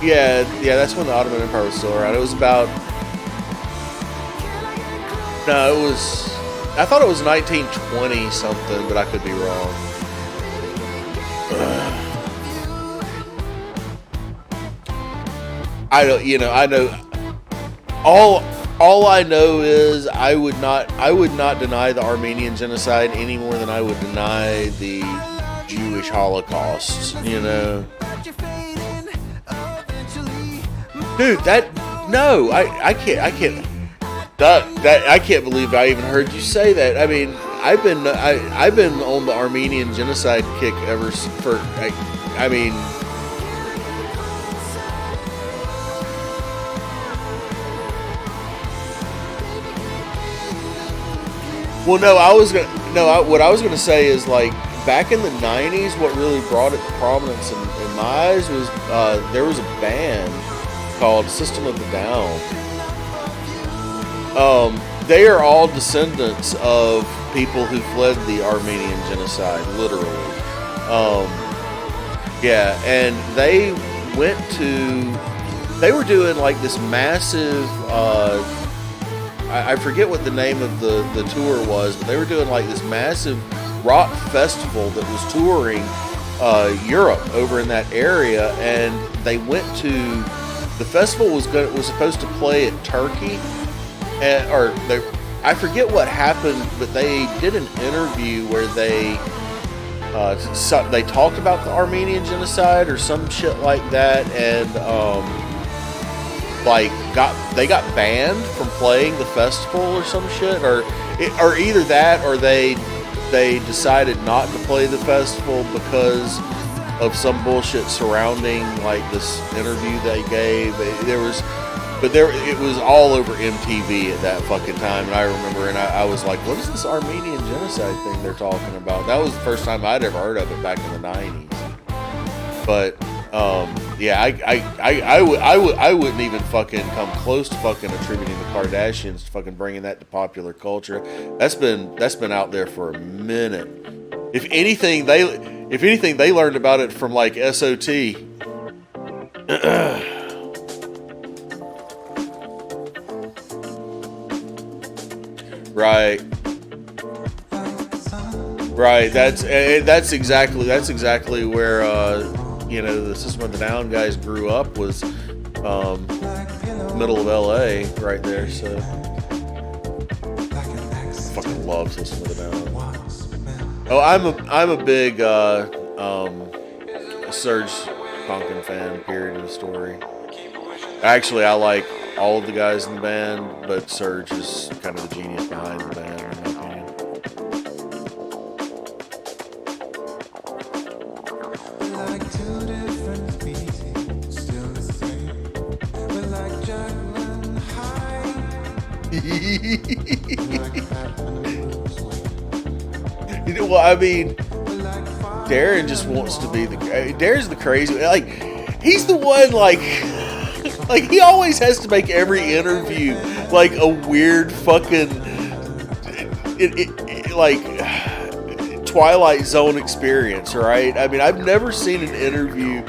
Yeah. That's when the Ottoman Empire was still around. It was about. No, it was. I thought it was 1920 something, but I could be wrong. I don't, I know. All I know is I would not deny the Armenian genocide any more than I would deny the Jewish Holocaust. Dude, I can't. I can't believe I even heard you say that. I mean, I've been on the Armenian genocide kick ever for. I mean. Well, what I was gonna say is, like, back in the 90s, what really brought it to prominence in my eyes was there was a band called System of a Down. They are all descendants of people who fled the Armenian genocide, literally. Yeah, and they were doing like this massive, I forget what the name of the tour was, but they were doing like this massive rock festival that was touring Europe over in that area, and they went to the festival was supposed to play at Turkey, I forget what happened, but they did an interview where they talked about the Armenian genocide or some shit like that, and they got banned from playing the festival or some shit, or either that or they decided not to play the festival because of some bullshit surrounding like this interview they gave. It was all over MTV at that fucking time, and I remember, and I was like, what is this Armenian genocide thing they're talking about? That was the first time I'd ever heard of it back in the 90s. But yeah, I wouldn't even fucking come close to fucking attributing the Kardashians to fucking bringing that to popular culture. That's been out there for a minute. If anything, they learned about it from like SOT. Right. That's exactly where the System of the Down guys grew up, was middle of LA right there. So fucking love System of the Down. Oh, I'm a big Serge Tankian fan. Period of the story. Actually, I like all of the guys in the band, but Serge is kind of the genius behind the band, in my opinion. Well, I mean, Darren just wants to be Darren's the crazy, like, he's the one, like he always has to make every interview like a weird fucking like Twilight Zone experience, right? I mean, I've never seen an interview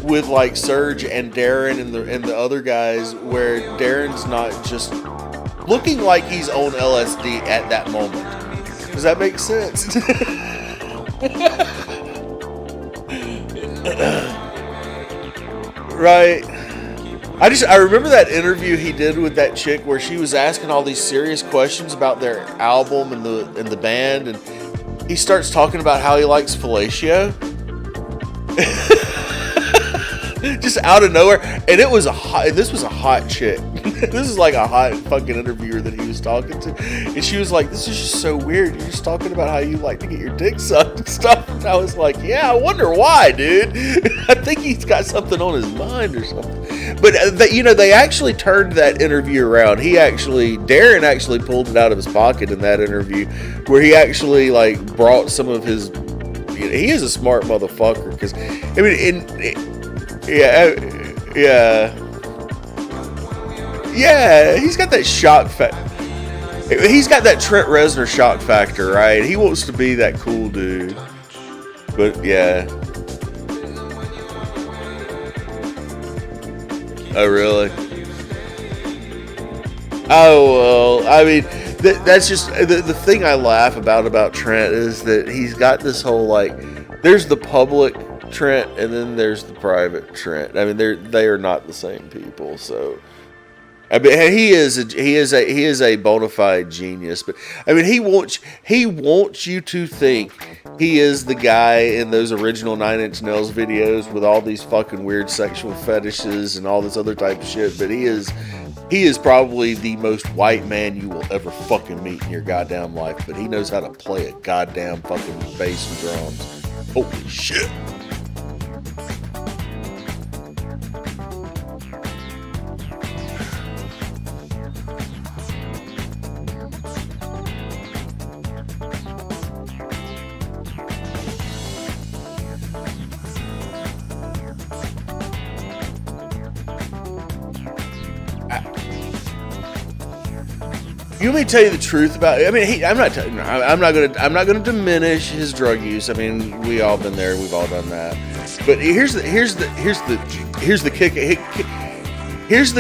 with like Serge and Darren and the other guys where Darren's not just looking like he's on LSD at that moment. Does that make sense? Right. I remember that interview he did with that chick where she was asking all these serious questions about their album and the band, and he starts talking about how he likes fellatio. Just out of nowhere, and this was a hot chick. This is like a hot fucking interviewer that he was talking to, and she was like, "This is just so weird. You're just talking about how you like to get your dick sucked and stuff." And I was like, "Yeah, I wonder why, dude. I think he's got something on his mind or something." But they actually turned that interview around. Darren actually pulled it out of his pocket in that interview, where he actually like brought some of his. He is a smart motherfucker, because I mean, yeah, he's got that shock factor. He's got that Trent Reznor shock factor, right? He wants to be that cool dude. But yeah. Oh, really? Oh, well, I mean, that's just the thing I laugh about Trent is that he's got this whole like, there's the public Trent and then there's the private Trent. I mean, they are not the same people. So, I mean, he is a bona fide genius. But I mean, he wants you to think he is the guy in those original Nine Inch Nails videos with all these fucking weird sexual fetishes and all this other type of shit. But he is probably the most white man you will ever fucking meet in your goddamn life. But he knows how to play a goddamn fucking bass and drums. Holy shit. You may tell you the truth about. I mean, I'm not gonna diminish his drug use. I mean, we all been there. We've all done that. But here's the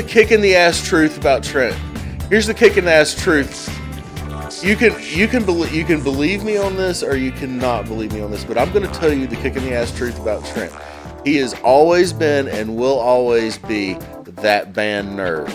kick in the ass truth about Trent. Here's the kick in the ass truth. You can believe me on this, or you cannot believe me on this. But I'm gonna tell you the kick in the ass truth about Trent. He has always been and will always be that band nerd.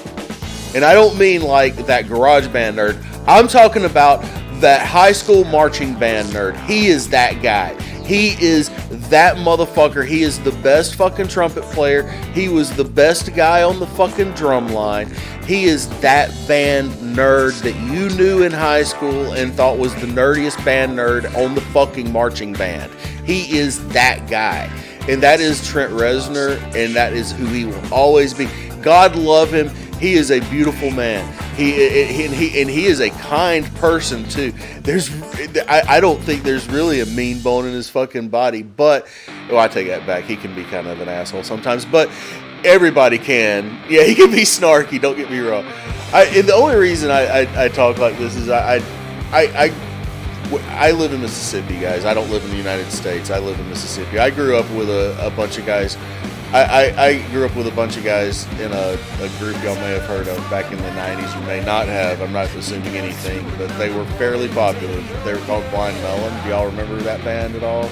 And I don't mean like that garage band nerd. I'm talking about that high school marching band nerd. He is that guy. He is that motherfucker. He is the best fucking trumpet player. He was the best guy on the fucking drum line. He is that band nerd that you knew in high school and thought was the nerdiest band nerd on the fucking marching band. He is that guy. And that is Trent Reznor, and that is who he will always be. God love him. He is a beautiful man. He is a kind person too. I don't think there's really a mean bone in his fucking body, but I take that back. He can be kind of an asshole sometimes, but everybody can. Yeah, he can be snarky. Don't get me wrong. And the only reason I talk like this is I live in Mississippi, guys. I don't live in the United States. I live in Mississippi. I grew up with a bunch of guys. I grew up with a bunch of guys in a group y'all may have heard of back in the 90s. You may not have. I'm not assuming anything, but they were fairly popular. They were called Blind Melon. Do y'all remember that band at all?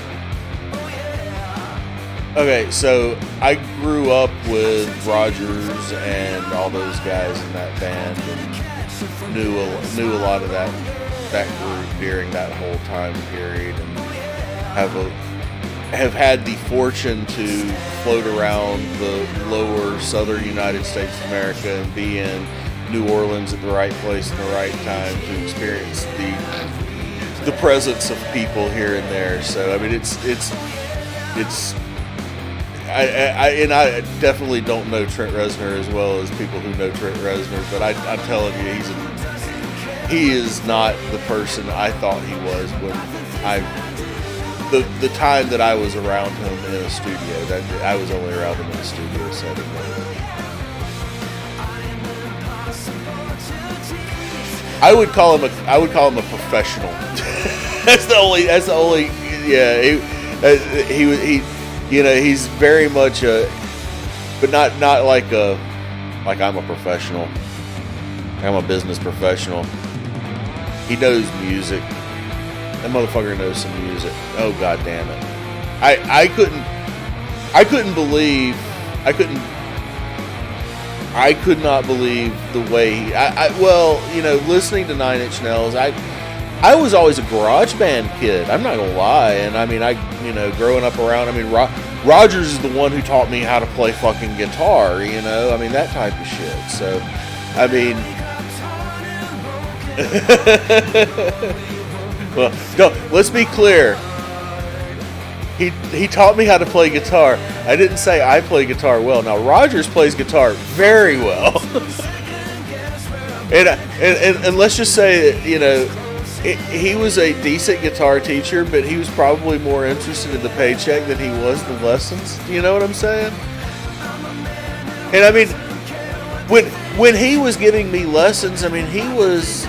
Okay, so I grew up with Rogers and all those guys in that band and knew a lot of that group during that whole time period, and have had the fortune to float around the lower southern United States of America and be in New Orleans at the right place at the right time to experience the presence of people here and there. So I mean, I definitely don't know Trent Reznor as well as people who know Trent Reznor, but I'm telling you, he is not the person I thought he was when the time that I was around him in a studio. That I was only around him in a studio setting. I would call him a professional. That's the only. Yeah, he's very much but not like I'm a professional. I'm a business professional. He knows music. That motherfucker knows some music. Oh, god damn it. I could not believe the way listening to Nine Inch Nails, I was always a garage band kid. I'm not gonna lie. And I mean, growing up around, Rogers is the one who taught me how to play fucking guitar, I mean, that type of shit. So, I mean, well, no, let's be clear. He taught me how to play guitar. I didn't say I play guitar well. Now, Rogers plays guitar very well. and let's just say that, he was a decent guitar teacher, but he was probably more interested in the paycheck than he was the lessons. You know what I'm saying? And I mean, when he was giving me lessons, I mean, he was...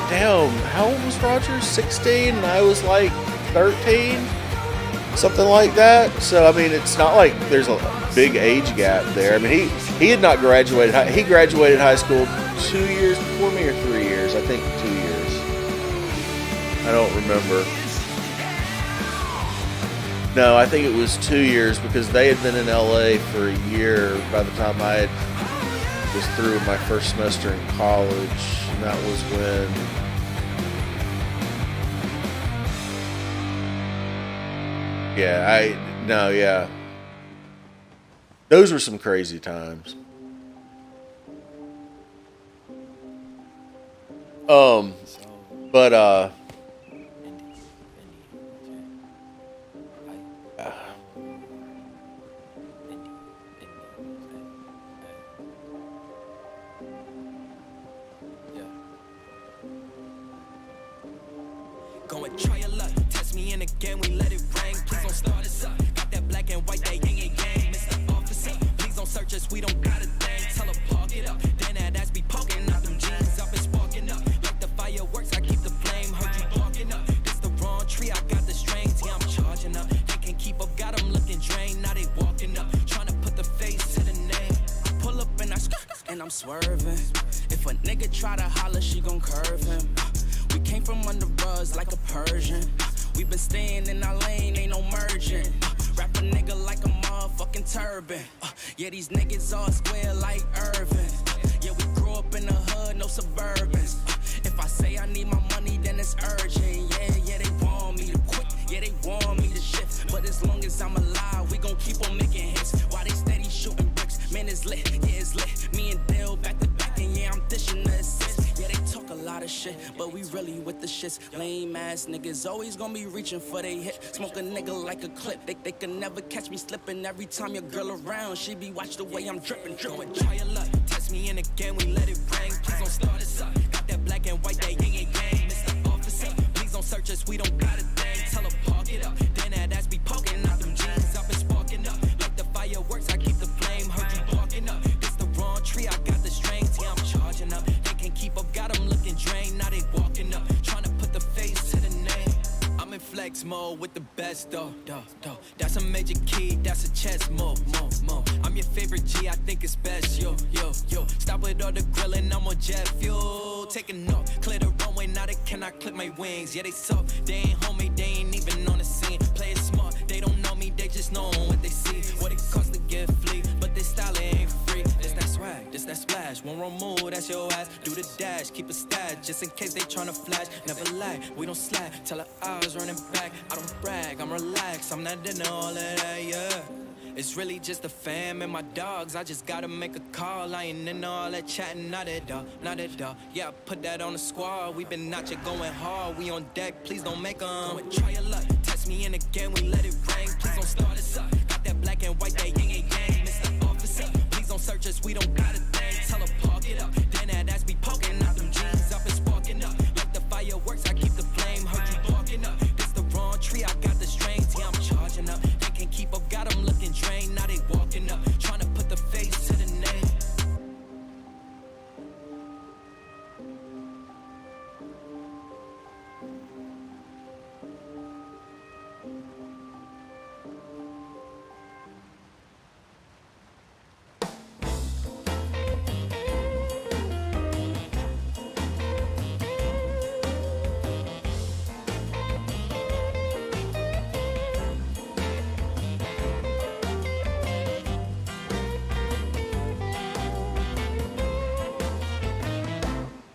Damn, how old was Rogers? 16, and I was like 13. something like that. So I mean, it's not like there's a big age gap there. I mean, he had not graduated. He graduated high school 2 years before me, or 3 years. I think 2 years. I don't remember. No, I think it was 2 years because they had been in LA for a year by the time I was through my first semester in college, and that was when. Yeah. Those were some crazy times. But Go and try your luck. Test me in again, we let it rain. Please don't start us up. Got that black and white, that yin and yang. Mr. Officer, please don't search us, we don't got a thing. Tell her park it up. Then that ass be poking out them jeans up and sparking up. Like the fireworks, I keep the flame. Heard you barking up. This the wrong tree, I got the strings. Yeah, I'm charging up. They can't keep up, got them looking drained. Now they walking up. Trying to put the face to the name. Pull up and and I'm swerving. If a nigga try to holler, she gon' curve him. We came from under rugs like a Persian. We been staying in our lane, ain't no merging. Wrap a nigga like a motherfucking turban. Yeah, these niggas all square like Irvin. Yeah, we grew up in the hood, no Suburbans. If I say I need my money, then it's urgent. Yeah, they want me to quit. Yeah, they want me to shift. But as long as I'm alive, we gon' keep on making hits. While they steady shooting bricks, man, it's lit. Yeah, it's lit. Me and Dill back to back, and yeah, I'm dishing the assist. Yeah, they talk a lot of shit, but we really with the shits. Lame ass niggas always gonna be reaching for they hit. Smoke a nigga like a clip. They can never catch me slipping. Every time your girl around, she be watch the way I'm dripping. Go and try your luck. Test me in again, we let it rain. Please don't start us up. Got that black and white, that yin and yang. Mr. Officer, please don't search us, we don't got a thing. Tell her park it up. Then that ass be poking out them jeans up and sparking up. Like the fireworks, I keep the flame. Heard you barking up. This the wrong tree, I got the strings. Yeah, I'm charging up. They can't keep up, got them looking drained. Now they walking up, trying to put the face to the name. I'm in flex mode with the best, though. That's a major key, that's a chess move. I'm your favorite G, I think it's best, yo. Stop with all the grilling, I'm on jet fuel. Taking off, clear the runway, now they cannot clip my wings. Yeah, they soft, they ain't homie, they ain't even on the scene. Play it smart, they don't know me, they just know what they see. What it costs to get flea, but this style ain't free. This that swag, this that splash, one wrong move, that's your ass. Do the dash, keep a stash, just in case they tryna flash. Never lag, we don't slack, tell her eyes running back. I don't brag, I'm relaxed, I'm not into all of that, yeah. It's really just the fam and my dogs. I just gotta make a call. I ain't into all that chatting, not at all. Yeah, I put that on the squad. We been out here going hard. We on deck, please don't make 'em. Go and try your luck. Test me in again, we let it rain. Please don't start us up. Got that black and white, that yin and yang. Mr. Officer, please don't search us, we don't got a thing. Tell her park it up. Then that ass be poking out them jeans up and sparking up. Like the fireworks, I keep the flame. Heard you barking up. This the wrong tree, I got the strings. Yeah, I'm charging up. They can't keep up, got them looking drained. Now they walking up, trying to put the face to the name.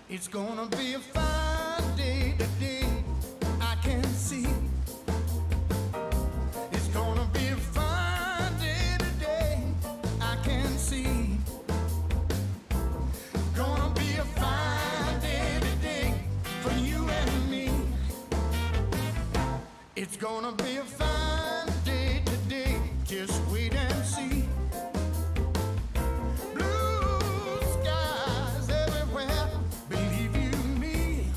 It's gonna be a fine day today, I can see. It's gonna be a fine day today, I can see. Gonna be a fine day today for you and me. It's gonna be a fine day today, just wait and see. Blue skies everywhere, believe you me.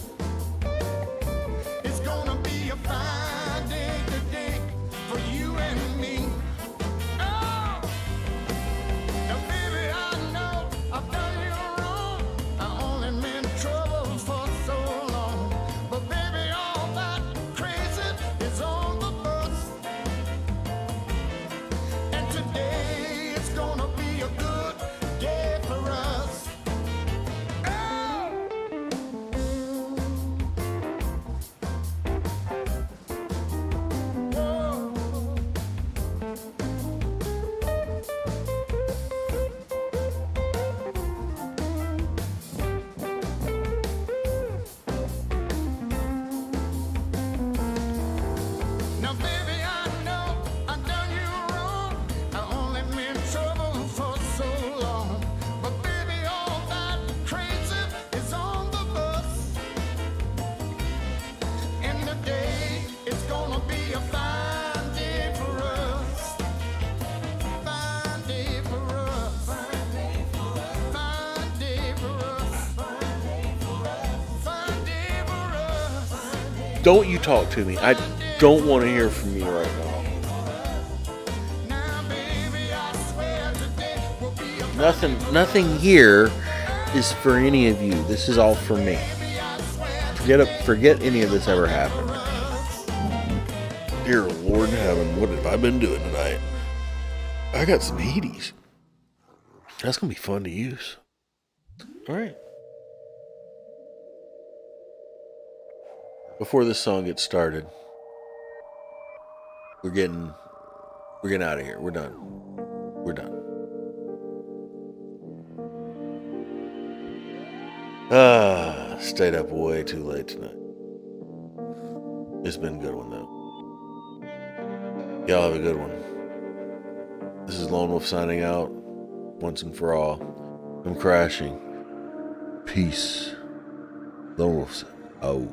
It's gonna be a fine day today for you and me. Oh, now baby, I know I've done you wrong. I only meant trouble for so long. But baby, all that crazy is on the Don't you talk to me. I don't want to hear from you right now. Nothing here is for any of you. This is all for me. Forget any of this ever happened. Dear Lord in heaven, what have I been doing tonight? I got some Heaties. That's gonna be fun to use. All right. Before this song gets started, we're getting out of here. We're done. We're done. Stayed up way too late tonight. It's been a good one though. Y'all have a good one. This is Lone Wolf signing out once and for all. I'm crashing. Peace. Lone Wolf's out.